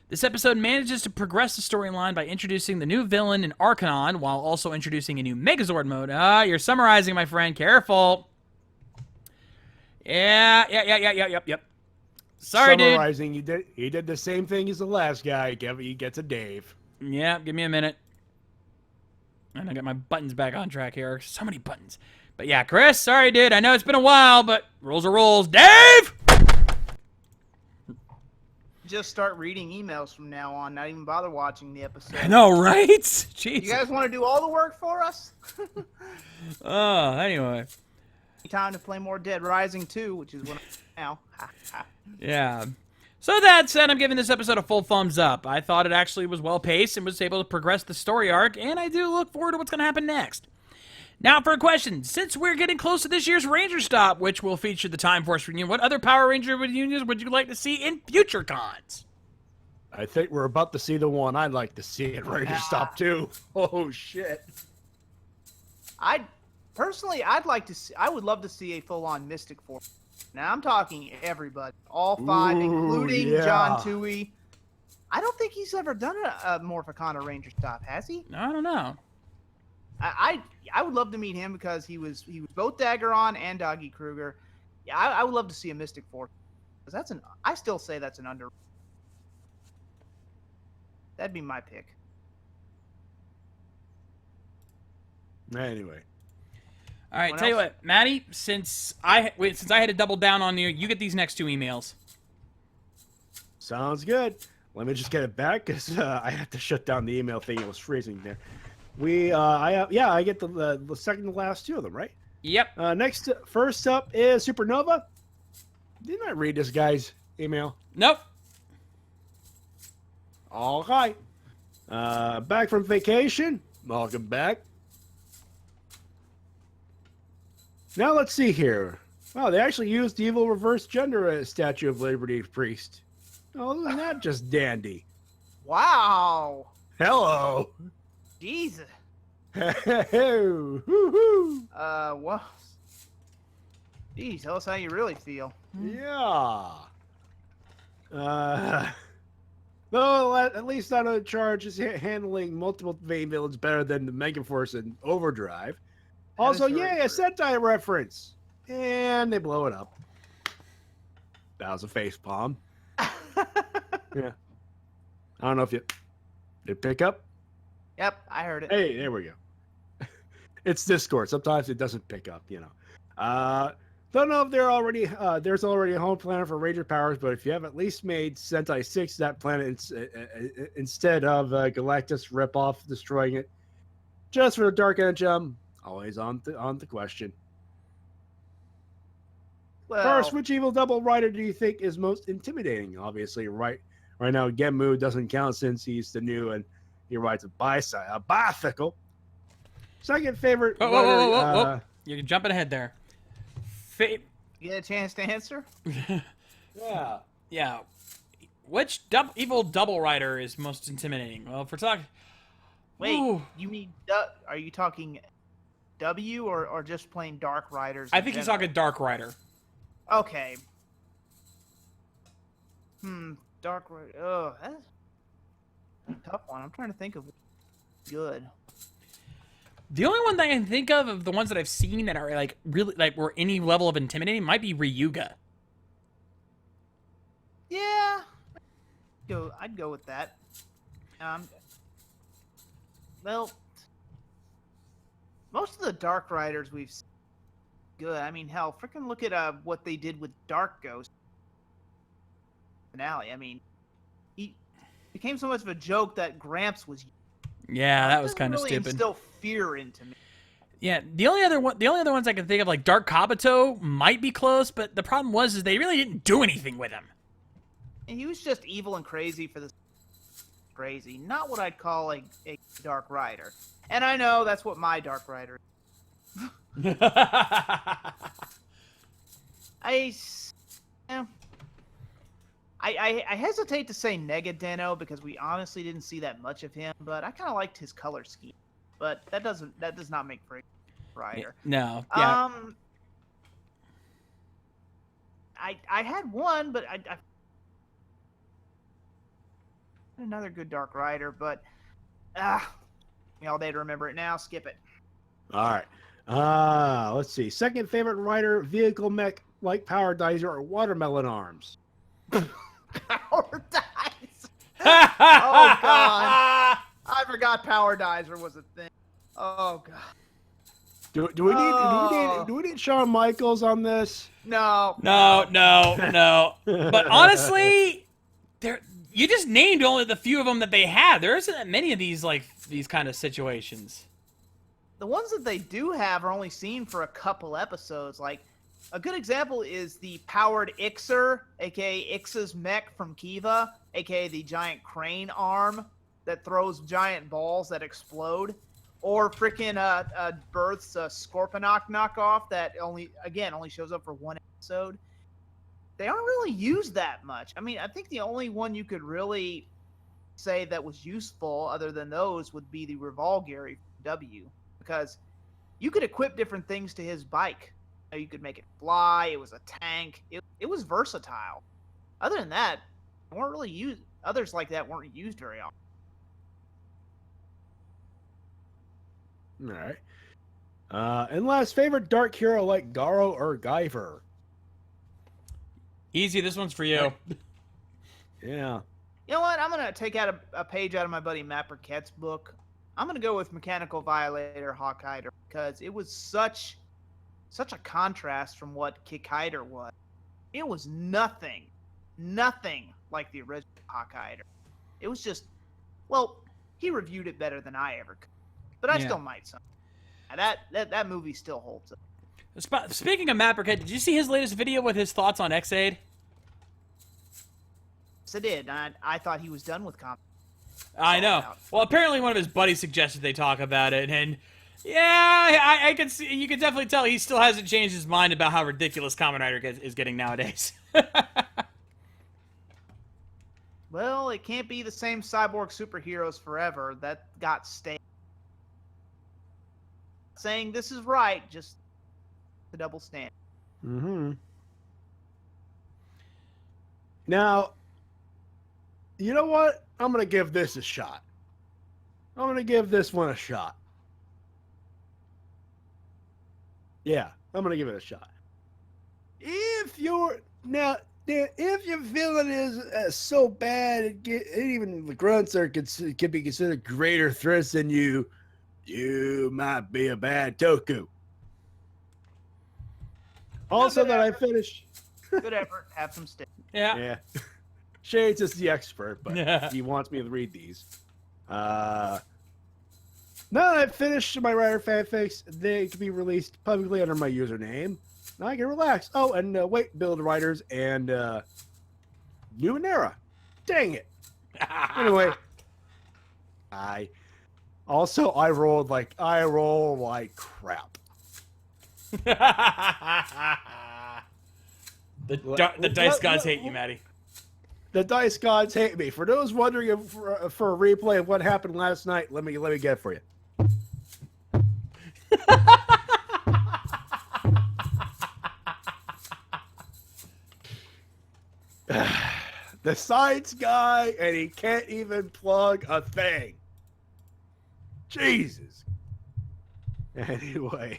This episode manages to progress the storyline by introducing the new villain in Arcanon, while also introducing a new Megazord mode. You're summarizing, my friend. Careful. Yep. Sorry, Summarizing, he did the same thing as the last guy. He gets a Dave. dude. Yeah, give me a minute. And I got my buttons back on track here. So many buttons. But yeah, Chris, sorry, dude. I know it's been a while, but rules are rules. Dave! Just start reading emails from now on. Not even bother watching the episode. I know, right? Jeez. You guys want to do all the work for us? Oh, anyway. Time to play more Dead Rising 2, which is what I'm now. Yeah. So that said, I'm giving this episode a full thumbs up. I thought it actually was well paced and was able to progress the story arc, and I do look forward to what's going to happen next. Now for a question. Since we're getting close to this year's Ranger Stop, which will feature the Time Force reunion, what other Power Ranger reunions would you like to see in future cons? I think we're about to see the one I'd like to see at Ranger Stop 2. Oh, shit. Personally, I would love to see a full-on Mystic Force. Now I'm talking everybody, all five, including yeah. John Toohey. I don't think he's ever done a Morphicon or Ranger Stop, has he? I don't know. I would love to meet him because he was both Daggeron and Doggy Kruger. Yeah, I would love to see a Mystic Force. Because I still say that's an under. That'd be my pick. Anyway. All right, What tell you else? what, Matty, since I had to double down on you, you get these next two emails. Sounds good. Let me just get it back because I have to shut down the email thing. It was freezing there. I get the second to last two of them, right? Yep. First up is Supernova. Didn't I read this guy's email? Nope. All right. Back from vacation. Welcome back. Now let's see here. Wow, they actually used the evil reverse gender Statue of Liberty priest. Oh, isn't that just dandy? Wow. Hello. Jesus. Woo-hoo. Well. Geez, tell us how you really feel. Yeah. Though at least I know Charge is handling multiple main villains better than the Megaforce and Overdrive. Also, is very yay, a true. Sentai reference. And they blow it up. That was a facepalm. Yeah. I don't know if you pick up. Yep, I heard it. Hey, there we go. It's Discord. Sometimes it doesn't pick up, you know. Don't know if there's already a home planet for Ranger powers, but if you have at least made Sentai 6 that planet instead of Galactus ripoff destroying it, just for the Dark Edge, always on the question. Well, First, which evil double rider do you think is most intimidating? Obviously, right now, Genmu doesn't count since he's the new and he rides a bicycle. Second favorite. Whoa. You're jumping ahead there. you get a chance to answer? Yeah. Yeah. Which evil double rider is most intimidating? Well, if we're talking... Wait, Ooh. you mean, are you talking W or just plain Dark Riders? I in think he's general? talking Dark Rider. Okay. Dark Rider. Oh, that's a tough one. I'm trying to think of good. The only one that I can think of the ones that I've seen that are like really like were any level of intimidating might be Ryuga. Yeah. I'd go with that. Well, most of the Dark Riders we've seen good. I mean, hell, freaking look at what they did with Dark Ghost finale. I mean, he became so much of a joke that Gramps was. Yeah, that was Doesn't kind of really stupid. instill fear into me. Yeah, the only other ones I can think of, like Dark Kabuto, might be close, but the problem is they really didn't do anything with him. And he was just evil and crazy for this. Crazy, not what I'd call a Dark Rider. And I know that's what my Dark Rider is. I hesitate to say Negadeno because we honestly didn't see that much of him, but I kind of liked his color scheme. But that does not make for a rider. No. Yeah. I had one, but I another good Dark Rider, but me all day to remember it now. Skip it. All right. Let's see. Second favorite rider, vehicle mech like Power Dizer or Watermelon Arms. Power Dizer. Oh god, I forgot Power Dizer was a thing. Oh god. Do we need Shawn Michaels on this? No. But honestly, you just named only the few of them that they have. There isn't that many of these kind of situations. The ones that they do have are only seen for a couple episodes. Like, a good example is the powered Ixer, aka Ixa's mech from Kiva, aka the giant crane arm that throws giant balls that explode. Or freaking Birth's Scorponok knockoff that only shows up for one episode. They aren't really used that much. I mean, I think the only one you could really say that was useful other than those would be the Revolgary W, because you could equip different things to his bike. You could make it fly. It was a tank. It was versatile. Other than that, weren't really used. Others like that weren't used very often. All right. And last, favorite dark hero like Garo or Guyver? Easy, this one's for you. Yeah. You know what? I'm going to take out a page out of my buddy Matt Burkett's book. I'm going to go with Mechanical Violator Hawkeye because it was such a contrast from what Kikaider was. It was nothing like the original Hawkeye. It was just, well, he reviewed it better than I ever could. But I still might some. And that movie still holds up. Speaking of Matt Burkett, did you see his latest video with his thoughts on X-Aid? Yes, I did. I thought he was done with comedy. I know. Well, apparently one of his buddies suggested they talk about it, and yeah, I can see. You can definitely tell he still hasn't changed his mind about how ridiculous Kamen Rider is getting nowadays. Well, it can't be the same cyborg superheroes forever. That got stale. Saying this is right, just the double standard. Mm-hmm. Now, you know what? I'm going to give this a shot. I'm going to give this one a shot. Yeah, I'm going to give it a shot. If your villain is so bad, even the grunts can be considered greater threats than you, you might be a bad Toku. Also, that I finished. Good effort. Have some stick. Yeah. Shades is the expert, but he wants me to read these. Now that I've finished my Rider fanfics, they can be released publicly under my username. Now I can relax. Oh, and wait, build writers and Numenera. Dang it. Anyway, I roll like crap. The dice gods hate you, Matty. The dice gods hate me. For those wondering for a replay of what happened last night, let me get it for you. The science guy, and he can't even plug a thing. Jesus. Anyway.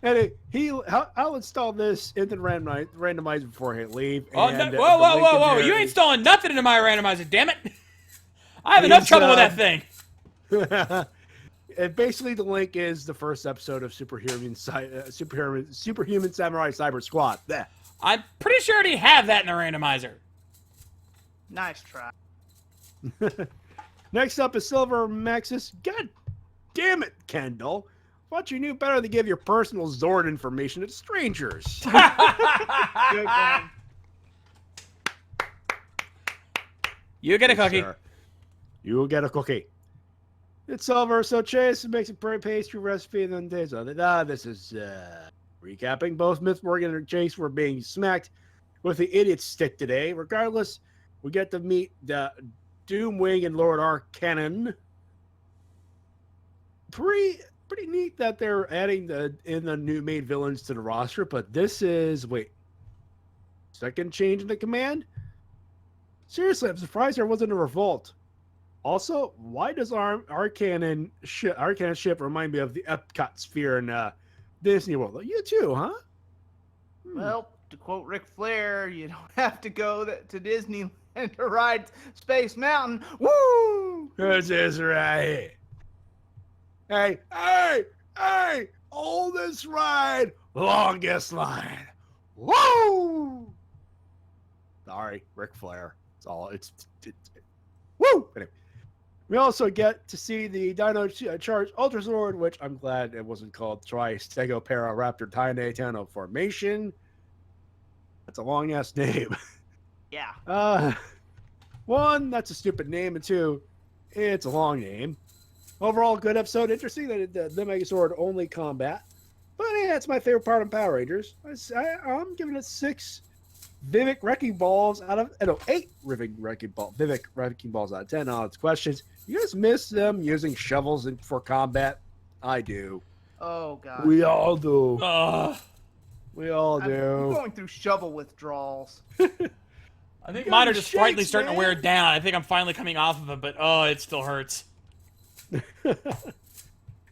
I'll install this into the randomizer before I leave. Whoa. You ain't installing nothing into my randomizer, damn it. I have enough trouble with that thing. And basically, the link is the first episode of Superhuman Samurai Cyber Squad. There. I'm pretty sure I already have that in the randomizer. Nice try. Next up is Silver Maxis. God damn it, Kendall. Thought you knew better than give your personal Zord information to strangers. Good man. You get a Yes, cookie. sir. You will get a cookie. It's over. So Chase makes a pastry recipe, and then there's other. This is recapping. Both Myth Morgan and Chase were being smacked with the idiot stick today. Regardless, we get to meet the Doomwing and Lord Arcanon. Pretty neat that they're adding the new main villains to the roster, but this is second change in the command. Seriously, I'm surprised there wasn't a revolt. Also, why does Arcanon ship remind me of the Epcot sphere in Disney World? You too, huh? Well, to quote Ric Flair, you don't have to go to Disneyland to ride Space Mountain. Woo! This is right. Hey! Oldest ride, longest line. Woo! Sorry, Ric Flair. It's all. It's woo! Anyway, we also get to see the Dino Charge Ultra Sword, which I'm glad it wasn't called Tri-Stegoparaptor Titano Formation. That's a long ass name. Yeah. One, that's a stupid name, and two, it's a long name. Overall, good episode. Interesting that the Megazord only combat. But yeah, it's my favorite part of Power Rangers. I'm giving it 6 Vivic Wrecking Balls out of... No, 8 Vivic Wrecking Balls out of 10. All its questions. You guys miss them using shovels for combat? I do. Oh, God. We all do. We all I'm do. going through shovel withdrawals. I think You mine got are just slightly shakes, starting to man. wear down. I think I'm finally coming off of it, but it still hurts.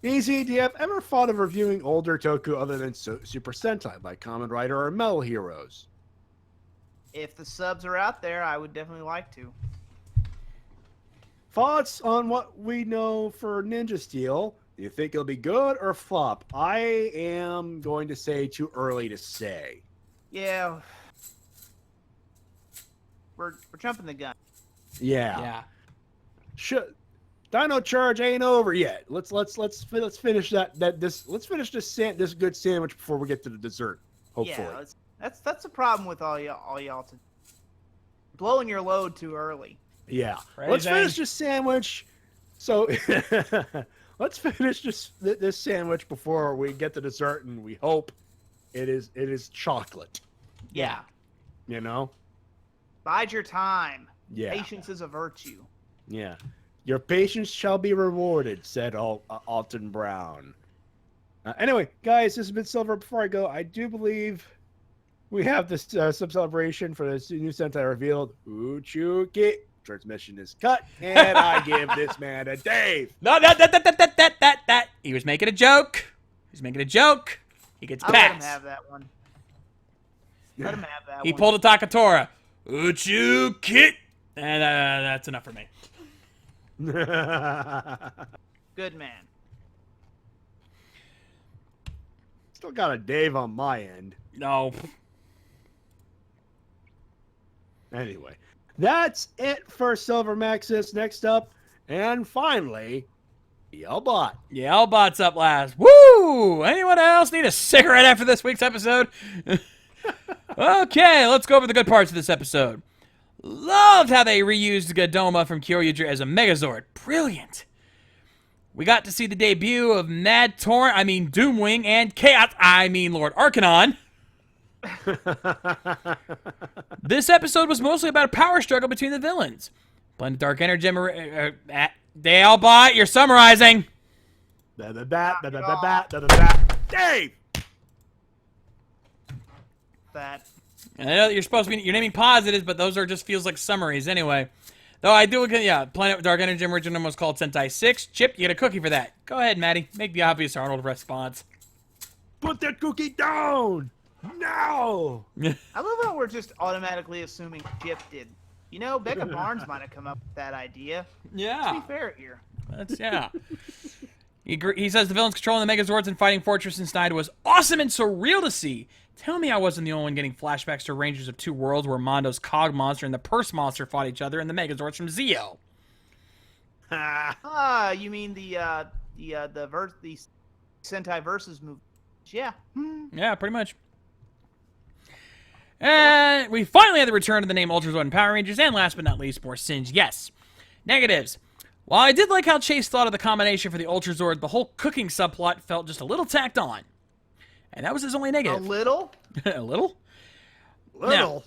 Easy, do you have ever thought of reviewing older Toku other than Super Sentai, like Kamen Rider or Metal Heroes? If the subs are out there, I would definitely like to. Thoughts on what we know for Ninja Steel? Do you think it'll be good or flop? I am going to say too early to say. Yeah. We're jumping the gun. Yeah. Dino Charge ain't over yet. Let's finish this good sandwich before we get to the dessert. Hopefully. Yeah, that's the problem with all y'all blowing your load too early. Yeah. Crazy. Let's finish this sandwich. So let's finish this sandwich before we get to dessert, and we hope it is chocolate. Yeah. You know? Bide your time. Yeah. Patience is a virtue. Yeah. Your patience shall be rewarded, said Alton Brown. Anyway, guys, this has been Silver. Before I go, I do believe we have this sub-celebration for this new Sentai revealed. Uchuki. Transmission is cut, and I give this man a Dave. No, that. He was making a joke. He's making a joke. He gets I'll let him passed. have that one. Let him have that He one. pulled a Takatora. Uchuki. And that's enough for me. Good man. Still got a Dave on my end. No. Anyway, that's it for Silver Maxis. Next up, and finally, Yellbot. Yeah, Albot's up last. Woo! Anyone else need a cigarette after this week's episode? Okay, let's go over the good parts of this episode. Loved how they reused Gadoma from Kyoryuger as a Megazord. Brilliant. We got to see the debut of Doomwing, and Chaos, Lord Arcanon. This episode was mostly about a power struggle between the villains. Blended Dark Energy. Dalebot, you're summarizing. Dave! That. And I know that you're naming positives, but those are just feels like summaries anyway. Though I do, Planet Dark Energy original was called Sentai 6. Chip, you get a cookie for that. Go ahead, Matty. Make the obvious Arnold response. Put that cookie down! No! I love how we're just automatically assuming Chip did. You know, Becca Barnes might have come up with that idea. Yeah. Let's be fair here. Yeah. He says the villains controlling the Megazords and fighting Fortress and Snide was awesome and surreal to see. Tell me I wasn't the only one getting flashbacks to Rangers of Two Worlds where Mondo's Cog Monster and the Purse Monster fought each other and the Megazords from You mean the Sentai Versus movie. Yeah. Yeah, pretty much. And we finally had the return of the name Ultra Zord and Power Rangers, and last but not least, more Singe. Yes. Negatives. While I did like how Chase thought of the combination for the Ultra Zord, the whole cooking subplot felt just a little tacked on. And that was his only A negative. little? A little? Little.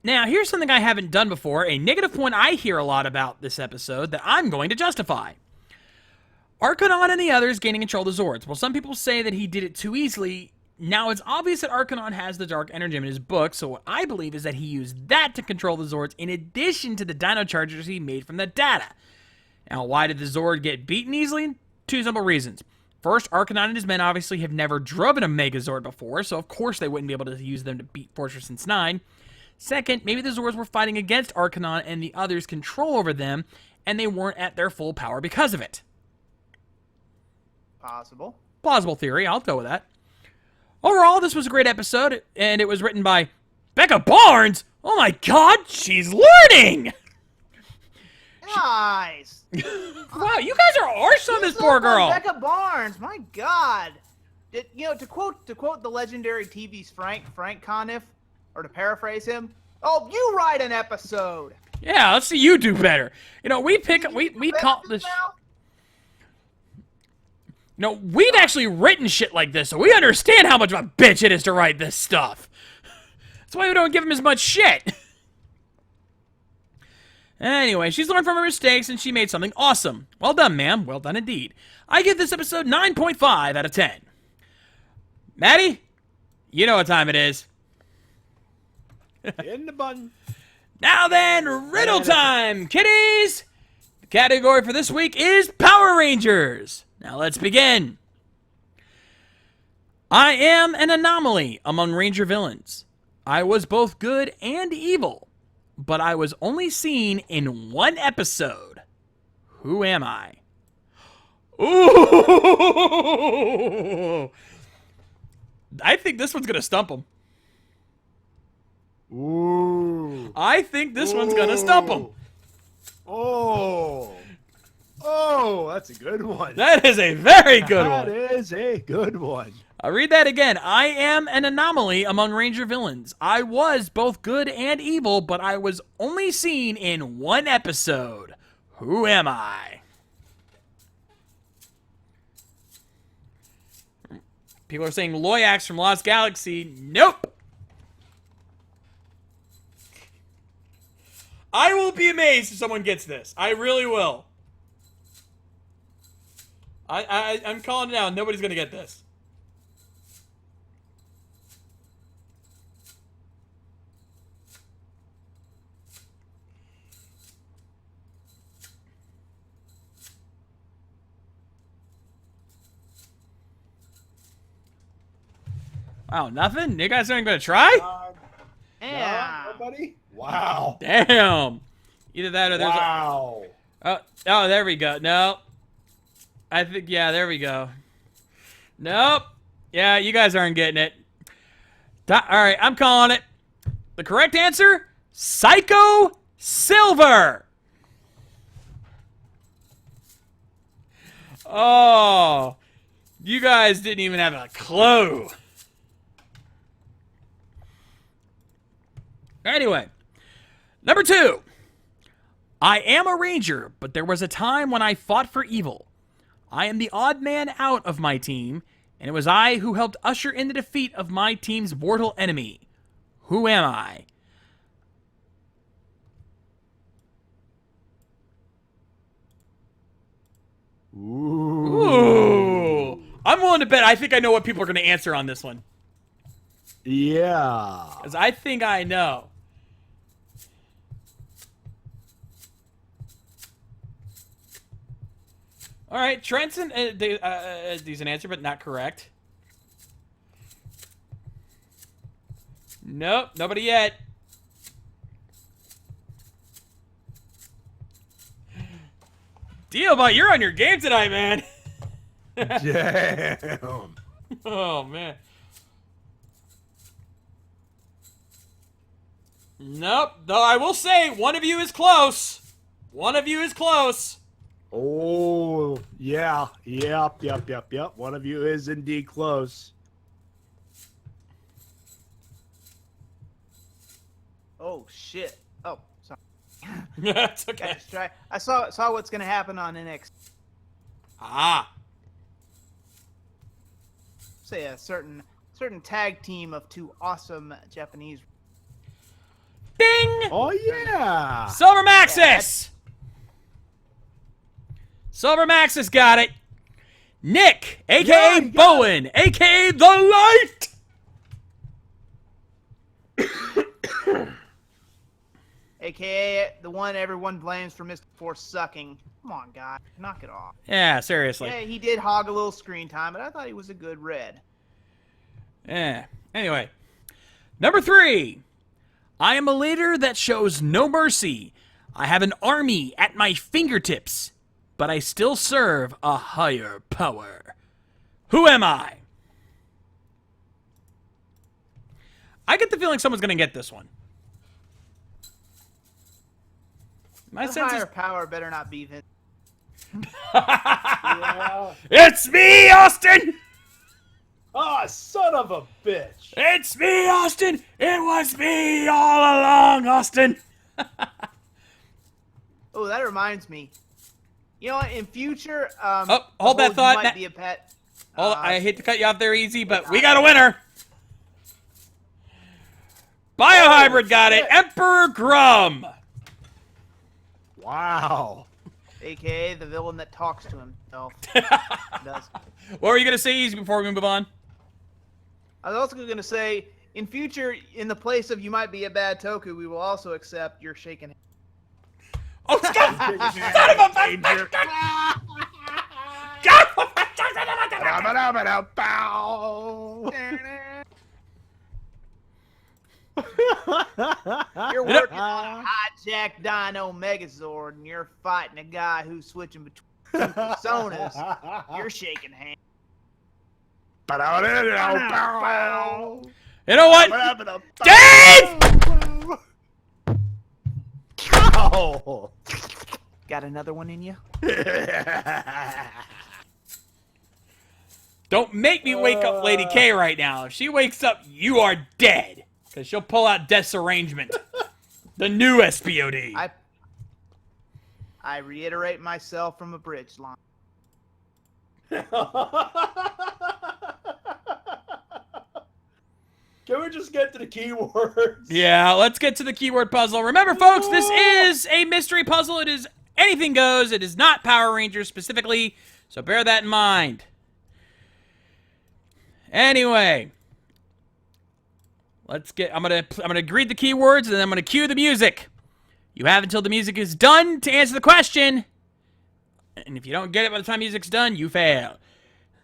Now, here's something I haven't done before, a negative point I hear a lot about this episode that I'm going to justify. Arcanon and the others gaining control of the Zords. Well, some people say that he did it too easily. Now, it's obvious that Arcanon has the Dark Energy in his book, so what I believe is that he used that to control the Zords in addition to the Dino Chargers he made from the data. Now, why did the Zord get beaten easily? Two simple reasons. First, Arcanon and his men obviously have never driven a Megazord before, so of course they wouldn't be able to use them to beat Fortress 9. Second, maybe the Zords were fighting against Arcanon and the others' control over them, and they weren't at their full power because of it. Possible. Plausible theory, I'll go with that. Overall, this was a great episode, and it was written by Becca Barnes. Oh my god, she's learning! Nice. Wow, you guys are harsh on this poor girl. Becca Barnes, my God. To quote the legendary TV's Frank Conniff, or to paraphrase him, oh, you write an episode. Yeah, let's see you do better. We call this. We've actually written shit like this, so we understand how much of a bitch it is to write this stuff. That's why we don't give him as much shit. Anyway, she's learned from her mistakes, and she made something awesome. Well done, ma'am. Well done indeed. I give this episode 9.5 out of 10. Maddie, you know what time it is. In the button. Now then, riddle time, kiddies! The category for this week is Power Rangers. Now let's begin. I am an anomaly among Ranger villains. I was both good and evil, but I was only seen in one episode. Who am I? Ooh! I think this one's gonna stump him. Ooh. I think this one's gonna stump him. Oh, that's a good one. That is a very good That one. is a good one. I'll read that again. I am an anomaly among Ranger villains. I was both good and evil, but I was only seen in one episode. Who am I? People are saying Loyax from Lost Galaxy. Nope. I will be amazed if someone gets this. I really will. I'm calling it out. Nobody's gonna get this. Wow, nothing? You guys aren't gonna try? Yeah. Nobody? Wow. Damn. Either that or there's Wow. oh, there we go. No. I think, yeah, there we go. Nope. Yeah, you guys aren't getting it. All right, I'm calling it. The correct answer, Psycho Silver. Oh, you guys didn't even have a clue. Anyway, number 2. I am a ranger, but there was a time when I fought for evil. I am the odd man out of my team, and it was I who helped usher in the defeat of my team's mortal enemy. Who am I? Ooh. I'm willing to bet I think I know what people are going to answer on this one. Yeah. Because I think I know. All right, Trenton, decent answer, but not correct. Nope, nobody yet. Dealbot, you're on your game tonight, man. Damn. Oh, man. Nope, though I will say, one of you is close. One of you is close. Oh, yeah. Yep. One of you is indeed close. Oh shit. Oh, sorry. It's Got okay. distracted. I saw what's gonna happen on NXT. Ah. Say a certain tag team of two awesome Japanese. Ding! Oh, yeah. Silver Maxis! Silver Maxis got it. Nick, a.k.a. Yeah, you got Bowen, a.k.a. The Light! AKA the one everyone blames for Mr. Force sucking. Come on, guy. Knock it off. Yeah, seriously. Yeah, he did hog a little screen time, but I thought he was a good red. Yeah. Anyway. Number 3. I am a leader that shows no mercy. I have an army at my fingertips, but I still serve a higher power. Who am I? I get the feeling someone's going to get this one. My The sense higher is... power better not be Vince. Yeah. It's me, Austin! Oh, son of a bitch. It's me, Austin! It was me all along, Austin! Oh, that reminds me. You know what? In future, Oh, hold that you thought, Might Matt. be a pet. Oh, I hate to cut you off there, Easy, but we got a winner! Biohybrid got it! Emperor Grum! Wow. AKA the villain that talks to himself. Does. What were you going to say, Easy, before we move on? I was also going to say, in future, in the place of you might be a bad Toku, we will also accept your shaking hand. Oh, son of a Danger. You're working on a hijacked Dino Megazord, and you're fighting a guy who's switching between two personas. You're shaking hands. You know what? Dave! Oh. Got another one in you? Don't make me wake up Lady K right now. If she wakes up, you are dead. Because she'll pull out Death's Arrangement. The new SPOD. I reiterate myself from a bridge line. Can we just get to the keywords? Yeah, let's get to the keyword puzzle. Remember, folks, this is a mystery puzzle. It is anything goes. It is not Power Rangers specifically, so bear that in mind. Anyway, let's get. I'm gonna read the keywords, and then I'm gonna cue the music. You have until the music is done to answer the question, and if you don't get it by the time music's done, you fail.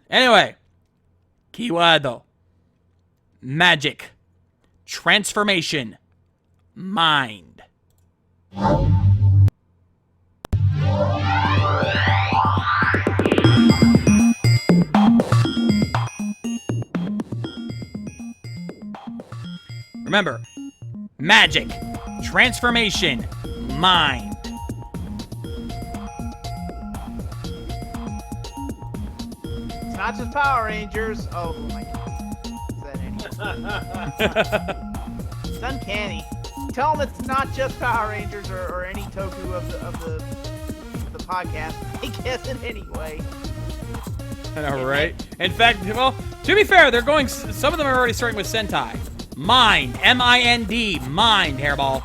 Anyway, keyword. Magic. Transformation. Mind. Remember, magic, transformation, mind. It's not just Power Rangers. Oh my god. It's uncanny. Tell them it's not just Power Rangers or any Toku of the podcast. They guess it anyway. I know, right? In fact, well, to be fair, they're going. Some of them are already starting with Sentai. Mind, M-I-N-D, mind, hairball.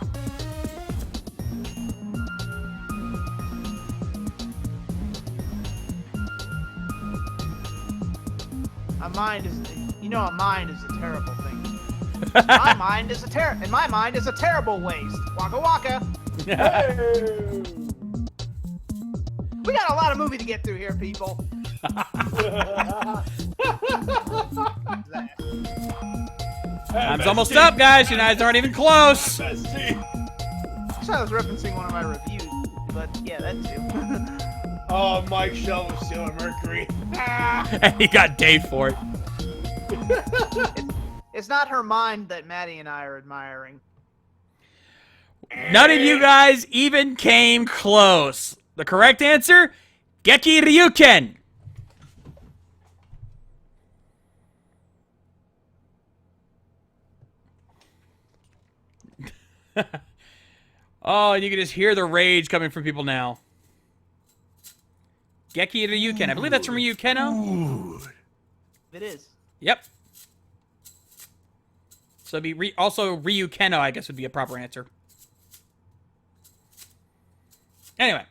A mind is, you know, a mind is a terrible thing. My mind is a terrible waste. Waka waka. We got a lot of movie to get through here, people. Time's almost up, guys. You guys aren't even close. Actually, I was referencing one of my reviews, but yeah, that too. Oh, Mike Shell was stealing Mercury. And he got Dave for it. It's not her mind that Maddie and I are admiring. None of you guys even came close. The correct answer Geki Ryuken. Oh, and you can just hear the rage coming from people now. Geki Ryuken. I believe that's from Ryukeno. It is. Yep. So it'd be also Ryukeno, I guess, would be a proper answer. Anyway.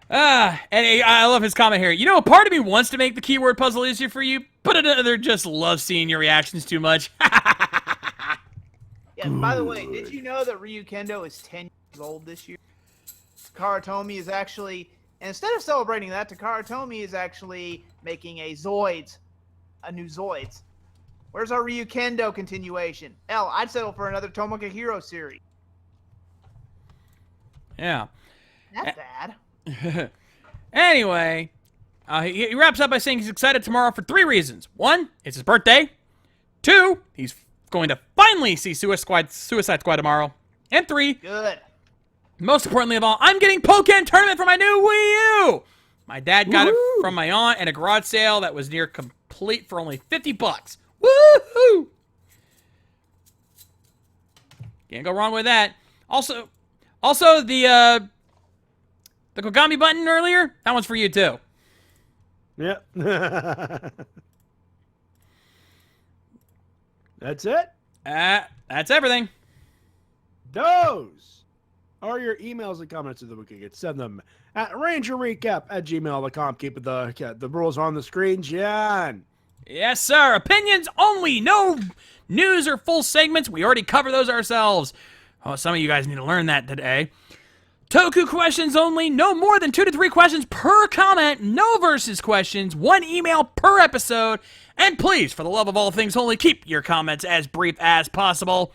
And I love his comment here. You know, part of me wants to make the keyword puzzle easier for you, but another just loves seeing your reactions too much. Yeah, by the way, did you know that Ryu Kendo is 10 years old this year? Takara is actually, and instead of celebrating that, Takara is actually making a new Zoids. Where's our Ryu Kendo continuation? Hell, I'd settle for another Tomoka Hero series. Yeah. Not bad. Anyway, he wraps up by saying he's excited tomorrow for 3 reasons. 1, it's his birthday. 2, he's going to finally see Suicide Squad tomorrow. And 3, Good. most importantly of all, I'm getting Pokken Tournament for my new Wii U! My dad got it from my aunt at a garage sale that was near complete for only $50. Woohoo! Can't go wrong with that. Also the Kogami button earlier, that one's for you too. Yep. That's it? That's everything. Those are your emails and comments of the week. You can send them at rangerrecap@gmail.com. Keep the rules on the screen, John. Yes, sir. Opinions only. No news or full segments. We already cover those ourselves. Oh, some of you guys need to learn that today. Toku questions only. No more than 2 to 3 questions per comment. No versus questions. 1 email per episode. And please, for the love of all things holy, keep your comments as brief as possible.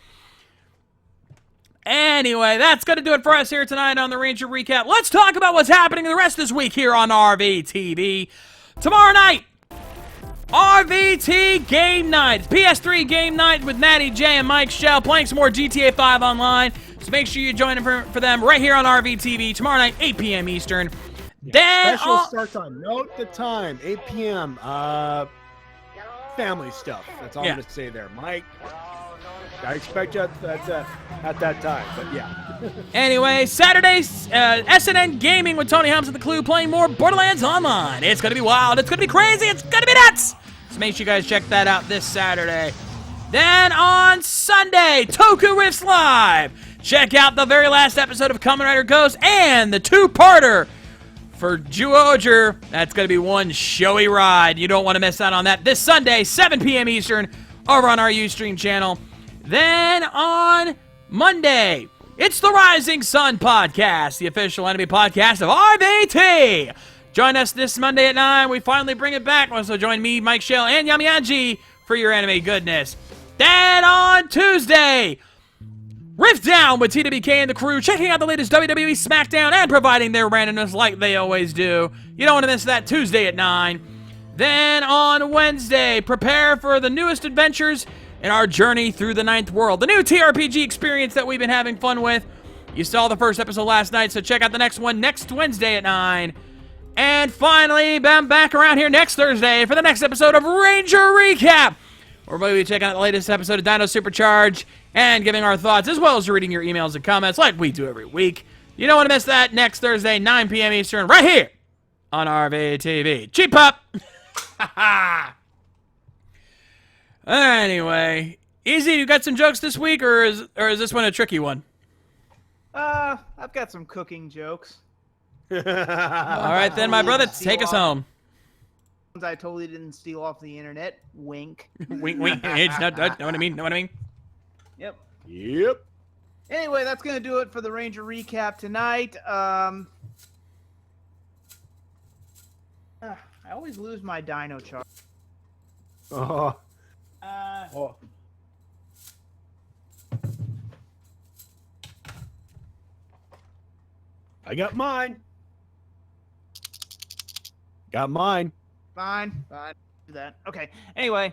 Anyway, that's going to do it for us here tonight on the Ranger Recap. Let's talk about what's happening the rest of this week here on RVTV. Tomorrow night, RVT Game Night. It's PS3 Game Night with Matty Jay and Mike Shell playing some more GTA 5 online. So make sure you join them for them right here on RVTV tomorrow night, 8 p.m. Eastern. Then Special start time. Note the time, 8 p.m. Family stuff. That's all I'm going to say there. Mike, I expect you at that time, but yeah. Anyway, Saturday, SNN Gaming with Tony Helms and the Clue playing more Borderlands Online. It's going to be wild. It's going to be crazy. It's going to be nuts. So make sure you guys check that out this Saturday. Then on Sunday, Toku Riffs Live. Check out the very last episode of Kamen Rider Ghost and the 2-parter for Juoger. That's going to be one showy ride. You don't want to miss out on that this Sunday, 7 p.m. Eastern, over on our Ustream channel. Then on Monday, it's the Rising Sun Podcast, the official anime podcast of RVT. Join us this Monday at 9. We finally bring it back. Also join me, Mike Shell, and Yamiyaji for your anime goodness. Then on Tuesday, Rift Down with TWK and the crew, checking out the latest WWE SmackDown and providing their randomness like they always do. You don't want to miss that Tuesday at 9. Then on Wednesday, prepare for the newest adventures in our journey through the 9th world. The new TRPG experience that we've been having fun with. You saw the first episode last night, so check out the next one next Wednesday at 9. And finally, I'm back around here next Thursday for the next episode of Ranger Recap. We're going to be checking out the latest episode of Dino Supercharge and giving our thoughts, as well as reading your emails and comments like we do every week. You don't want to miss that next Thursday, 9 p.m. Eastern, right here on RVTV. Cheap Pop! Anyway, Easy, you got some jokes this week, or is this one a tricky one? I've got some cooking jokes. All right, then, my brother, take us home. I totally didn't steal off the internet. Wink. Wink, wink. Know what I mean? Know what I mean? Yep. Yep. Anyway, that's going to do it for the Ranger Recap tonight. I always lose my dino chart. Oh. I got mine. Fine. Do that. Okay. Anyway,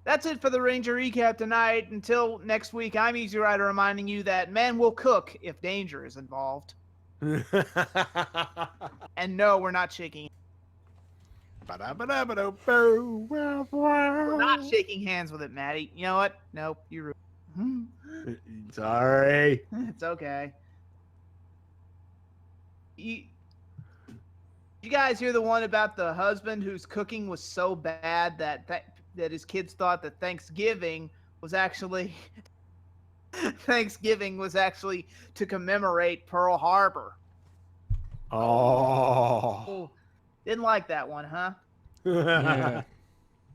that's it for the Ranger Recap tonight. Until next week, I'm Easy Rider reminding you that men will cook if danger is involved. And no, we're not shaking. We're not shaking hands with it, Matty. You know what? Nope, you're rude. Sorry. It's okay. You guys hear the one about the husband whose cooking was so bad that his kids thought that Thanksgiving was actually to commemorate Pearl Harbor. Oh. Didn't like that one, huh? Yeah.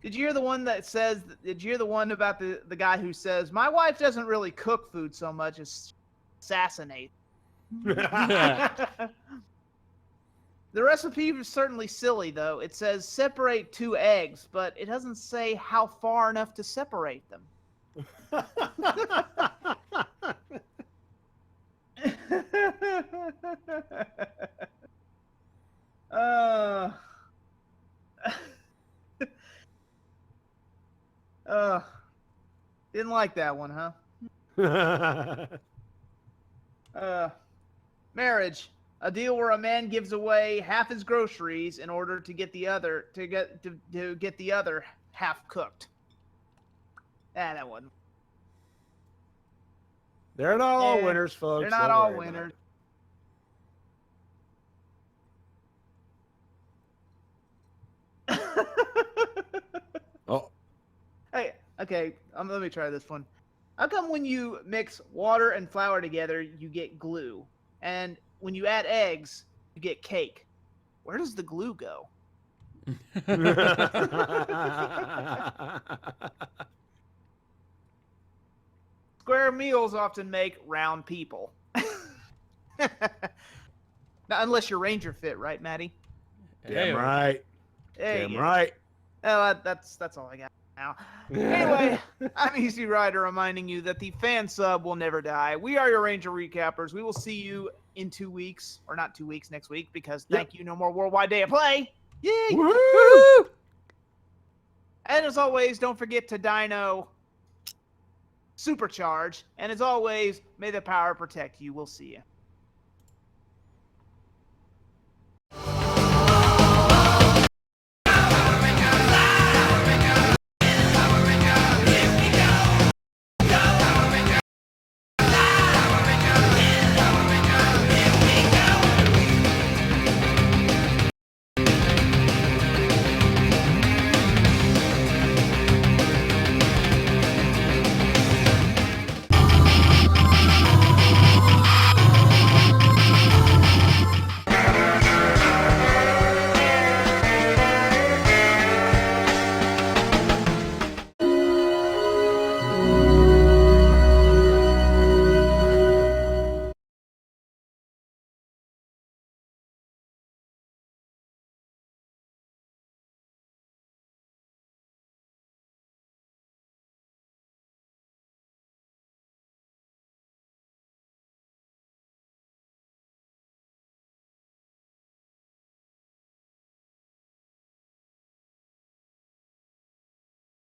Did you hear the one that says? Did you hear the one about the guy who says, "My wife doesn't really cook food so much as assassinate"? The recipe is certainly silly, though. It says separate 2 eggs, but it doesn't say how far enough to separate them. Didn't like that one, huh? Marriage, a deal where a man gives away half his groceries in order to get the other to get the other half cooked. That wasn't. They're not all Yeah, winners, folks. They're not Don't all worry about winners. it. Oh. Hey, okay, let me try this one. How come when you mix water and flour together, you get glue? And when you add eggs, you get cake? Where does the glue go? Square meals often make round people. Now, unless you're Ranger fit, right, Matty? Damn right. There you Damn go. right. Oh, that's all I got now. Anyway, I'm Easy Rider reminding you that the fan sub will never die. We are your Ranger Recappers. We will see you in 2 weeks, or not 2 weeks, next week, because thank you, no more Worldwide Day of Play. Yay! Woo! And as always, don't forget to Dino Supercharge. And as always, may the power protect you. We'll see you.